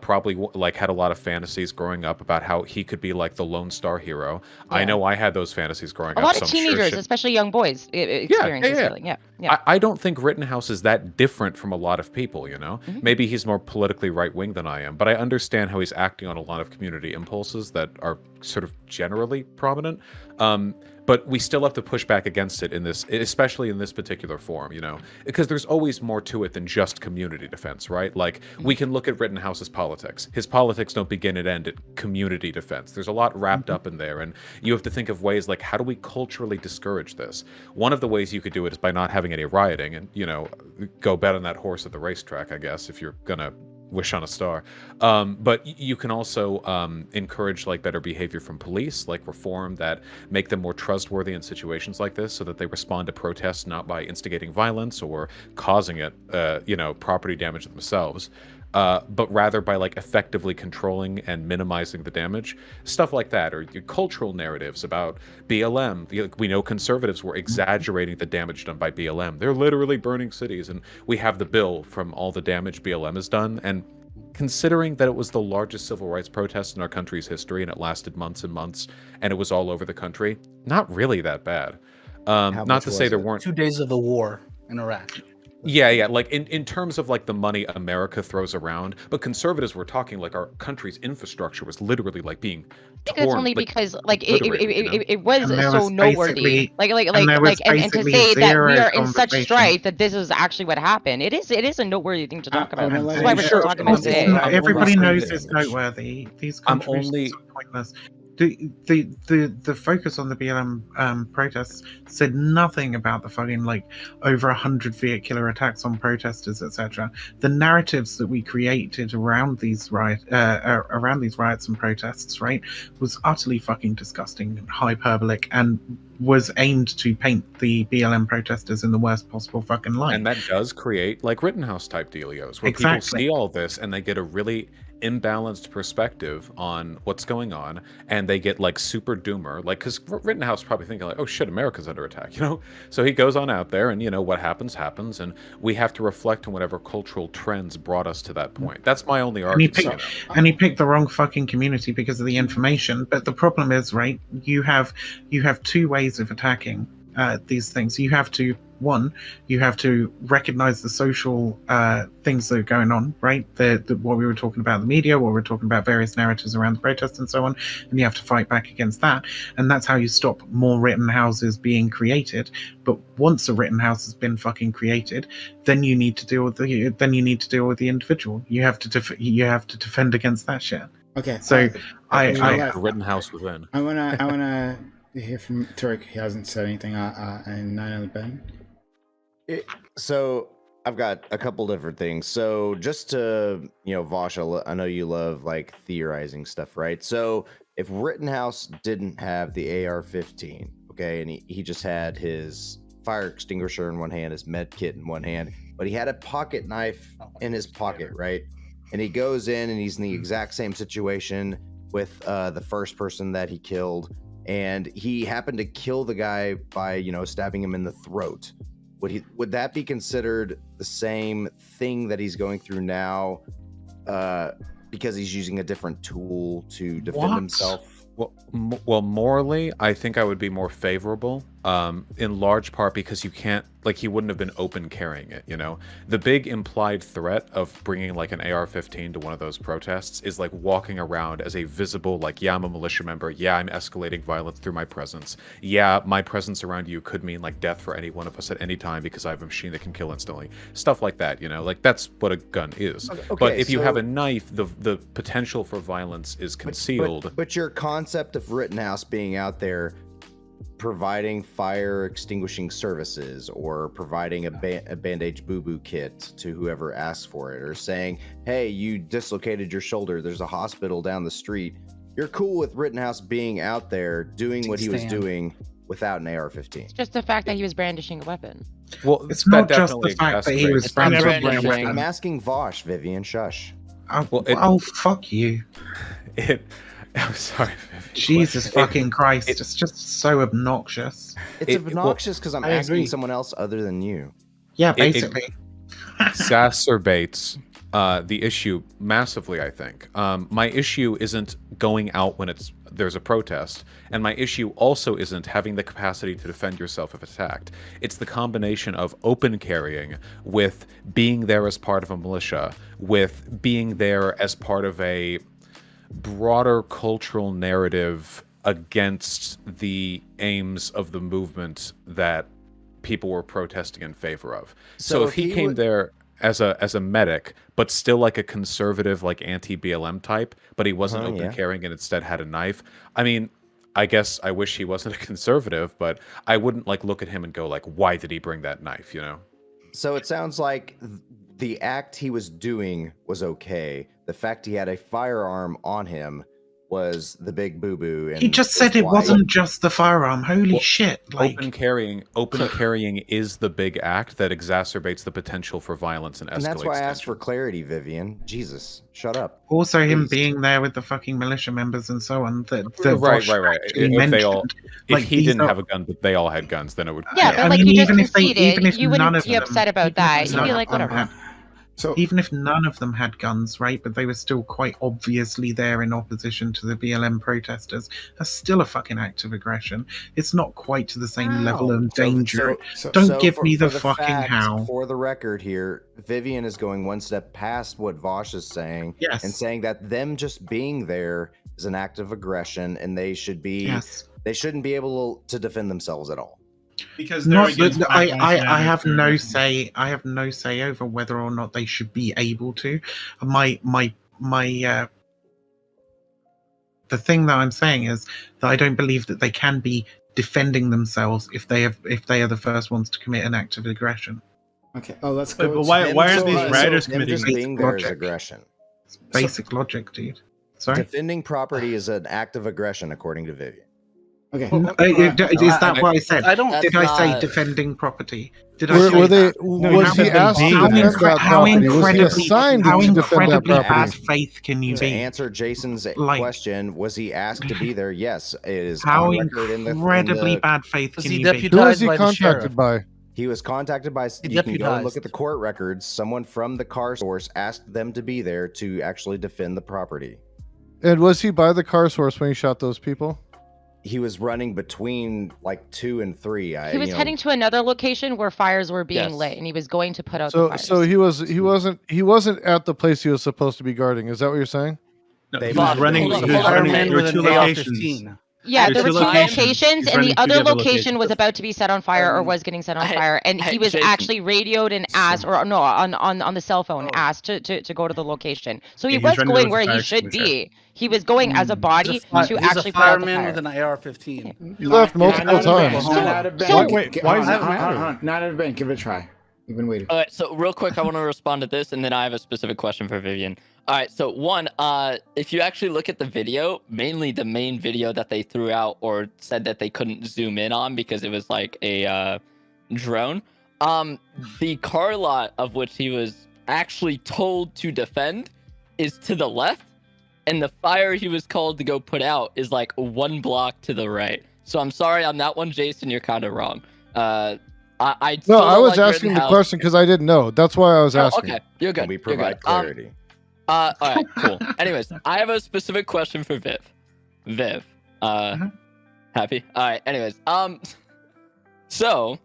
probably like had a lot of fantasies growing up about how he could be like the Lone Star hero. I know I had those fantasies growing up. A lot of teenagers, especially young boys, experience this feeling. I don't think Rittenhouse is that different from a lot of people, you know? Maybe he's more politically right-wing than I am, but I understand how he's acting on a lot of community impulses that are sort of generally prominent. But we still have to push back against it in this, especially in this particular form, you know, because there's always more to it than just community defense, right? Like, we can look at Rittenhouse's politics. His politics don't begin and end at community defense. There's a lot wrapped up in there, and you have to think of ways like, how do we culturally discourage this? One of the ways you could do it is by not having any rioting and, you know, go bet on that horse at the racetrack, I guess, if you're gonna wish on a star. But you can also encourage like better behavior from police, like reform that make them more trustworthy in situations like this, so that they respond to protests not by instigating violence or causing it, you know, property damage themselves, but rather by like effectively controlling and minimizing the damage, stuff like that. Or your cultural narratives about BLM. We know conservatives were exaggerating the damage done by BLM. They're literally burning cities, and we have the bill from all the damage BLM has done. And considering that it was the largest civil rights protest in our country's history, and it lasted months and months, and it was all over the country, not really that bad. Not to say there weren't 2 days of the war in Iraq. Yeah, like in terms of like the money America throws around, but conservatives were talking like our country's infrastructure was literally like being torn. I think that's only because like it was so noteworthy. Like and to say that we are in such strife that this is actually what happened. It is a noteworthy thing to talk about. That's why we're talking about it today. Everybody knows it's noteworthy. These contributions are pointless. The focus on the BLM protests said nothing about the fucking like over 100 vehicular attacks on protesters, etc. The narratives that we created around these riots and protests, right, was utterly fucking disgusting and hyperbolic, and was aimed to paint the BLM protesters in the worst possible fucking light. And that does create like Rittenhouse type dealios, where people see all this and they get a really imbalanced perspective on what's going on, and they get like super doomer, like, because Rittenhouse probably thinking like, oh shit, America's under attack, you know? So he goes on out there, and you know what happens, and we have to reflect on whatever cultural trends brought us to that point. That's my only argument. And he picked the wrong fucking community because of the information. But the problem is, right, you have two ways of attacking these things. You have to recognize the social things that are going on, right? What we were talking about, the media, what we were talking about, various narratives around the protests and so on, and you have to fight back against that. And that's how you stop more Rittenhouses being created. But once a Rittenhouse has been fucking created, then you need to deal with the individual. You have to defend against that shit. Okay. So I Rittenhouse within. I wanna hear from Turk. He hasn't said anything and 9 on the bed. So I've got a couple different things. So just to, Vaush, I know you love like theorizing stuff, right? So if Rittenhouse didn't have the AR-15, okay, and he just had his fire extinguisher in one hand, his med kit in one hand, but he had a pocket knife in his pocket, right? And he goes in and he's in the exact same situation with the first person that he killed, and he happened to kill the guy by, stabbing him in the throat. Would that be considered the same thing that he's going through now, because he's using a different tool to defend himself? Well, morally, I think I would be more favorable. in large part because you can't, like, he wouldn't have been open carrying it, you know? The big implied threat of bringing, like, an AR-15 to one of those protests is, like, walking around as a visible, like, yeah, I'm a militia member, yeah, I'm escalating violence through my presence, yeah, my presence around you could mean, like, death for any one of us at any time because I have a machine that can kill instantly. Stuff like that, you know? Like, that's what a gun is. Okay, but if you have so- a knife, the potential for violence is concealed. But your concept of Rittenhouse being out there providing fire extinguishing services or providing a bandage boo-boo kit to whoever asks for it, or saying, hey, you dislocated your shoulder, there's a hospital down the street, you're cool with Rittenhouse being out there doing what he was doing without an AR-15. It's just the fact that he was brandishing a weapon. Well, It's not just the fact that he was brandishing a weapon. I'm asking Vaush, Vivian, shush. Oh, fuck you. I'm sorry. Jesus fucking Christ. It's just so obnoxious. It's obnoxious because I'm asking someone else other than you. Yeah, basically. Exacerbates the issue massively, I think. My issue isn't going out when there's a protest, and my issue also isn't having the capacity to defend yourself if attacked. It's the combination of open carrying with being there as part of a militia, with being there as part of a broader cultural narrative against the aims of the movement that people were protesting in favor of. So if he came there as a medic, but still like a conservative, like anti-BLM type, but he wasn't open carrying and instead had a knife, I mean, I guess I wish he wasn't a conservative, but I wouldn't like look at him and go like, why did he bring that knife, you know? So it sounds like the act he was doing was okay. The fact he had a firearm on him was the big boo-boo. He just said it wasn't just the firearm. Holy shit. Like, open carrying is the big act that exacerbates the potential for violence and escalates. And that's why I asked tension. for clarity, Vivian. Jesus, shut up. also him being there with the fucking militia members and so on. That Right. actually If he didn't have a gun, but they all had guns, then it would. Yeah, but I like mean, you just even if they- conceded, even if you none wouldn't of be them- upset about that. You'd be like, whatever. So even if none of them had guns, right, but they were still quite obviously there in opposition to the BLM protesters, that's still a fucking act of aggression. It's not quite to the same level of danger. Don't give me the fucking facts, how. For the record here, Vivian is going one step past what Vaush is saying, Yes. and saying that them just being there is an act of aggression, and they should be they shouldn't be able to defend themselves at all. Because I have no say. I have no say over whether or not they should be able to. The thing that I'm saying is that I don't believe that they can be defending themselves if they are the first ones to commit an act of aggression. Okay. Oh, let's But go. why aren't these rioters committing just being there is aggression? It's basic logic, dude. Sorry. Defending property is an act of aggression, according to Vivian. Okay. Is that what I said? Did I say not- defending property? Did Were I say they? that? Was he asked to defend that How property? Was he incredibly, assigned how to defend that incredibly bad property? faith can you To be? answer Jason's question, was he asked to be there? Yes, it is How on record in the incredibly bad faith Was can he you be? deputized Who was he by the sheriff? contacted by? He was contacted by. He You can go and look deputized. at the court records. Someone from the car source asked them to be there to actually defend the property. And was he by the car source when he shot those people? He was running between like 2 and 3. He was heading to another location where fires were being lit, and he was going to put out the So, fires. so he wasn't at the place he was supposed to be guarding. Is that what you're saying? No, They he was hold running. on, He was fireman running. There were with two an AR-15. locations. Yeah, There's there were two two locations. locations, He's and the running two other different location locations. was about to be set on fire or was getting set on fire, and he was Jason. actually radioed and asked, or no, on the cell phone, asked to go to the location. So he Yeah, he was was running going with where the he fire should extinguisher. be. He was going as a body He's to actually a put out the fireman fire. with an AR-15. He left multiple times. Not out of So- bank. Wait, why does that matter? Not out of bank. Give it a try. You've been waiting. All right, so real quick, I want to respond to this, and then I have a specific question for Vivian. All right, so one, if you actually look at the video, mainly the main video that they threw out or said that they couldn't zoom in on because it was like a drone, the car lot of which he was actually told to defend is to the left, and the fire he was called to go put out is like 1 block to the right. So I'm sorry on that one, Jason, you're kind of wrong. I No, I was like asking the Rittenhouse. question because I didn't know. That's why I was Oh, asking. okay, you're good. And we you're provide good. clarity. All right, cool. Anyways, I have a specific question for Viv. Happy? All right. Anyways, So,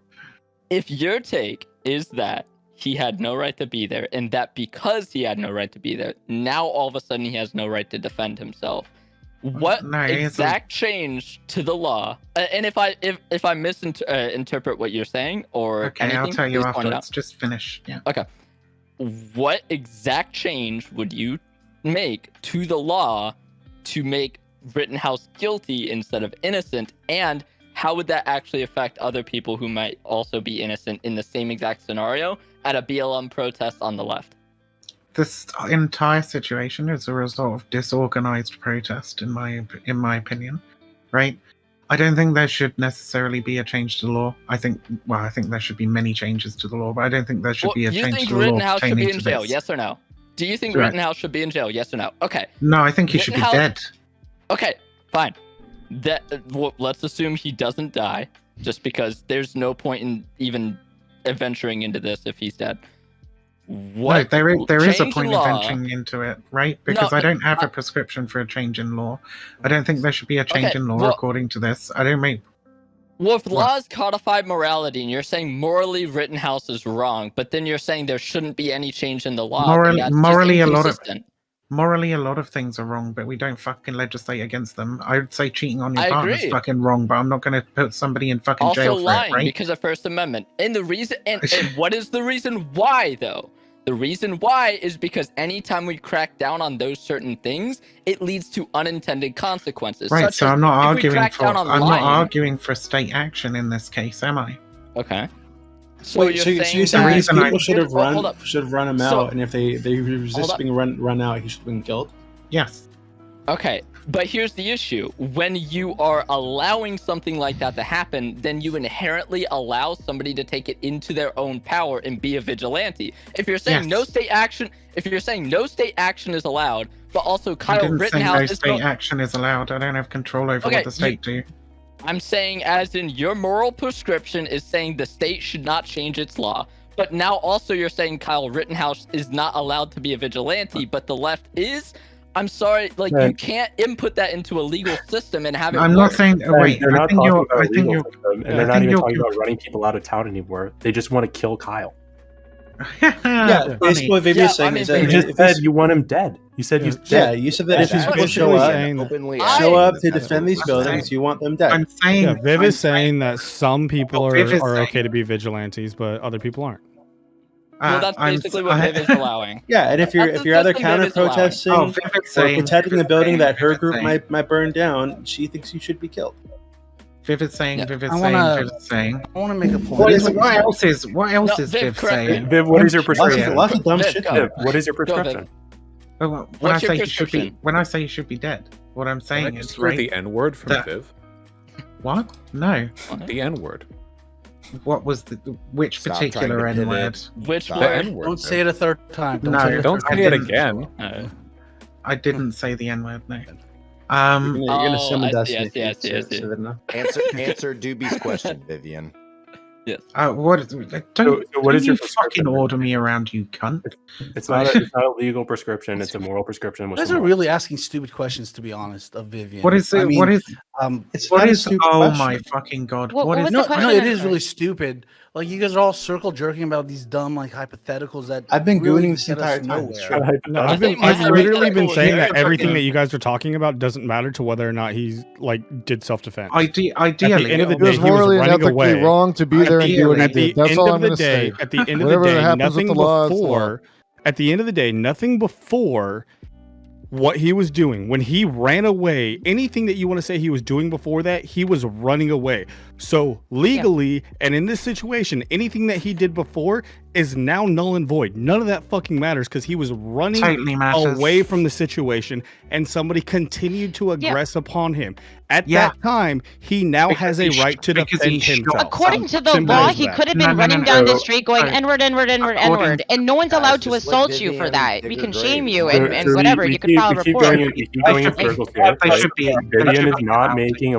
if your take is that he had no right to be there, and that because he had no right to be there, now all of a sudden he has no right to defend himself, what exact change to the law? And if I misinterpret what you're saying or Okay, anything, I'll tell you please point it afterwards. out. Just finish. Yeah. Okay. What exact change would you make to the law to make Rittenhouse guilty instead of innocent? And how would that actually affect other people who might also be innocent in the same exact scenario at a BLM protest on the left? This entire situation is a result of disorganized protest, in my opinion. Right? I don't think there should necessarily be a change to the law. I think there should be many changes to the law, but I don't think there should be a change to the law. Do you think Rittenhouse should be pertaining in to jail? this. Yes or no? Do you think Correct. Rittenhouse should be in jail? Yes or no? Okay. No, I think he should be dead. Okay, fine. Let's assume he doesn't die, just because there's no point in even venturing into this if he's dead. No, there is a change point in in law- venturing into it, right? Because No, I don't have a prescription for a change in law. I don't think there should be a change Okay, in law well- according to this. I don't make. Well, if law is codified morality, and you're saying morally Rittenhouse is wrong, but then you're saying there shouldn't be any change in the law, then that's Morally, just a lot of inconsistent. morally, a lot of things are wrong, but we don't fucking legislate against them. I would say cheating on your I partner is agree. fucking wrong, but I'm not going to put somebody in fucking Also jail for lying it, right? because of First Amendment. And the reason, and what is the reason why though? The reason why is because anytime we crack down on those certain things, it leads to unintended consequences. Right, such so as I'm not if we arguing crack for down on I'm not lying- arguing for state action in this case, am I? Okay. Wait, so you're saying these people should have Hold up. run him So- out, and if they resist up. being run out, he should have been killed? Yes. Okay, but here's the issue. When you are allowing something like that to happen, then you inherently allow somebody to take it into their own power and be a vigilante. If you're saying no state action is allowed, but also I Kyle didn't say Rittenhouse no is state action is allowed. I don't have control over Okay, what the state do. I'm saying as in your moral prescription is saying the state should not change its law. But now also you're saying Kyle Rittenhouse is not allowed to be a vigilante, but the left is? I'm sorry, like you Right. can't input that into a legal system and have it I'm work. not saying. Wait, they're I not think talking you're. about I a think legal you're. system, and I they're not think even you're talking about running people out of town anymore. They just want to kill Kyle. Yeah, basically what Vivian's saying is that you just said you want him dead. You said you you said that if these people show up to defend these buildings, you want them dead. I'm saying. Yeah, Viv is saying that some people Viv is are saying- okay to be vigilantes, but other people aren't. Well, that's basically what Viv is allowing. Yeah, and if you're That's either the counter thing Viv is allowing. protesting Oh, Viv is or saying- protecting Viv the is building saying- that her Viv is group saying- might burn down, she thinks you should be killed. Viv is saying. Viv is I saying. wanna- Viv is saying. I want to make a point. What else is No, Viv Viv, correct me. saying? Viv, what is your Yeah. prescription? Lots of dumb Viv, shit. go. Viv, what is your Go, Viv. prescription? When What's your I say he should be, prescription? when I say he should be dead, what I'm saying Can I is just hear right. the N word from that- Viv? What? No. The N word. What was which Stop particular trying to N word? Which The word? N word. Don't say it a third time. No, say it a Don't third say I it didn't. again. I didn't say the N word. No. You're gonna Oh, summon I see, Dusty. I see, I see, I see. Answer Doobie's question, Vivian. Yes. What? Don't, So what is you your fucking prescription? order me around, you cunt? It's not a legal prescription. It's a moral prescription. You With guys some are moral- really asking stupid questions, to be honest, of Vivian. What is it? I mean, what is? It's What not a is? stupid Oh question. my fucking god! What What is? was No, the question? no, it I'm is sorry. really stupid. Like you guys are all circle jerking about these dumb like hypotheticals that I've been really gooning this get us entire time. nowhere. No, I I've think my literally been hypothetical saying is that very everything fucking- that you guys are talking about doesn't matter to whether or not he's like did self-defense. Ideally, At the end of the It day, was he was morally and running ethically away. wrong to be there and do what he At the did. That's end all of I'm the going to day, say. at the end of the Whatever day, happens with nothing the law is the law. before. At the end of the day, nothing before what he was doing when he ran away. Anything that you want to say he was doing before that, he was running away. So legally, and in this situation, anything that he did before is now null and void. None of that fucking matters because he was running Totally matters. away from the situation, and somebody continued to aggress upon him. At that time, he now has a right to defend himself. According to the Simple law, as he that. could have been running down the street going No. N-word, N-word, N-word, According- N-word, and no one's allowed to just let assault you for Vivian that. dig We her can grave. shame you So- and so whatever. we You can file a we keep report. going in circles here. They Like, should be- Vivian is not allowed. making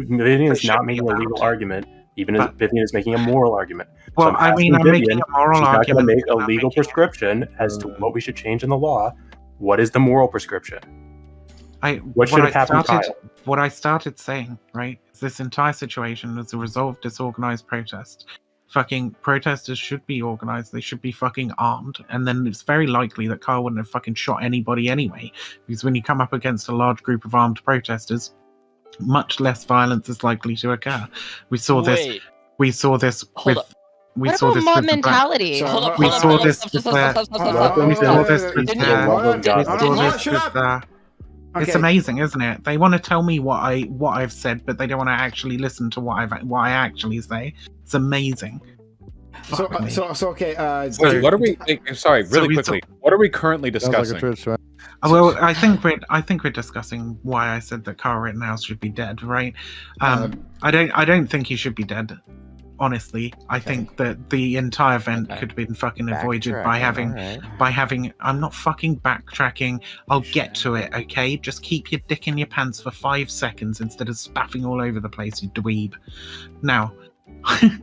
Vivian is They not should be making a legal allowed. argument. Even as Vivian is making a moral argument. Well, I'm I mean, asking I'm making a moral she's not argument. going to make a I'm not legal making- prescription as to what we should change in the law. What is the moral prescription? What should have happened, Kyle? What I started saying, right, is this entire situation is a result of disorganized protest. Fucking protesters should be organized. They should be fucking armed. And then it's very likely that Kyle wouldn't have fucking shot anybody anyway. Because when you come up against a large group of armed protesters, much less violence is likely to occur. We saw this. We saw this with. We What saw about this mob with the black. mentality? We saw this with It's amazing, isn't it? They want to tell me what I've said, but they don't want to actually listen to what I actually say. It's amazing. So okay. So what are we? Sorry, really quickly. What are we currently discussing? Well, I think we're discussing why I said that Kyle Rittenhouse should be dead, right? I don't think he should be dead. Honestly, I think that the entire event could have been fucking avoided by having. I'm not fucking backtracking. I'll get to it, okay? Just keep your dick in your pants for 5 seconds instead of spaffing all over the place, you dweeb. Now, I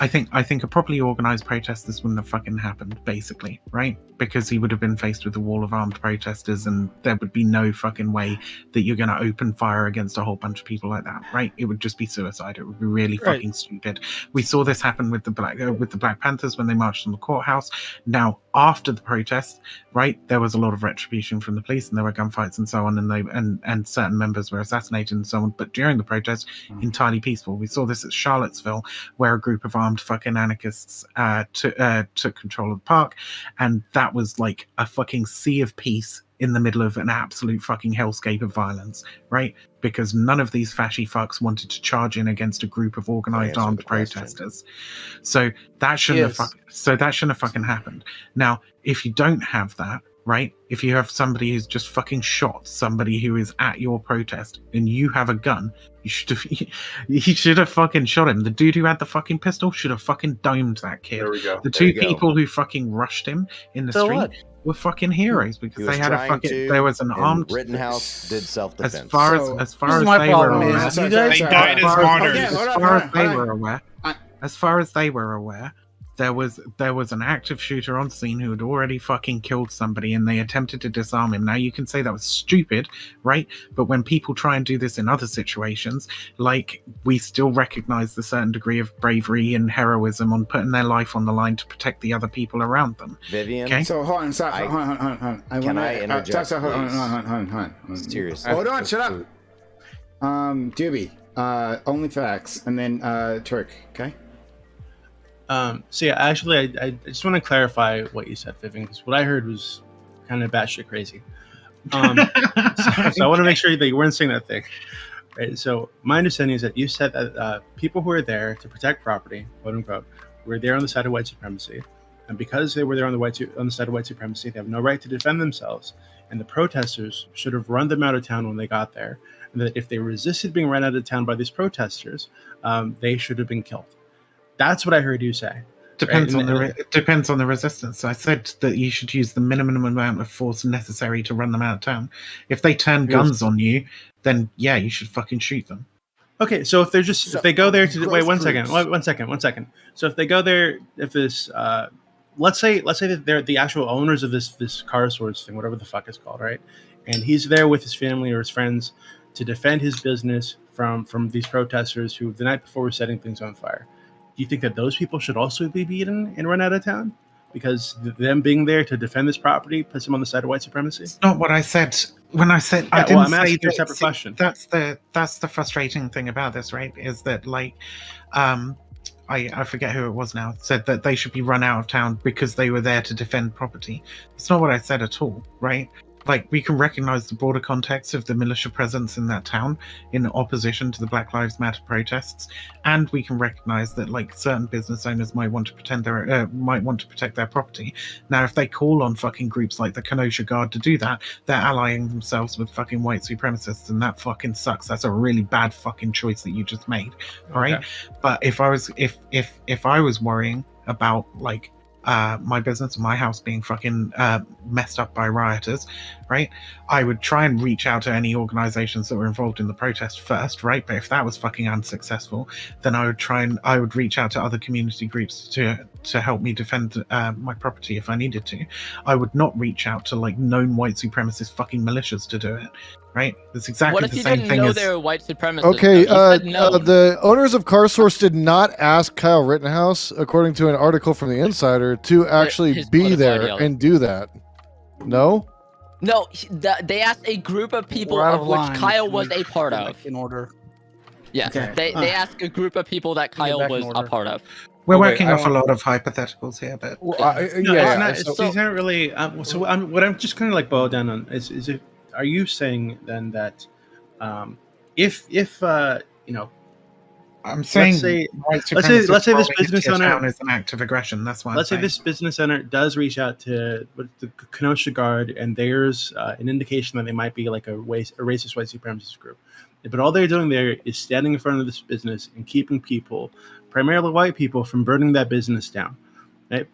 think a properly organized protest this wouldn't have fucking happened, basically, right? Because he would have been faced with a wall of armed protesters, and there would be no fucking way that you're going to open fire against a whole bunch of people like that, right? It would just be suicide. It would be really fucking stupid. We saw this happen with the Black Panthers when they marched on the courthouse. Now, after the protest, right, there was a lot of retribution from the police, and there were gunfights and so on, and certain members were assassinated and so on. But during the protest, entirely peaceful. We saw this at Charlottesville, where a group of armed fucking anarchists took control of the park, and that was like a fucking sea of peace in the middle of an absolute fucking hellscape of violence, right? Because none of these fashy fucks wanted to charge in against a group of organized armed protesters. So that shouldn't have fucking happened. Now, if you don't have that, right? If you have somebody who's just fucking shot somebody who is at your protest and you have a gun, you should have fucking shot him. The dude who had the fucking pistol should have fucking domed that kid. There we go. The two people who fucking rushed him in the street were fucking heroes because they had a fucking. There was an armed. Rittenhouse did self-defense. As far as they were aware, as far as they were aware, there was an active shooter on scene who had already fucking killed somebody, and they attempted to disarm him. Now you can say that was stupid, right? But when people try and do this in other situations, like, we still recognize the certain degree of bravery and heroism on putting their life on the line to protect the other people around them. Vivian, okay? So hold on, hold on. Can I interject? Hold on. Seriously. Hold on, shut up. Doobie, only facts, and then Turk, okay? So yeah, actually, I just want to clarify what you said, Vivian, because what I heard was kind of batshit crazy. So I want to make sure that you weren't saying that thing. Right. So my understanding is that you said that people who are there to protect property, quote unquote, were there on the side of white supremacy, and because they were there on the side of white supremacy, they have no right to defend themselves, and the protesters should have run them out of town when they got there, and that if they resisted being run out of town by these protesters, they should have been killed. That's what I heard you say. Depends on the resistance. I said that you should use the minimum amount of force necessary to run them out of town. If they turn guns on you, then yeah, you should fucking shoot them. Okay, so if they're just if they go there to wait one second. So if they go there, if this let's say that they're the actual owners of this car stores thing, whatever the fuck it's called, right? And he's there with his family or his friends to defend his business from these protesters who the night before were setting things on fire. Do you think that those people should also be beaten and run out of town? Because them being there to defend this property puts them on the side of white supremacy? It's not what I said. When I said I didn't say a separate question. That's the frustrating thing about this, right? Is that like I forget who it was now, said that they should be run out of town because they were there to defend property. It's not what I said at all, right? Like, we can recognize the broader context of the militia presence in that town in opposition to the Black Lives Matter protests, and we can recognize that, like, certain business owners might want to protect their property. Now, if they call on fucking groups like the Kenosha Guard to do that, they're allying themselves with fucking white supremacists, and that fucking sucks. That's a really bad fucking choice that you just made, all right? Okay. But if I was worrying about, like, my business, my house being fucking messed up by rioters, right? I would try and reach out to any organizations that were involved in the protest first, right? But if that was fucking unsuccessful, then I would reach out to other community groups to help me defend my property if I needed to. I would not reach out to like known white supremacist fucking militias to do it, right? It's exactly What if the you same didn't thing know as they were white supremacists? Okay, though? You said no. the owners of CarSource did not ask Kyle Rittenhouse, according to an article from the Insider, to actually his be political there ideology. and do that. No? No, they asked a group of people We're out of of which line. Kyle Can was we a part get of. back in order. Yeah, Okay. they asked a group of people that Get Kyle back in was a order. part of. we're Okay, working I off a want- lot of hypotheticals here, but Well, No, yeah. it's not, So, these aren't really. What I'm just kind of like boiled down on is if are you saying then that if you know, I'm saying say- white let's say supremacists this rolling business into your owner- town is an act of aggression. That's why let's say I'm this business owner does reach out to the Kenosha Guard, and there's an indication that they might be like a racist white supremacist group. But all they're doing there is standing in front of this business and keeping people, primarily white people, from burning that business down. Right?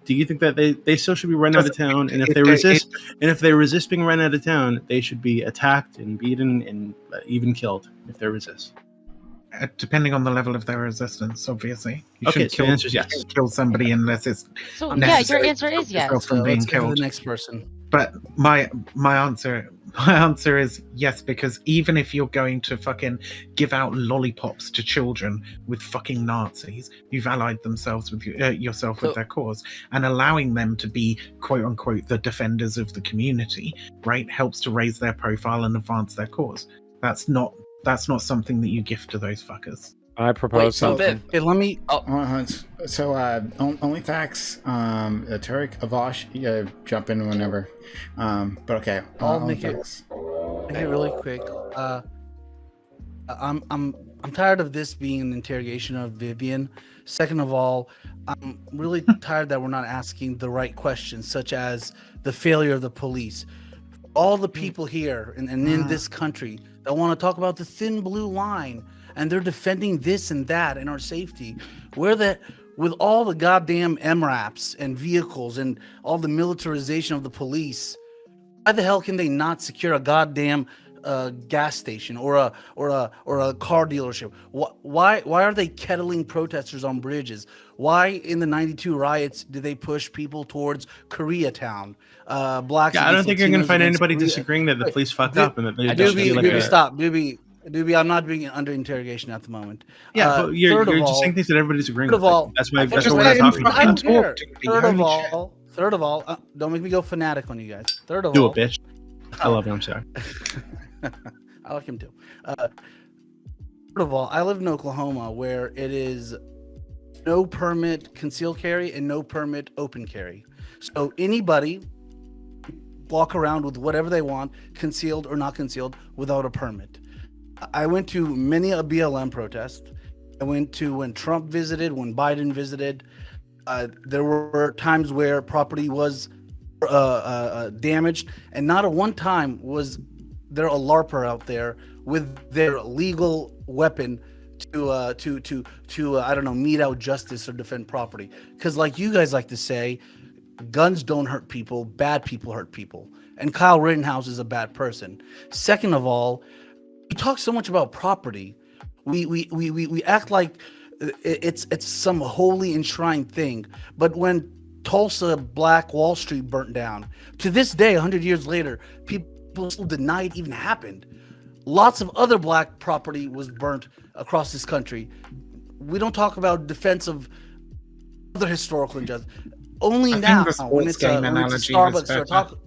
Do you think that they still should be run out of town? And if they resist being run out of town, they should be attacked and beaten and even killed if they resist? depending on the level of their resistance, obviously. You Okay, shouldn't so the answer is you yes. shouldn't kill somebody unless it's So yeah, your necessary answer to is stop yourself yes. from So being let's go to killed. the next person. But my answer is yes, because even if you're going to fucking give out lollipops to children with fucking Nazis, you've allied themselves with yourself with their cause, and allowing them to be quote unquote the defenders of the community, right, helps to raise their profile and advance their cause. That's not something that you gift to those fuckers. I propose so something. Okay, let me. So, only facts. Tarek, Vaush, jump in whenever. But okay, I'll only make it facts. really quick. I'm tired of this being an interrogation of Vivian. Second of all, I'm really tired that we're not asking the right questions, such as the failure of the police. All the people here and in this country that want to talk about the thin blue line, and they're defending this and that and our safety. With all the goddamn MRAPs and vehicles and all the militarization of the police, why the hell can they not secure a goddamn gas station or a car dealership? Why are they kettling protesters on bridges? Why in the '92 riots did they push people towards Koreatown? Blacks. Yeah, I don't think you're going to Latinos find against anybody Korea. disagreeing that the police fucked Dude, up and that they should be like Doobie, a... stop, Doobie, I'm not being under interrogation at the moment. Yeah, but you're third of just all- saying things that everybody's agreeing Third with. of all, That's why I that's just what we're let not him talking I don't about. care. Third of all, don't make me go fanatic on you guys. Third of Do all, it, bitch. I love you. I'm sorry. I like him too. Third of all, I live in Oklahoma where it is no permit concealed carry and no permit open carry. So anybody walk around with whatever they want, concealed or not concealed, without a permit. I went to many a BLM protest. I went to when Trump visited, when Biden visited. There were times where property was damaged, and not at one time was there a LARPer out there with their legal weapon to I don't know, mete out justice or defend property. Because like you guys like to say, guns don't hurt people, bad people hurt people. And Kyle Rittenhouse is a bad person. Second of all, we talk so much about property. We act like it's some holy enshrined thing. But when Tulsa Black Wall Street burnt down, to this day, 100 years later, people still deny it even happened. Lots of other black property was burnt across this country. We don't talk about defense of other historical injustice. Only now, when it's a Starbucks or talk.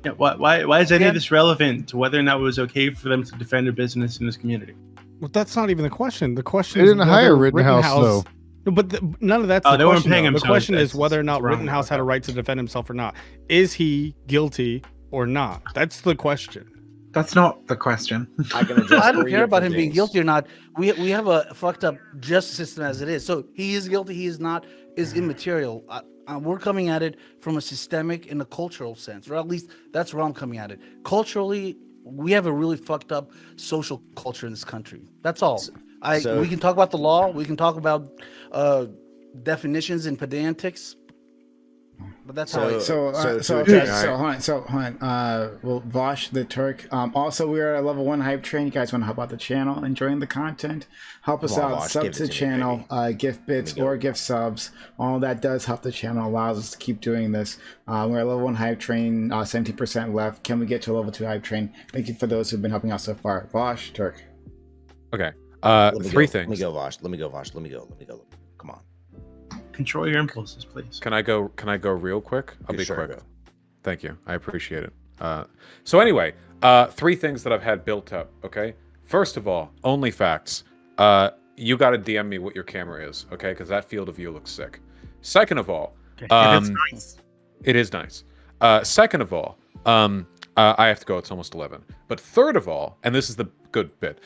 Yeah, why is any of this relevant to whether or not it was okay for them to defend a business in this community? Well, that's not even the question. The question They is didn't whether hire Rittenhouse, though. No, but none of that's Oh, the they weren't question. paying though. him, The so question it's- is whether or not it's wrong. Rittenhouse had a right to defend himself or not. Is he guilty or not? That's the question. That's not the question. I don't care about him being guilty or not. We have a fucked up justice system as it is. So he is guilty, he is not, is immaterial. We're coming at it from a systemic and a cultural sense, or at least that's where I'm coming at it. Culturally, we have a really fucked up social culture in this country. That's all. We can talk about the law. We can talk about definitions and pedantics. But that's So- how. So, So so, to okay, address- hold on. Well, Vaush, the Turk. Also, we are at level 1 hype train. You guys want to help out the channel, enjoying the content? Help us Come on, out. Vaush, Sub give to it the to me, channel. Gift bits Let me go. or gift subs. All that does help the channel. Allows us to keep doing this. We're at level 1 hype train. 70% left. Can we get to a level 2 hype train? Thank you for those who've been helping out so far. Vaush, Turk. Okay. Let me Three go. things. Let me go, Vosh. Let me go, Vosh. Let me go. Come on. Control your impulses, please. Can I go real quick? I'll be Sure, quick. go. Thank you. I appreciate it. So anyway, 3 things that I've had built up, okay? First of all, only facts. You got to DM me what your camera is, okay? Because that field of view looks sick. Second of all, It is nice. It is nice. Second of all, I have to go. It's almost 11. But third of all, and this is the good bit,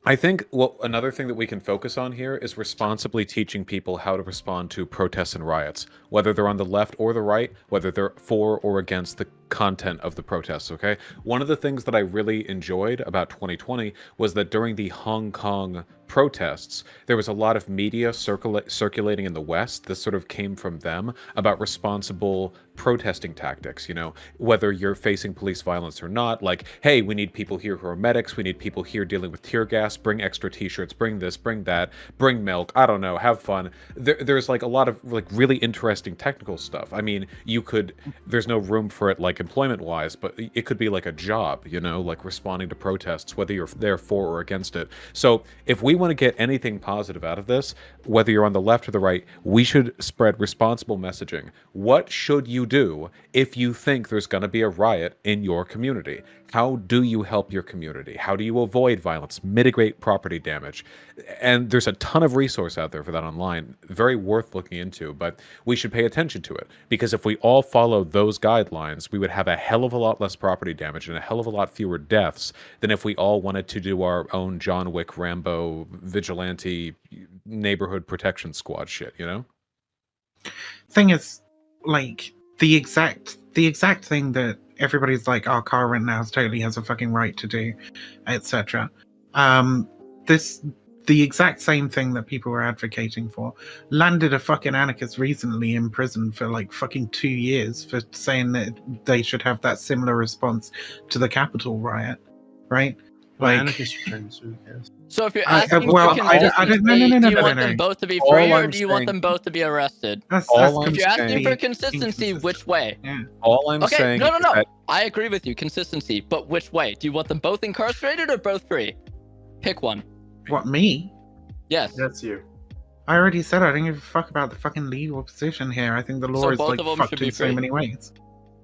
I think another thing that we can focus on here is responsibly teaching people how to respond to protests and riots, whether they're on the left or the right, whether they're for or against the content of the protests, okay? One of the things that I really enjoyed about 2020 was that during the Hong Kong protests, there was a lot of media circulating in the West. This sort of came from them about responsible protesting tactics, you know, whether you're facing police violence or not, like, hey, we need people here who are medics, we need people here dealing with tear gas, bring extra t-shirts, bring this, bring that, bring milk, I don't know, have fun. There's like a lot of like really interesting technical stuff. I mean, there's no room for it like employment-wise, but it could be like a job, you know, like responding to protests, whether you're there for or against it. So if we want to get anything positive out of this, whether you're on the left or the right, we should spread responsible messaging. What should you do if you think there's going to be a riot in your community? How do you help your community? How do you avoid violence, mitigate property damage? And there's a ton of resource out there for that online, very worth looking into, but we should pay attention to it, because if we all follow those guidelines, we would have a hell of a lot less property damage and a hell of a lot fewer deaths than if we all wanted to do our own John Wick, Rambo, vigilante, neighborhood protection squad shit, you know? Thing is, like, the exact thing that everybody's like, oh, car rent now totally has a fucking right to do, etc. The exact same thing that people were advocating for landed a fucking anarchist recently in prison for like fucking 2 years for saying that they should have that similar response to the Capitol riot, right? Like, anarchist returns, who cares? So if you're I- asking well, for I don't- consistency, no, do you no, want no, them no. both to be All free, or I'm do you want saying- them both to be arrested? All I'm If you're asking saying- for consistency, which way? All I'm Okay, saying no. is that I agree with you, consistency, but which way? Do you want them both incarcerated or both free? Pick one. What, me? Yes. That's you. I already said I don't give a fuck about the fucking legal position here. I think the law So is both like of them fucked should be in so free. many ways.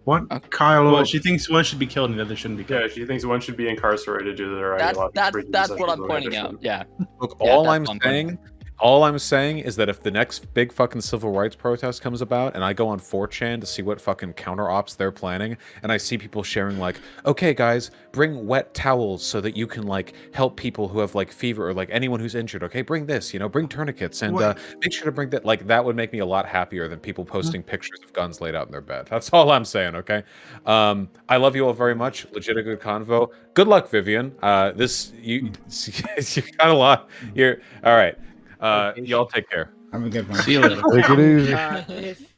What? Kyle? Well, she thinks one should be killed and the other shouldn't be killed. Yeah, she thinks one should be incarcerated due to their That's ideological that's what I'm preconceptions, pointing the other out. shouldn't. Yeah. Look, Yeah, all that's I'm what I'm pointing saying, all I'm saying is that if the next big fucking civil rights protest comes about and I go on 4chan to see what fucking counter ops they're planning, and I see people sharing like, okay guys, bring wet towels so that you can like help people who have like fever or like anyone who's injured, okay, bring this, you know, bring tourniquets and make sure to bring that, like that would make me a lot happier than people posting pictures of guns laid out in their bed. That's all I'm saying, okay? I love you all very much. Legit a good convo. Good luck, Vivian. You got a lot. You're all right. Y'all take care. Have a good one. See you later. Take it easy. If